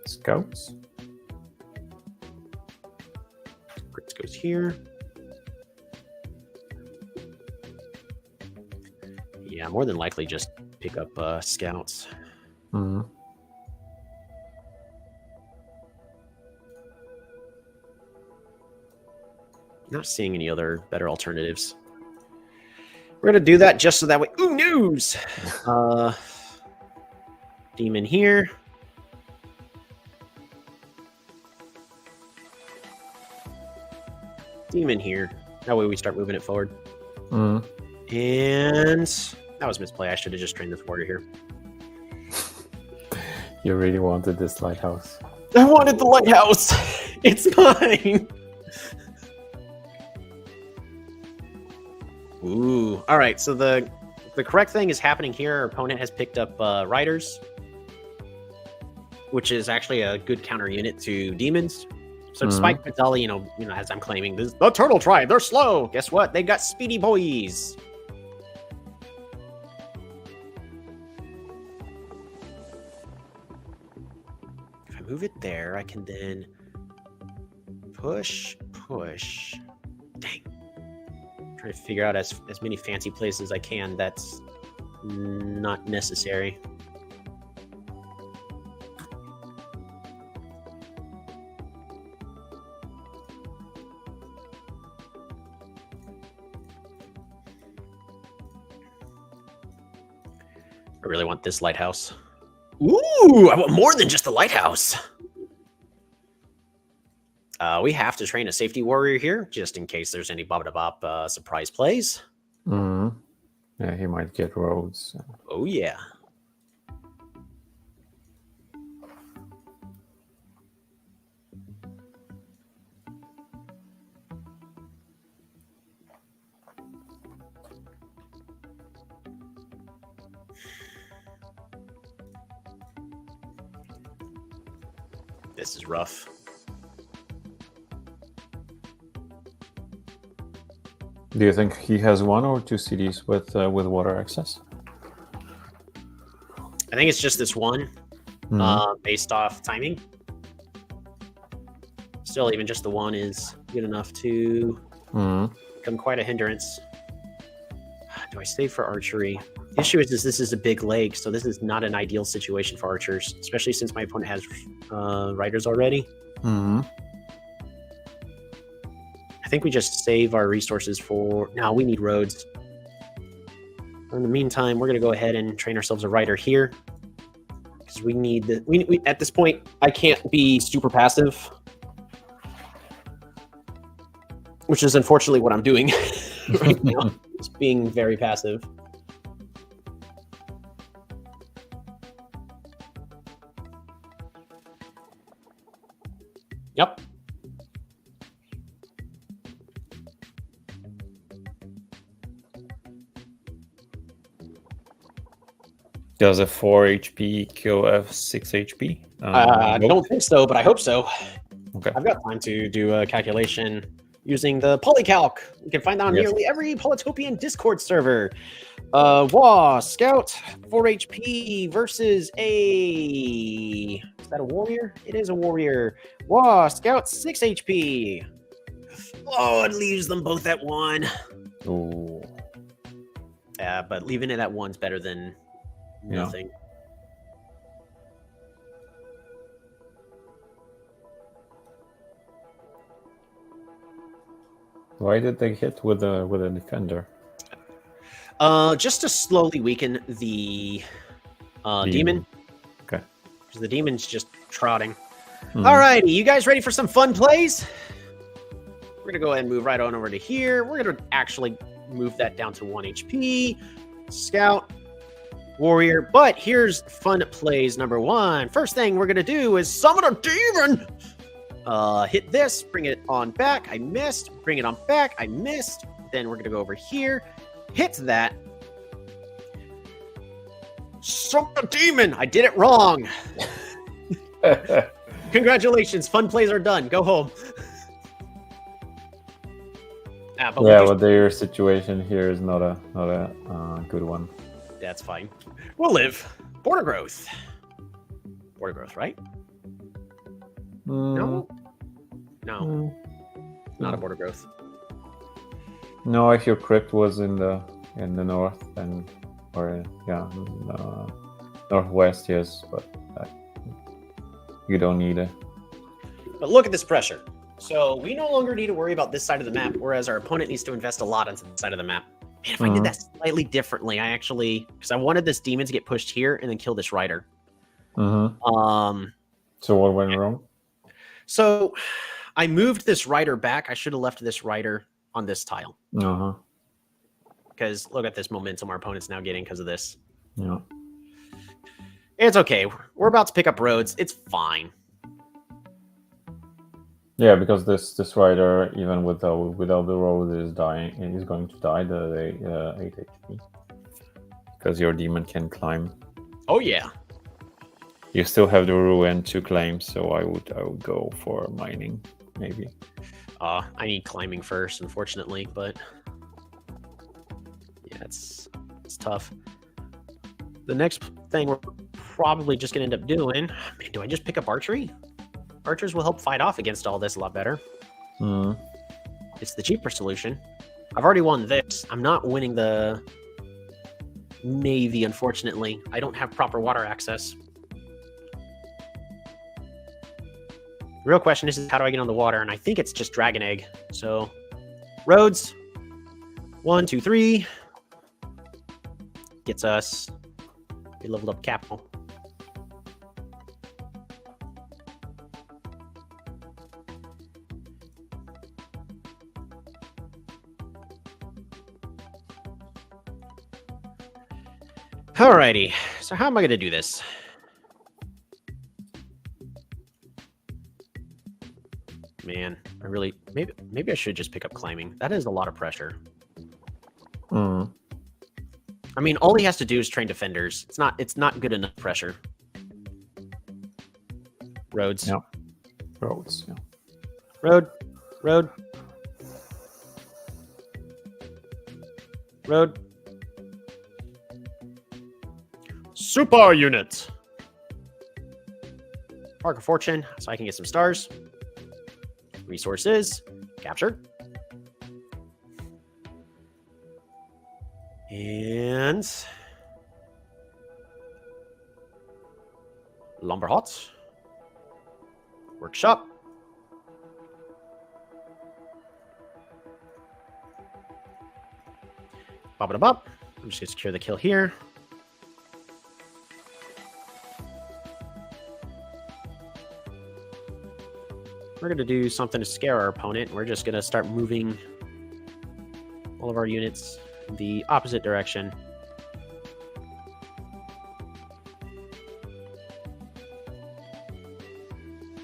Scouts. Grits goes here. Yeah, more than likely just pick up scouts. Mm-hmm. Not seeing any other better alternatives. We're gonna do that just so that way. Ooh, news! Demon here. Demon here. That way we start moving it forward. Mm. And that was misplay. I should have just trained this warrior here. You really wanted this lighthouse. I wanted the lighthouse. It's mine. Ooh. All right. So the correct thing is happening here. Our opponent has picked up riders, which is actually a good counter unit to demons. So despite Vidali, you know, as I'm claiming, this the turtle tribe, they're slow. Guess what? They got speedy boys. If I move it there, I can then push. Dang. I'm trying to figure out as many fancy places as I can. That's not necessary. I really want this lighthouse. Ooh, I want more than just the lighthouse. We have to train a safety warrior here, just in case there's any bop-a-bop surprise plays. Mm-hmm. Yeah, he might get roads. Oh, yeah. This is rough. Do you think he has 1 or 2 CDs with water access? I think it's just this one, based off timing. Still, even just the one is good enough to become quite a hindrance. Do I save for archery? The issue is this is a big lake, so this is not an ideal situation for archers, especially since my opponent has riders already. I think we just save our resources for... No, we need roads. In the meantime, we're going to go ahead and train ourselves a rider here. Because we need... We at this point, I can't be super passive. Which is unfortunately what I'm doing right now. Just being very passive. Yep. Does a 4 HP kill a 6 HP? I don't think so, but I hope so. Okay. I've got time to do a calculation using the polycalc. You can find that on nearly every Polytopian Discord server. Scout 4 HP versus a... Is that a warrior? It is a warrior. Scout 6 HP. Oh, it leaves them both at 1. Ooh. Yeah, but leaving it at 1's better than nothing. Why did they hit with a defender? Just to slowly weaken the demon. Okay. Because the demon's just trotting. Alrighty, you guys ready for some fun plays? We're gonna go ahead and move right on over to here. We're gonna actually move that down to 1 HP. Scout, warrior. But here's fun plays number 1. First thing we're gonna do is summon a demon. Hit this, bring it on back. I missed. Bring it on back. I missed. Then we're gonna go over here. Hit that. Summon a demon. I did it wrong. Congratulations, fun plays are done. Go home. But their situation here is not a good one. That's fine. We'll live. Border growth. Border growth, right? No. Not a border growth. No, if your crypt was in the north northwest, yes, but you don't need it. But look at this pressure. So we no longer need to worry about this side of the map, whereas our opponent needs to invest a lot into the side of the map. Man, if I did that slightly differently, because I wanted this demon to get pushed here and then kill this rider. So what went wrong? So I moved this rider back. I should have left this rider on this tile. Because look at this momentum our opponent's now getting because of this. Yeah. It's okay. We're about to pick up roads. It's fine. Yeah, because this rider, even without the road, is dying. Is going to die the 8 HP. Because your demon can climb. Oh yeah. You still have the ruin to claim, so I would go for mining, maybe. I need climbing first, unfortunately, but yeah, it's tough. The next thing we're probably just gonna end up doing, man, do I just pick up archery? Archers will help fight off against all this a lot better. It's the cheaper solution. I've already won this. I'm not winning the Navy, unfortunately. I don't have proper water access. The real question is how do I get on the water? And I think it's just Dragon Egg. So, roads. 1, 2, 3. Gets us. We leveled up capital. Alrighty, so how am I going to do this? Man, I really maybe I should just pick up climbing. That is a lot of pressure. I mean, all he has to do is train defenders. It's not good enough pressure. Roads. Yeah. Roads. Yeah. Road. Super unit. Park of Fortune, so I can get some stars. Resources. Capture. And Lumber Hut. Workshop. Bop. I'm just going to secure the kill here. We're going to do something to scare our opponent. We're just going to start moving all of our units in the opposite direction.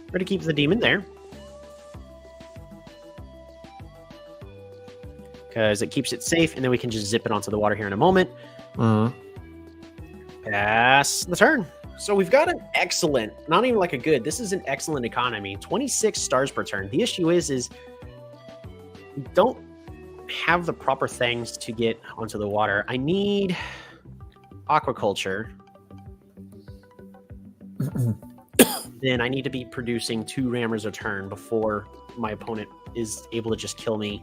We're going to keep the demon there, because it keeps it safe, and then we can just zip it onto the water here in a moment. Pass the turn. So we've got an excellent, not even like a good, this is an excellent economy. 26 stars per turn. The issue is we don't have the proper things to get onto the water. I need aquaculture. Then I need to be producing 2 rammers a turn before my opponent is able to just kill me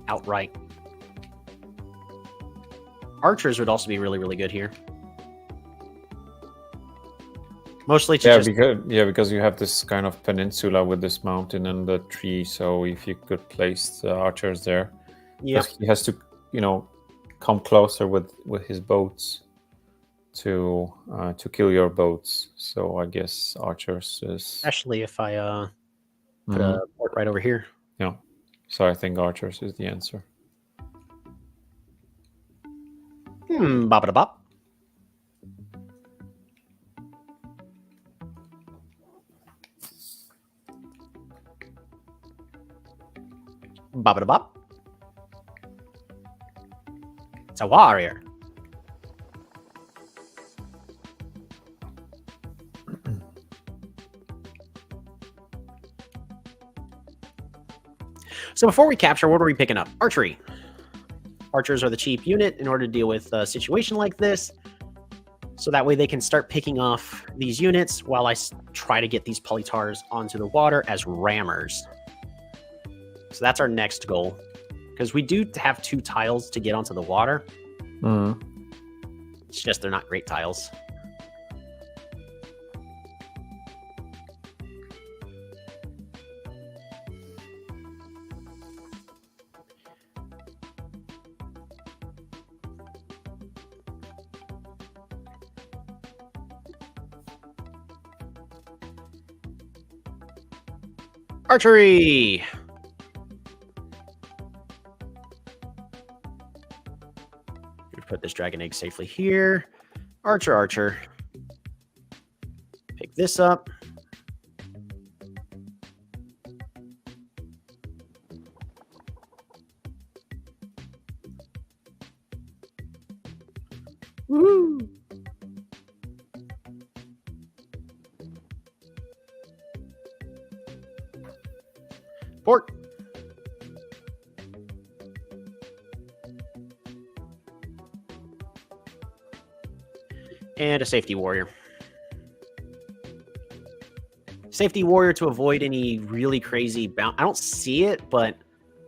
outright. Archers would also be really, really good here. Mostly to Yeah, just because you have this kind of peninsula with this mountain and the tree. So if you could place the archers there, because he has to, come closer with his boats to kill your boats. So I guess archers is especially if I put a port right over here. yeah. So I think archers is the answer. Bop it a bop. Bop it a bop. It's a warrior. So before we capture, what are we picking up? Archery. Archers are the cheap unit in order to deal with a situation like this. So that way they can start picking off these units while I try to get these polytars onto the water as rammers. So that's our next goal. Because we do have 2 tiles to get onto the water. It's just they're not great tiles. Archery! Put this dragon egg safely here. Archer, archer. Pick this up. Woohoo! Port. And a safety warrior. Safety warrior to avoid any really crazy bounce. I don't see it, but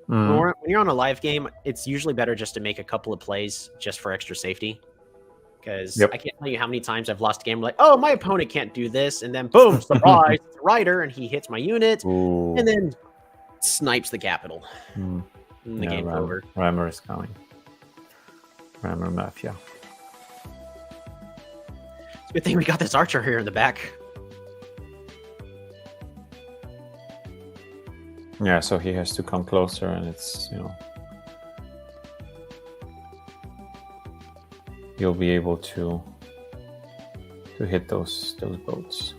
when you're on a live game, it's usually better just to make a couple of plays just for extra safety. Because I can't tell you how many times I've lost a game like, oh, my opponent can't do this, and then boom, surprise, it's a rider, and he hits my unit, and then snipes the capital. And the game's over. Rammer is coming. Rammer Mafia. It's a good thing we got this archer here in the back. Yeah, so he has to come closer, and it's, you'll be able to hit those boats.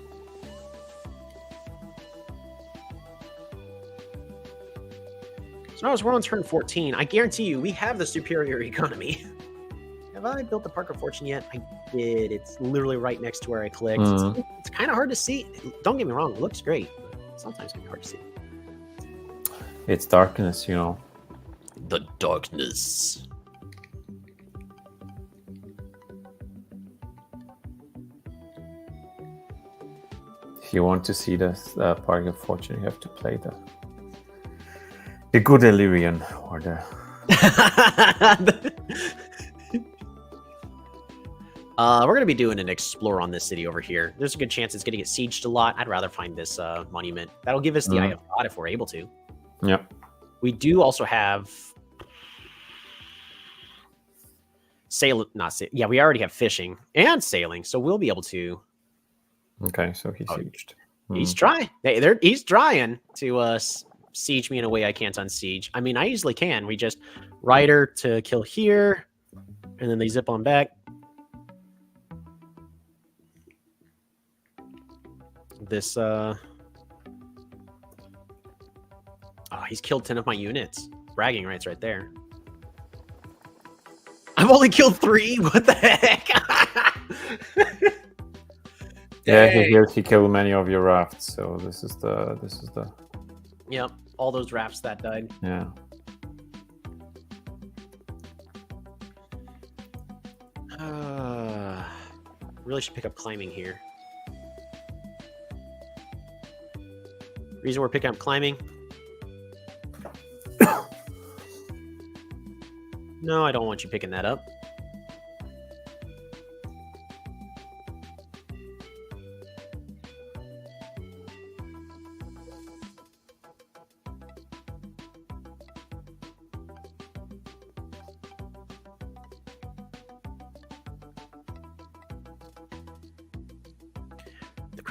So now as we're on turn 14, I guarantee you we have the superior economy. Have I built the Park of Fortune yet? I did. It's literally right next to where I clicked. It's kind of hard to see. Don't get me wrong, it looks great. Sometimes it can be hard to see. It's darkness, The darkness. If you want to see the Park of Fortune, you have to play the good ELYRION or the. We're going to be doing an explore on this city over here. There's a good chance it's going to get sieged a lot. I'd rather find this monument. That'll give us the Eye of God if we're able to. Yep. We do also have we already have fishing and sailing, so we'll be able to. Okay, so he's sieged. He's trying. He's trying to siege me in a way I can't unsiege. I mean, I easily can. We just rider to kill here, and then they zip on back. This he's killed 10 of my units. Bragging rights right there. I've only killed 3. What the heck? Yeah, he killed many of your rafts. So this is the. Yep, all those rafts that died. Yeah. Really should pick up climbing here. Reason we're picking up climbing. No, I don't want you picking that up.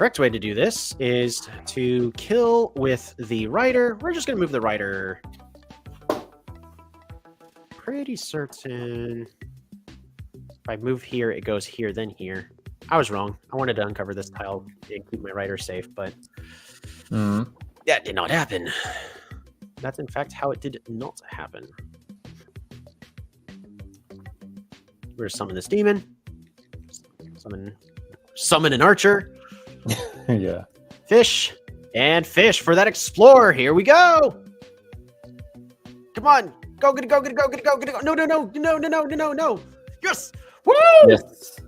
correct way to do this is to kill with the rider. We're just going to move the rider. Pretty certain if I move here, it goes here, then here. I was wrong. I wanted to uncover this tile and keep my rider safe, but that did not happen. That's in fact how it did not happen. We're gonna summon this demon. Summon an archer. Yeah. Fish and fish for that explorer. Here we go. Come on. Go, get it, go, get it, go, get it, go, get it, go. No, no, no, no, no, no, no, no. Yes. Woo! Yes.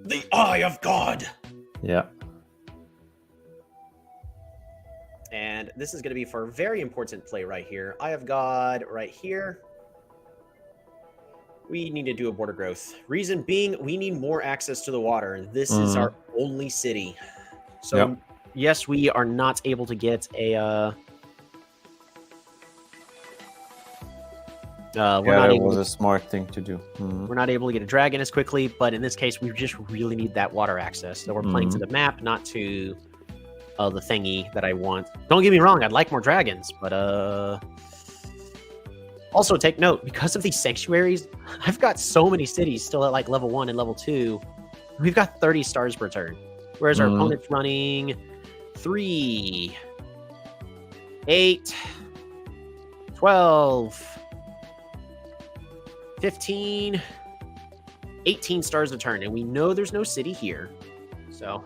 The eye of God. Yeah. And this is going to be for a very important play right here. Eye of God right here. We need to do a border growth. Reason being, we need more access to the water. This is our only city. So, yes, we are not able to get a... it was a smart thing to do. We're not able to get a dragon as quickly, but in this case, we just really need that water access. So we're playing to the map, not to the thingy that I want. Don't get me wrong, I'd like more dragons, but also take note, because of these sanctuaries, I've got so many cities still at like level 1 and level 2. We've got 30 stars per turn, whereas our opponent's running 3, 8, 12, 15, 18 stars a turn, and we know there's no city here, so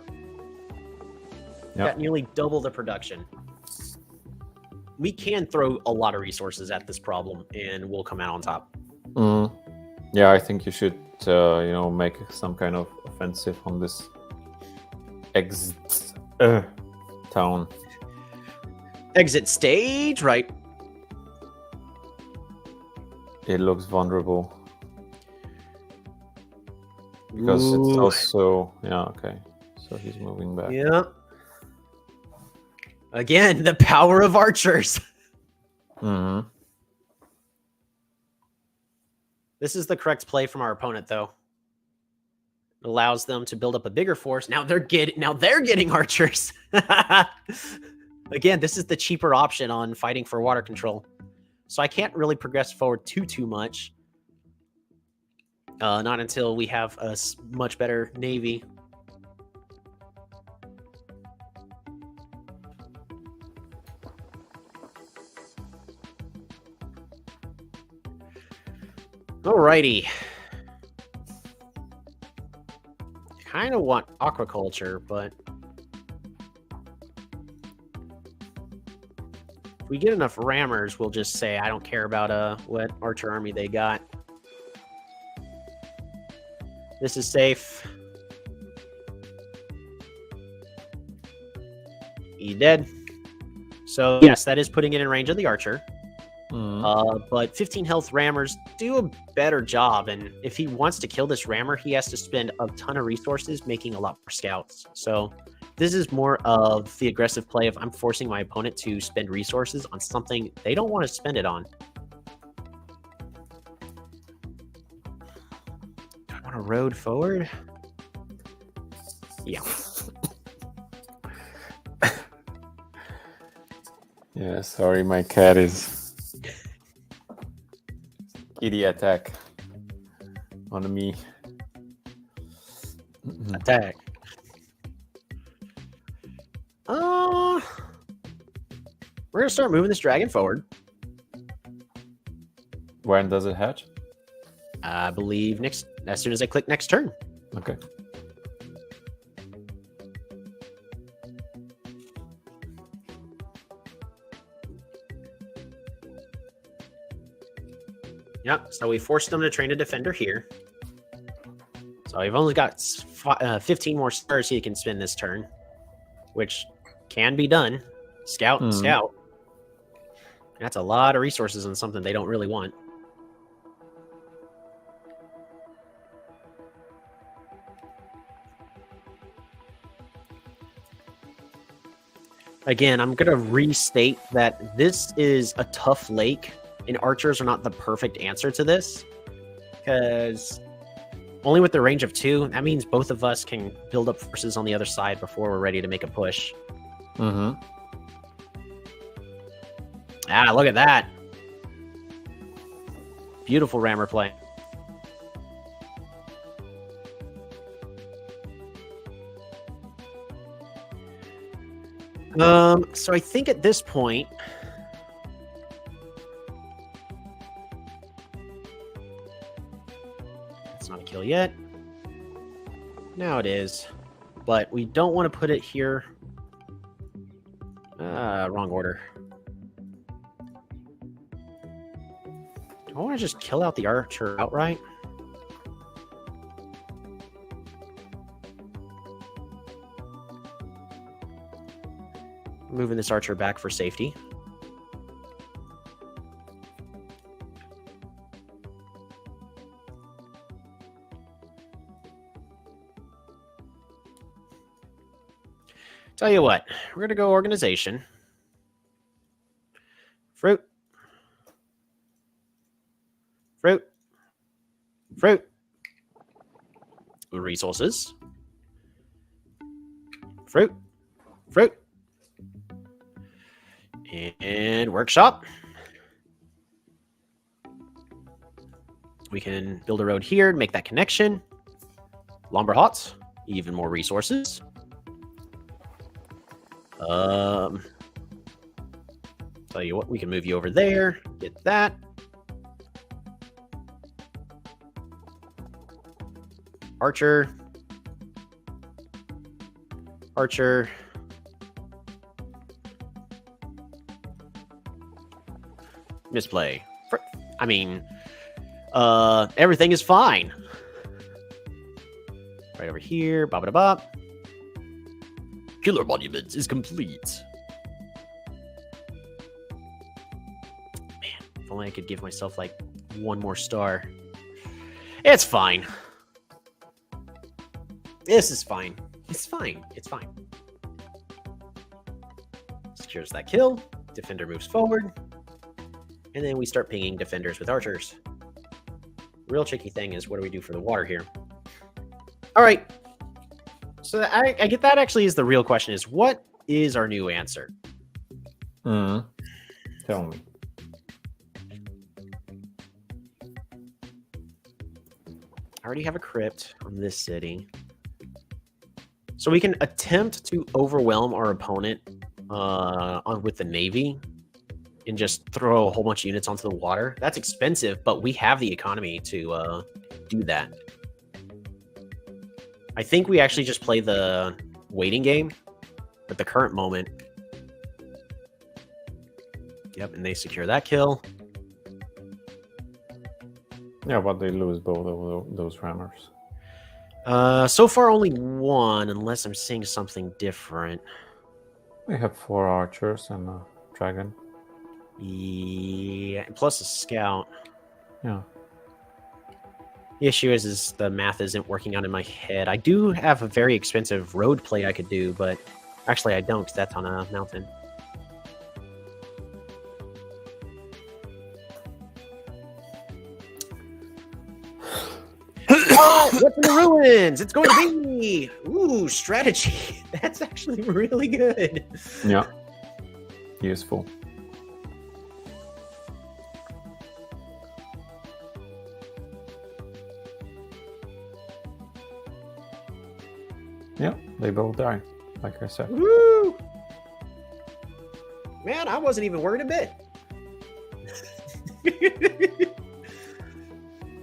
got nearly double the production. We can throw a lot of resources at this problem, and we'll come out on top. Yeah, I think you should, make some kind of offensive on this exit town. Exit stage, right? It looks vulnerable. Because it's also... Yeah, okay. So he's moving back. Yeah. Again, the power of archers. This is the correct play from our opponent, though. It allows them to build up a bigger force. Now they're getting archers. Again, this is the cheaper option on fighting for water control. So I can't really progress forward too much. Not until we have a much better navy. Alrighty. Kind of want aquaculture, but if we get enough rammers, we'll just say, I don't care about what archer army they got. This is safe. He's dead. So yes, that is putting it in range of the archer. But 15 health rammers do a better job, and if he wants to kill this rammer, he has to spend a ton of resources making a lot more scouts. So this is more of the aggressive play of I'm forcing my opponent to spend resources on something they don't want to spend it on. Do I want to road forward? Yeah. Yeah, sorry, my cat is... Kitty attack on me. Attack. We're gonna start moving this dragon forward. When does it hatch? I believe as soon as I click next turn. Okay. Yep, so we forced them to train a defender here. So we've only got 15 more stars he can spend this turn, which can be done. Scout and scout. That's a lot of resources on something they don't really want. Again, I'm going to restate that this is a tough lake, and archers are not the perfect answer to this, because Only with the range of 2. That means both of us can build up forces on the other side before we're ready to make a push. Mm-hmm. Ah, look at that. Beautiful rammer play. So I think at this point, it's not a kill yet. Now it is, but we don't want to put it here. Wrong order. Do I want to just kill out the archer outright? Moving this archer back for safety. Tell you what, we're going to go organization. Fruit. Fruit. Fruit. Resources. Fruit. Fruit. And workshop. We can build a road here and make that connection. Lumber huts. Even more resources. Tell you what, we can move you over there. Get that. Archer. Archer. Misplay. I mean, everything is fine. Right over here. Ba-ba-da-ba. Killer Monuments is complete. Man, if only I could give myself like one more star. It's fine. This is fine. It's fine. It's fine. Secures that kill. Defender moves forward. And then we start pinging defenders with archers. Real tricky thing is, what do we do for the water here? All right. So I get that actually is the real question is, what is our new answer? Tell me. I already have a crypt on this city. So we can attempt to overwhelm our opponent with the Navy and just throw a whole bunch of units onto the water. That's expensive, but we have the economy to do that. I think we actually just play the waiting game at the current moment. Yep, and they secure that kill. Yeah, but they lose both of those rammers. So far only one, unless I'm seeing something different. We have 4 archers and a dragon. Yeah, plus a scout. Yeah. The issue is the math isn't working out in my head. I do have a very expensive road play I could do, but actually I don't, because that's on a mountain. Oh, what's in the ruins? It's going to be! Ooh, strategy. That's actually really good. Yeah. Useful. Yeah, they both die, like I said. Woo! Man, I wasn't even worried a bit.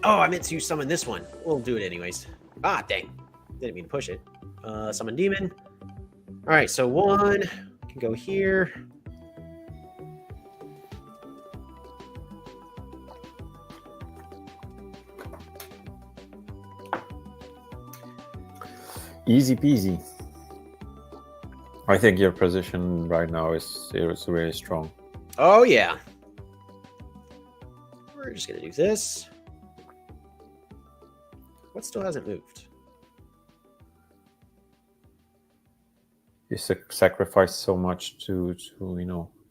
Oh, I meant to summon this one. We'll do it anyways. Ah, dang. Didn't mean to push it. Summon demon. All right, so one can go here. Easy peasy. I think your position right now is really strong. Oh, yeah. We're just going to do this. What still hasn't moved? You sacrificed so much to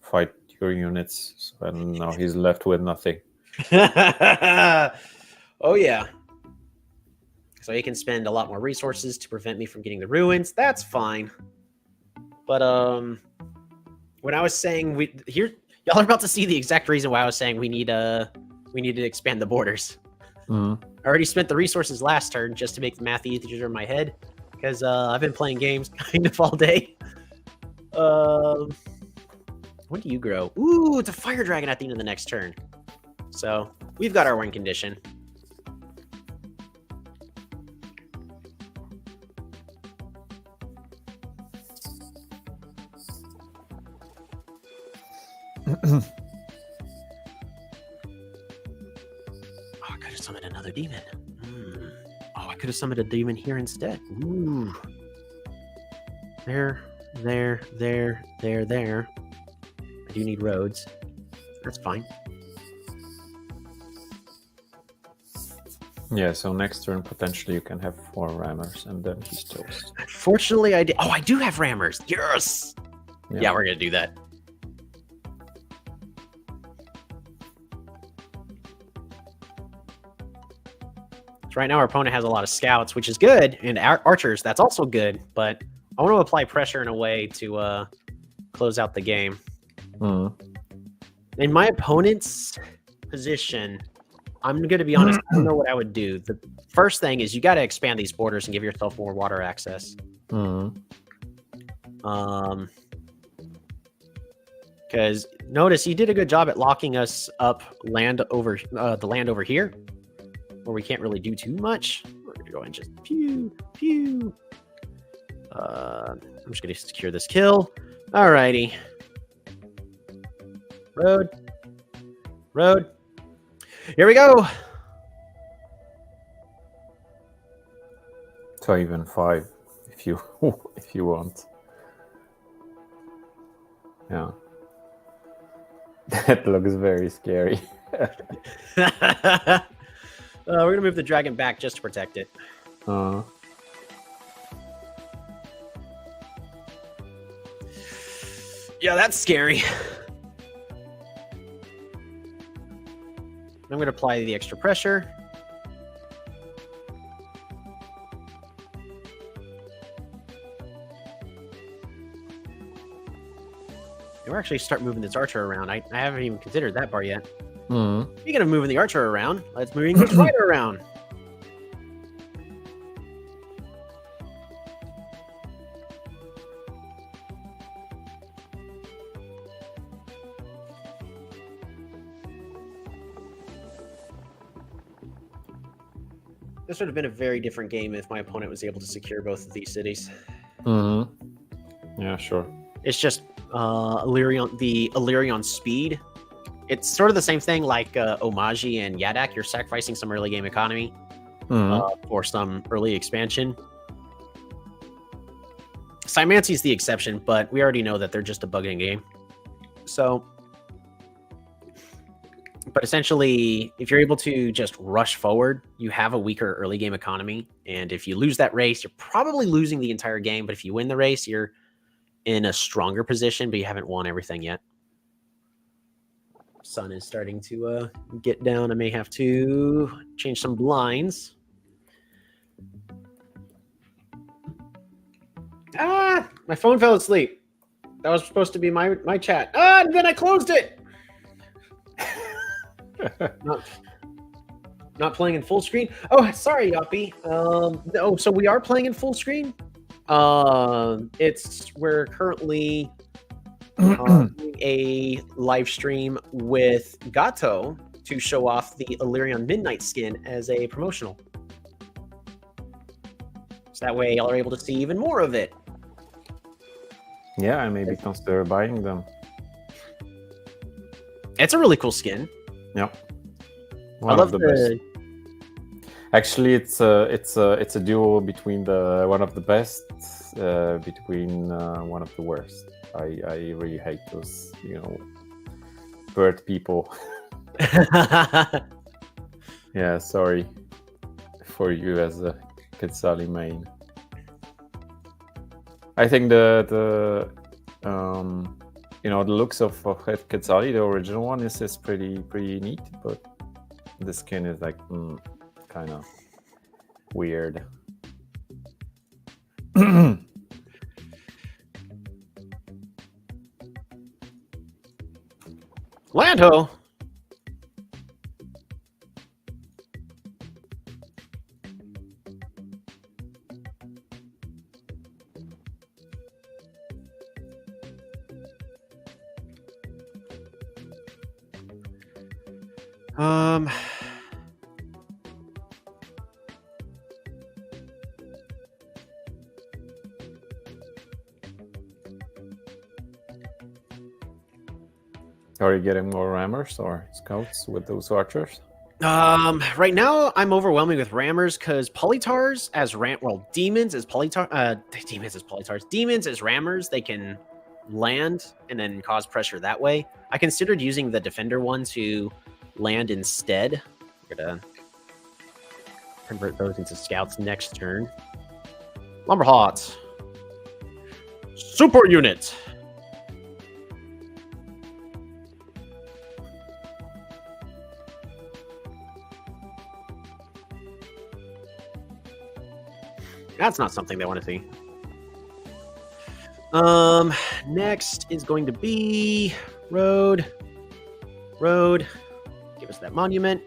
fight your units, and now he's left with nothing. Oh, yeah. Because So he can spend a lot more resources to prevent me from getting the ruins. That's fine. But when I was saying y'all are about to see the exact reason why I was saying we need to expand the borders. I already spent the resources last turn just to make the math easier in my head, because I've been playing games kind of all day. When do you grow? Ooh, it's a fire dragon at the end of the next turn. So we've got our win condition. Oh, I could have summoned another demon. Oh, I could have summoned a demon here instead. Ooh. There. I do need roads. That's fine. Yeah, so next turn, potentially you can have 4 rammers, and then he's toast. Fortunately, I did. Oh, I do have rammers. Yes! Yeah, we're going to do that. So right now, our opponent has a lot of scouts, which is good, and archers, that's also good, but I want to apply pressure in a way to close out the game. In my opponent's position, I'm going to be honest, I don't know what I would do. The first thing is you got to expand these borders and give yourself more water access. Because notice he did a good job at locking us up the land over here, where we can't really do too much. We're going to go and just pew. I'm just going to secure this kill. Alrighty. Road. Here we go. So even 5, if you want. Yeah. That looks very scary. We're gonna move the dragon back just to protect it. Yeah, that's scary. I'm going to apply the extra pressure. We're actually start moving this archer around. I haven't even considered that part yet. Speaking of moving the archer around, let's move this fighter around. This would have been a very different game if my opponent was able to secure both of these cities. Yeah, sure. It's just the ELYRION speed. It's sort of the same thing like Omaji and Yadak. You're sacrificing some early game economy for some early expansion. Cymancy is the exception, but we already know that they're just a bugging game. So, but essentially, if you're able to just rush forward, you have a weaker early game economy. And if you lose that race, you're probably losing the entire game. But if you win the race, you're in a stronger position, but you haven't won everything yet. Sun is starting to get down. I may have to change some blinds. My phone fell asleep. That was supposed to be my chat. And then I closed it. Not playing in full screen. Oh, sorry, Yoppy. Oh, so we are playing in full screen. We're currently doing a live stream with Gato to show off the ELYRION Midnight skin as a promotional. So that way y'all are able to see even more of it. Yeah, I maybe consider buying them. It's a really cool skin. Yeah. I love the best. Actually, it's a duo between one of the best, between one of the worst. I really hate those, bird people. Yeah, sorry for you as a Quetzali main. I think the looks of Quetzali, the original one, is pretty neat, but the skin is like kind of Weird. Lando. Are you getting more rammers or scouts with those archers? Right now I'm overwhelming with rammers because polytars as demons as demons as rammers, they can land and then cause pressure that way. I considered using the defender one to land instead. We're gonna convert those into scouts next turn. Lumberhawks. Super unit. That's not something they want to see. Next is going to be road. Road. Give us that monument.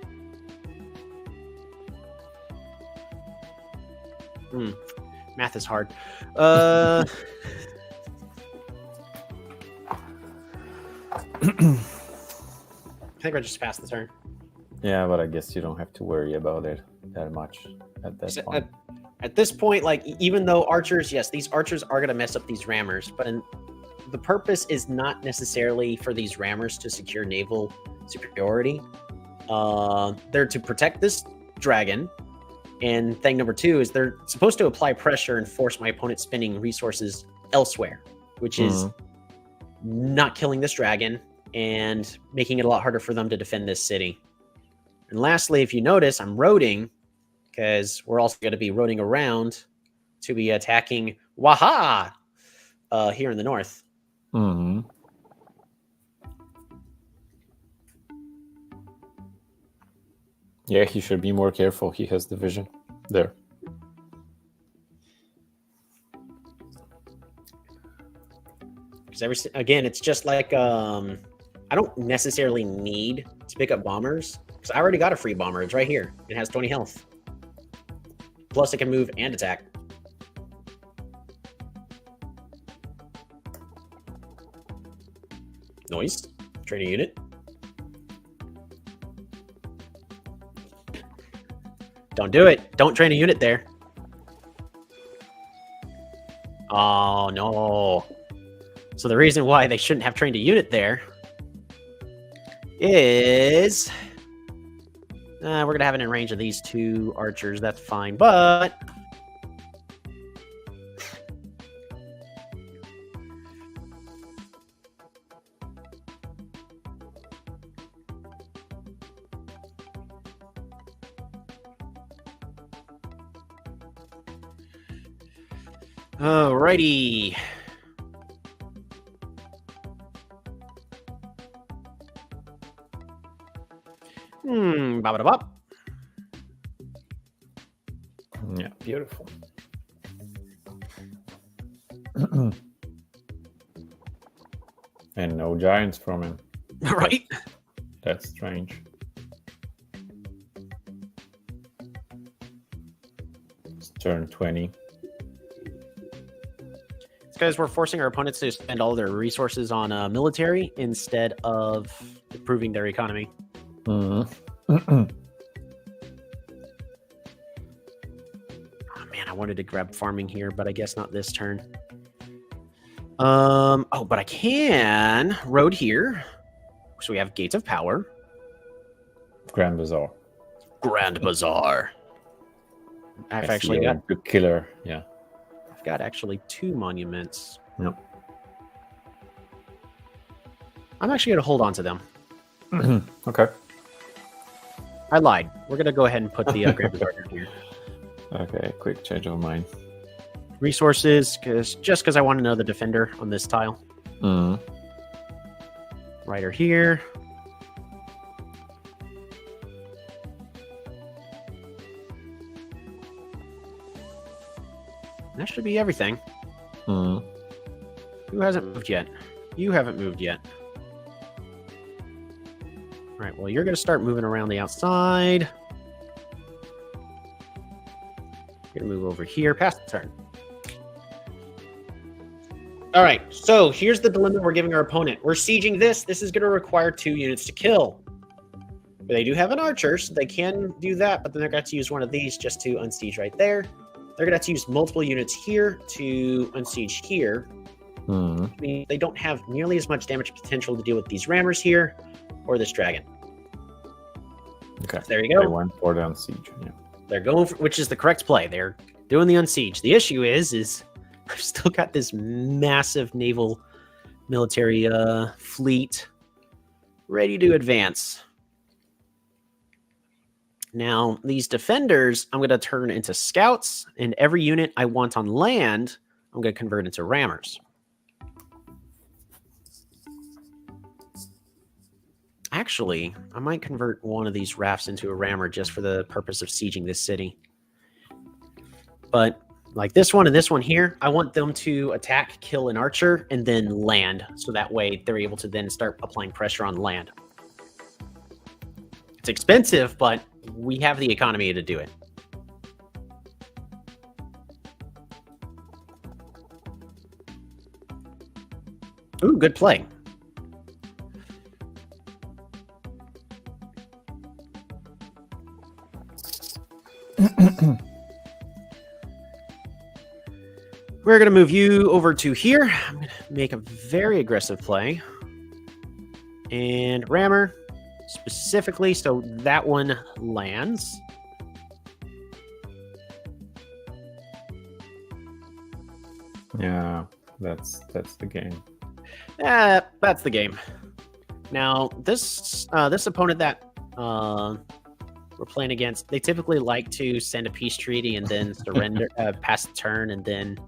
Math is hard. I think I just passed the turn. Yeah, but I guess you don't have to worry about it that much at that point. At this point, like, even though archers, yes, these archers are going to mess up these rammers, but the purpose is not necessarily for these rammers to secure naval superiority. They're to protect this dragon. And thing number two is they're supposed to apply pressure and force my opponent spending resources elsewhere, which is not killing this dragon and making it a lot harder for them to defend this city. And lastly, if you notice, I'm roading because we're also going to be roading around to be attacking Waha here in the north. Yeah, he should be more careful. He has the vision there. Because again, it's just like I don't necessarily need to pick up bombers because I already got a free bomber. It's right here. It has 20 health. Plus, it can move and attack. Noise. Training unit. Don't do it. Don't train a unit there. Oh, no. So the reason why they shouldn't have trained a unit there is... we're going to have it in range of these two archers. That's fine, but... Alrighty. Bop. Yeah, beautiful. And no giants from him. Right? That's strange. It's turn 20. It's because we're forcing our opponents to spend all their resources on military instead of improving their economy. Oh man, I wanted to grab farming here, but I guess not this turn. But I can road here. So we have Gates of Power. Grand Bazaar. I've actually got a killer. Yeah. I've got actually 2 monuments. Yep. I'm actually gonna hold on to them. Okay. I lied. We're gonna go ahead and put the Grand Bazaar here. Okay, quick change of mind. Resources, because I want to know the defender on this tile. Rider here. should be everything. Mm. Who hasn't moved yet? You haven't moved yet. All right, well, you're going to start moving around the outside. You're going to move over here, pass the turn. All right, so here's the dilemma we're giving our opponent. We're sieging this. This is going to require 2 units to kill. They do have an archer, so they can do that, but then they're going to have to use one of these just to unsiege right there. They're going to have to use multiple units here to unsiege here. I mean, they don't have nearly as much damage potential to deal with these rammers here or this dragon. Okay, So there you go. They went for the unsiege. Yeah. They're going for, which is the correct play. They're doing the unsiege. The issue is I've still got this massive naval military fleet ready to advance. Now, these defenders, I'm going to turn into scouts, and every unit I want on land, I'm going to convert into rammers. Actually, I might convert one of these rafts into a rammer just for the purpose of sieging this city. But like this one and this one here, I want them to attack, kill an archer, and then land. So that way they're able to then start applying pressure on land. It's expensive, but we have the economy to do it. Ooh, good play. We're going to move you over to here. I'm going to make a very aggressive play. And rammer, specifically, so that one lands. Yeah, that's the game. That's the game. Now, this opponent that we're playing against, they typically like to send a peace treaty and then surrender, pass the turn, and then.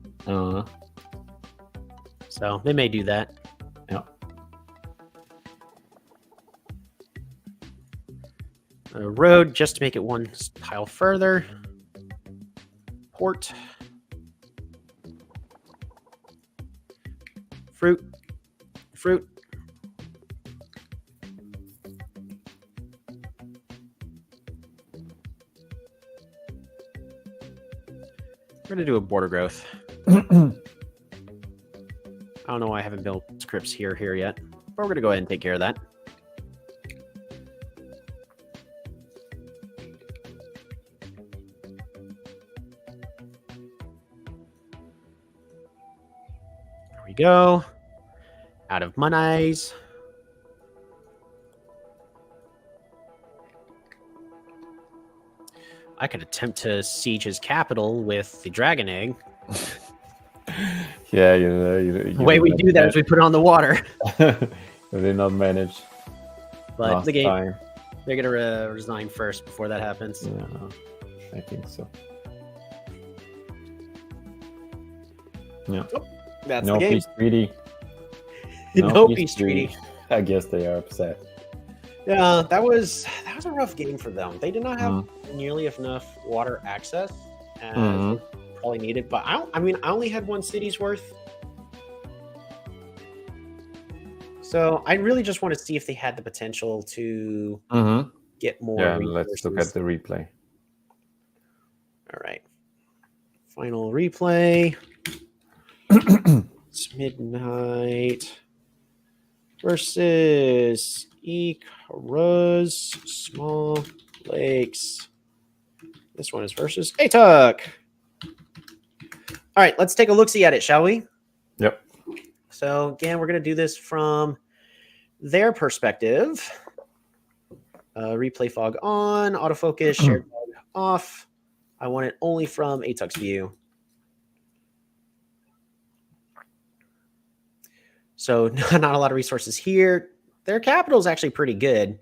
So they may do that. Yeah. A road just to make it one tile further. Port. Fruit. Fruit. We're going to do a border growth. I don't know why I haven't built scripts here yet, but we're going to go ahead and take care of that. There we go. Out of monies. I could attempt to siege his capital with the dragon egg. Yeah, the way we do that is we put it on the water. They did not manage. But the game, they're going to resign first before that happens. Yeah, I think so. Yeah. Oh, that's no the game. Peace treaty. No peace treaty. I guess they are upset. Yeah, that was a rough game for them. They did not have nearly enough water access as probably needed. But I only had 1 city's worth. So I really just want to see if they had the potential to get more. Yeah, resources. let's look at the replay. All right. Final replay. It's midnight versus Icarus Small Lakes. This one is versus Atuk. All right, let's take a look-see at it, shall we? Yep. So again, we're going to do this from their perspective. Replay fog on, autofocus, shared fog off. I want it only from Atuk's view. So not a lot of resources here. Their capital is actually pretty good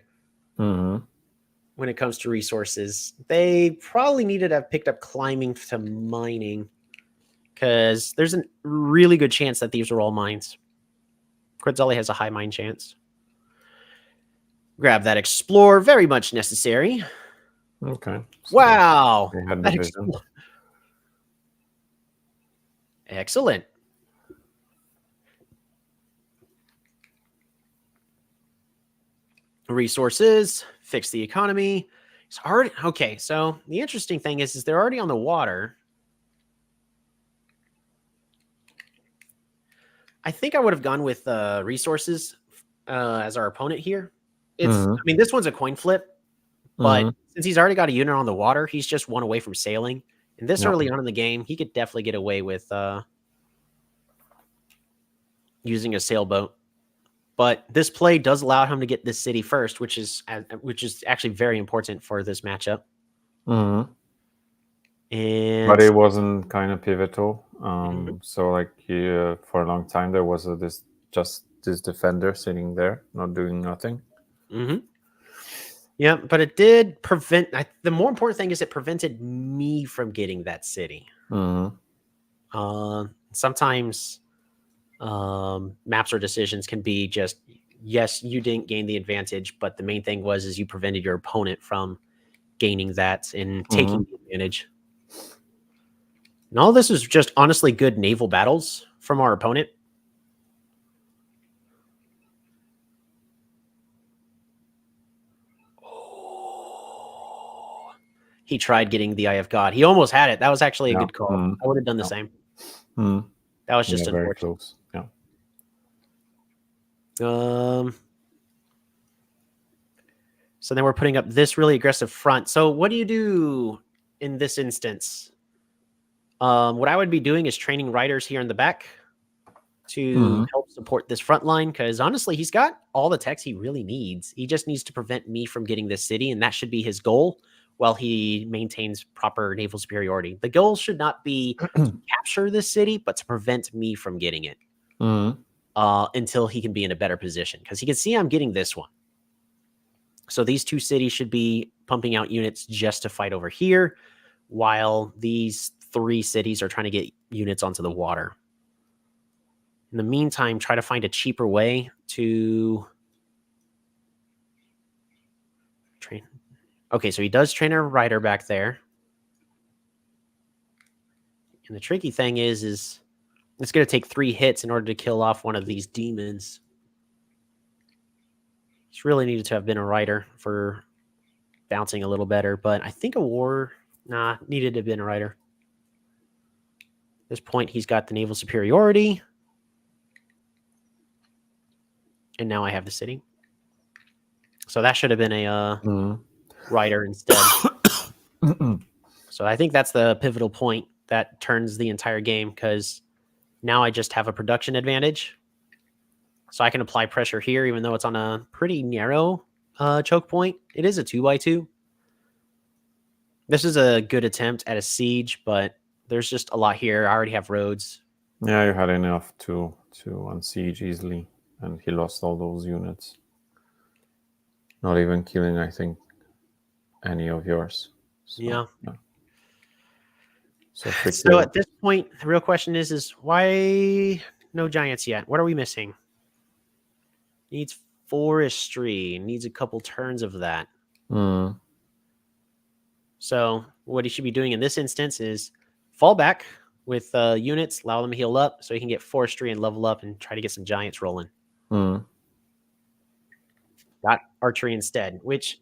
when it comes to resources. They probably needed to have picked up climbing to mining because there's a really good chance that these are all mines. Quetzali has a high mine chance. Grab that explore, very much necessary. Okay. So wow. Excellent. Resources, fix the economy. It's hard. Okay, so the interesting thing is they're already on the water. I think I would have gone with resources as our opponent here. I mean, this one's a coin flip, but since he's already got a unit on the water, he's just one away from sailing. And this early on in the game, he could definitely get away with using a sailboat. But this play does allow him to get this city first, which is actually very important for this matchup. And but it wasn't kind of pivotal. So like for a long time there was this defender sitting there, not doing nothing. Yeah, but it did prevent. The more important thing is it prevented me from getting that city. Sometimes maps or decisions can be just, yes, you didn't gain the advantage, but the main thing is you prevented your opponent from gaining that and taking the advantage. And all this is just honestly good naval battles from our opponent. He tried getting the Eye of God. He almost had it. That was actually a good call. I would have done the same. That was just very unfortunate. close. Yeah. So then we're putting up this really aggressive front. So what do you do in this instance? What I would be doing is training riders here in the back to help support this front line, because honestly, he's got all the techs he really needs. He just needs to prevent me from getting this city, and that should be his goal while he maintains proper naval superiority. The goal should not be to capture this city, but to prevent me from getting it until he can be in a better position, because he can see I'm getting this one. So these two cities should be pumping out units just to fight over here, while these three cities are trying to get units onto the water. In the meantime, try to find a cheaper way to train. Okay, so he does train a rider back there. And the tricky thing is it's going to take 3 hits in order to kill off one of these demons. It's really needed to have been a rider for bouncing a little better, but I think a war, needed to have been a rider. At this point, he's got the naval superiority. And now I have the city. So that should have been a rider instead. So I think that's the pivotal point that turns the entire game, because now I just have a production advantage. So I can apply pressure here, even though it's on a pretty narrow choke point. It is a 2x2. This is a good attempt at a siege, but there's just a lot here. I already have roads. Yeah, you had enough to unsiege easily, and he lost all those units. Not even killing, I think, any of yours. So, yeah. So at this point, the real question is why no giants yet? What are we missing? Needs forestry. Needs a couple turns of that. So what he should be doing in this instance is fall back with units, allow them to heal up so he can get forestry and level up and try to get some giants rolling. Got archery instead, which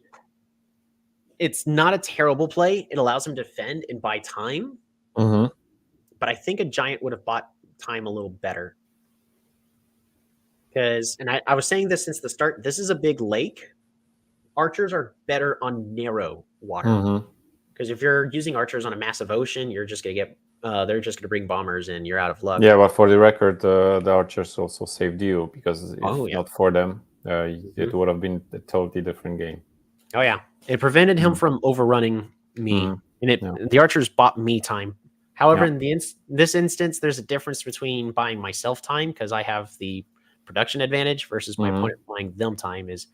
it's not a terrible play. It allows him to defend and buy time. But I think a giant would have bought time a little better. Because, and I was saying this since the start, this is a big lake. Archers are better on narrow water. Because if you're using archers on a massive ocean, you're just going to get, they're just going to bring bombers and you're out of luck. Yeah, but for the record, the archers also saved you, because if not for them, it would have been a totally different game. Oh, yeah. It prevented him from overrunning me. And the archers bought me time. However, in this instance, there's a difference between buying myself time, because I have the production advantage, versus my opponent buying them time. Is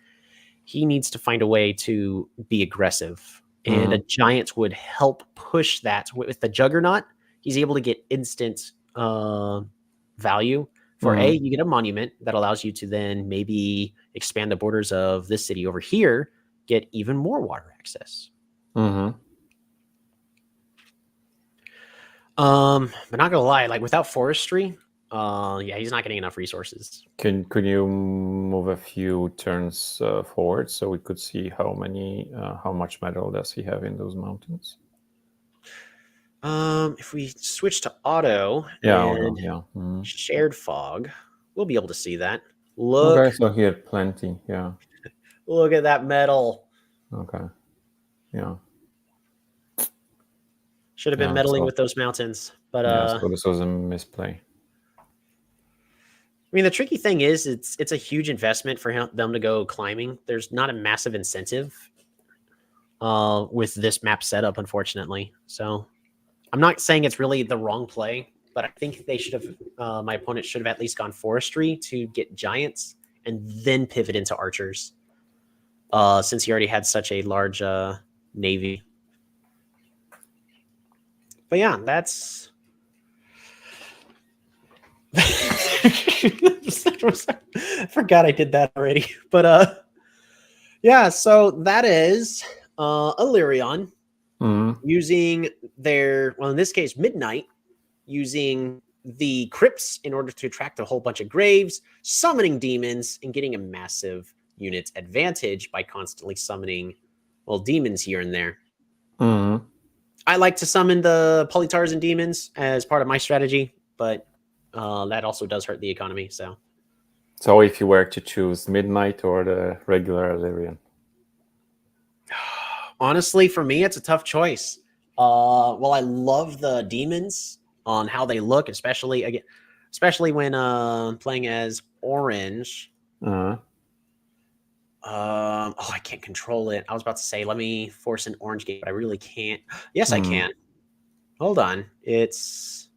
he needs to find a way to be aggressive. And a giant would help push that. With the Juggernaut, he's able to get instant value. For A, you get a monument that allows you to then maybe expand the borders of this city over here, get even more water access. But not gonna lie, like without forestry, yeah, he's not getting enough resources. Could you move a few turns forward so we could see how much metal does he have in those mountains? If we switch to auto and shared fog, we'll be able to see that. Look. Okay, so he had plenty. Yeah. Look at that metal. Okay. Yeah. Should have been meddling with those mountains, but so this was a misplay. I mean, the tricky thing is it's a huge investment for them to go climbing. There's not a massive incentive with this map setup, unfortunately. So I'm not saying it's really the wrong play, but I think they should have, my opponent should have at least gone forestry to get giants and then pivot into archers, since he already had such a large navy. But yeah, that's... I forgot I did that already. But yeah, so that is ELYRION using their, well, in this case, Midnight, using the crypts in order to attract a whole bunch of graves, summoning demons, and getting a massive unit advantage by constantly summoning, well, demons here and there. I like to summon the Polytopia demons as part of my strategy, but that also does hurt the economy. So if you were to choose Midnight or the regular ELYRION? Honestly, for me, it's a tough choice. Well, I love the demons on how they look, especially when playing as orange. Oh, I can't control it. I was about to say, let me force an orange game, but I really can't. Yes, I can. Hold on. It's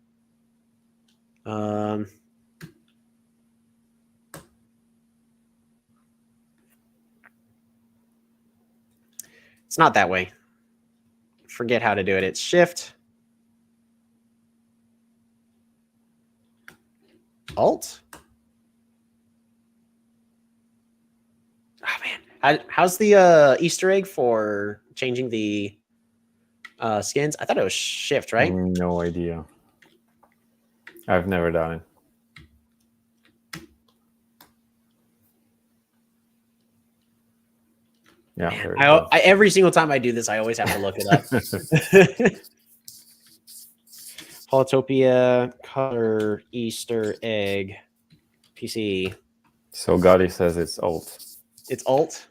it's not that way. Forget how to do it. It's Shift, Alt. Oh man, how's the Easter egg for changing the skins? I thought it was Shift, right? No idea. I've never done it. Yeah, every single time I do this, I always have to look it up. Polytopia color Easter egg PC. So Gotti says it's Alt. It's Alt.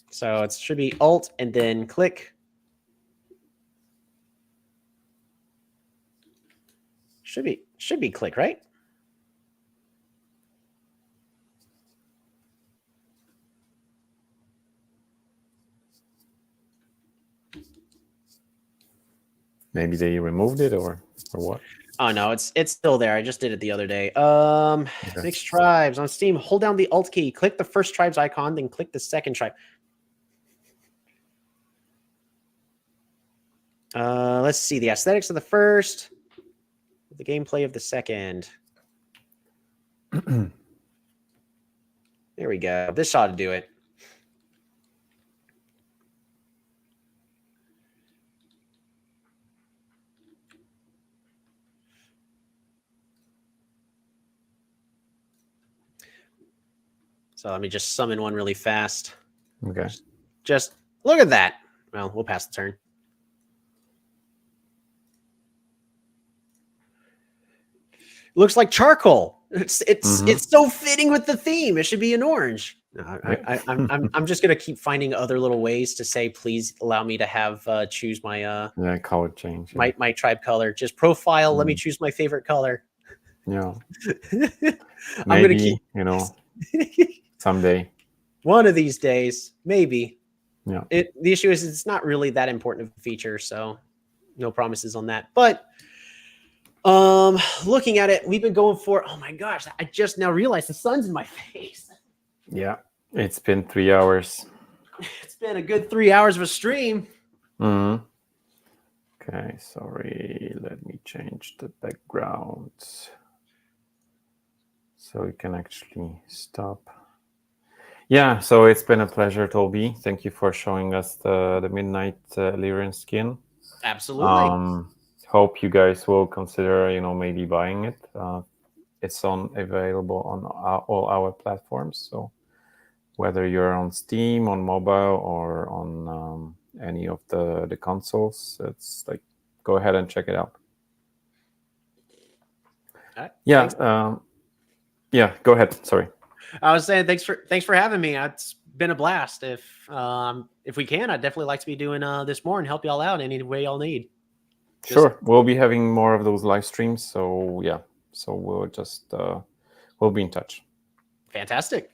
So it should be Alt and then click. Should be click, right? Maybe they removed it or what? Oh no, it's still there. I just did it the other day. Mixed tribes on Steam. Hold down the Alt key. Click the first tribes icon, then click the second tribe. Let's see the aesthetics of the first, the gameplay of the second. There we go. This ought to do it. So let me just summon one really fast. Okay. Just look at that. Well, we'll pass the turn. Looks like charcoal. It's so fitting with the theme. It should be an orange. I'm just gonna keep finding other little ways to say, please allow me to have choose my color change. My tribe color. Just profile. Let me choose my favorite color. Yeah. I'm gonna keep someday. One of these days, maybe. Yeah. The issue is it's not really that important of a feature, so no promises on that. But looking at it, we've been going for, oh my gosh, I just now realized the sun's in my face. Yeah, it's been 3 hours. It's been a good 3 hours of a stream. Okay, sorry, let me change the background so we can actually stop. Yeah, so it's been a pleasure, Toby. Thank you for showing us the Midnight ELYRION skin. Absolutely. hope you guys will consider, maybe buying it. It's available on all our platforms. So whether you're on Steam, on mobile, or on any of the consoles, it's like, go ahead and check it out. All right, yeah. Yeah, go ahead. Sorry. I was saying thanks for having me. It's been a blast. If we can, I'd definitely like to be doing this more and help y'all out any way y'all need. Sure, we'll be having more of those live streams. So yeah, so we'll be in touch. Fantastic.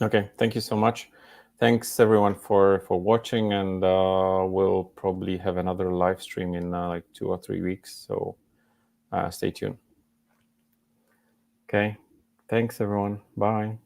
Okay, thank you so much. Thanks everyone for watching, and we'll probably have another live stream in like 2 or 3 weeks. So stay tuned. Okay, thanks everyone. Bye.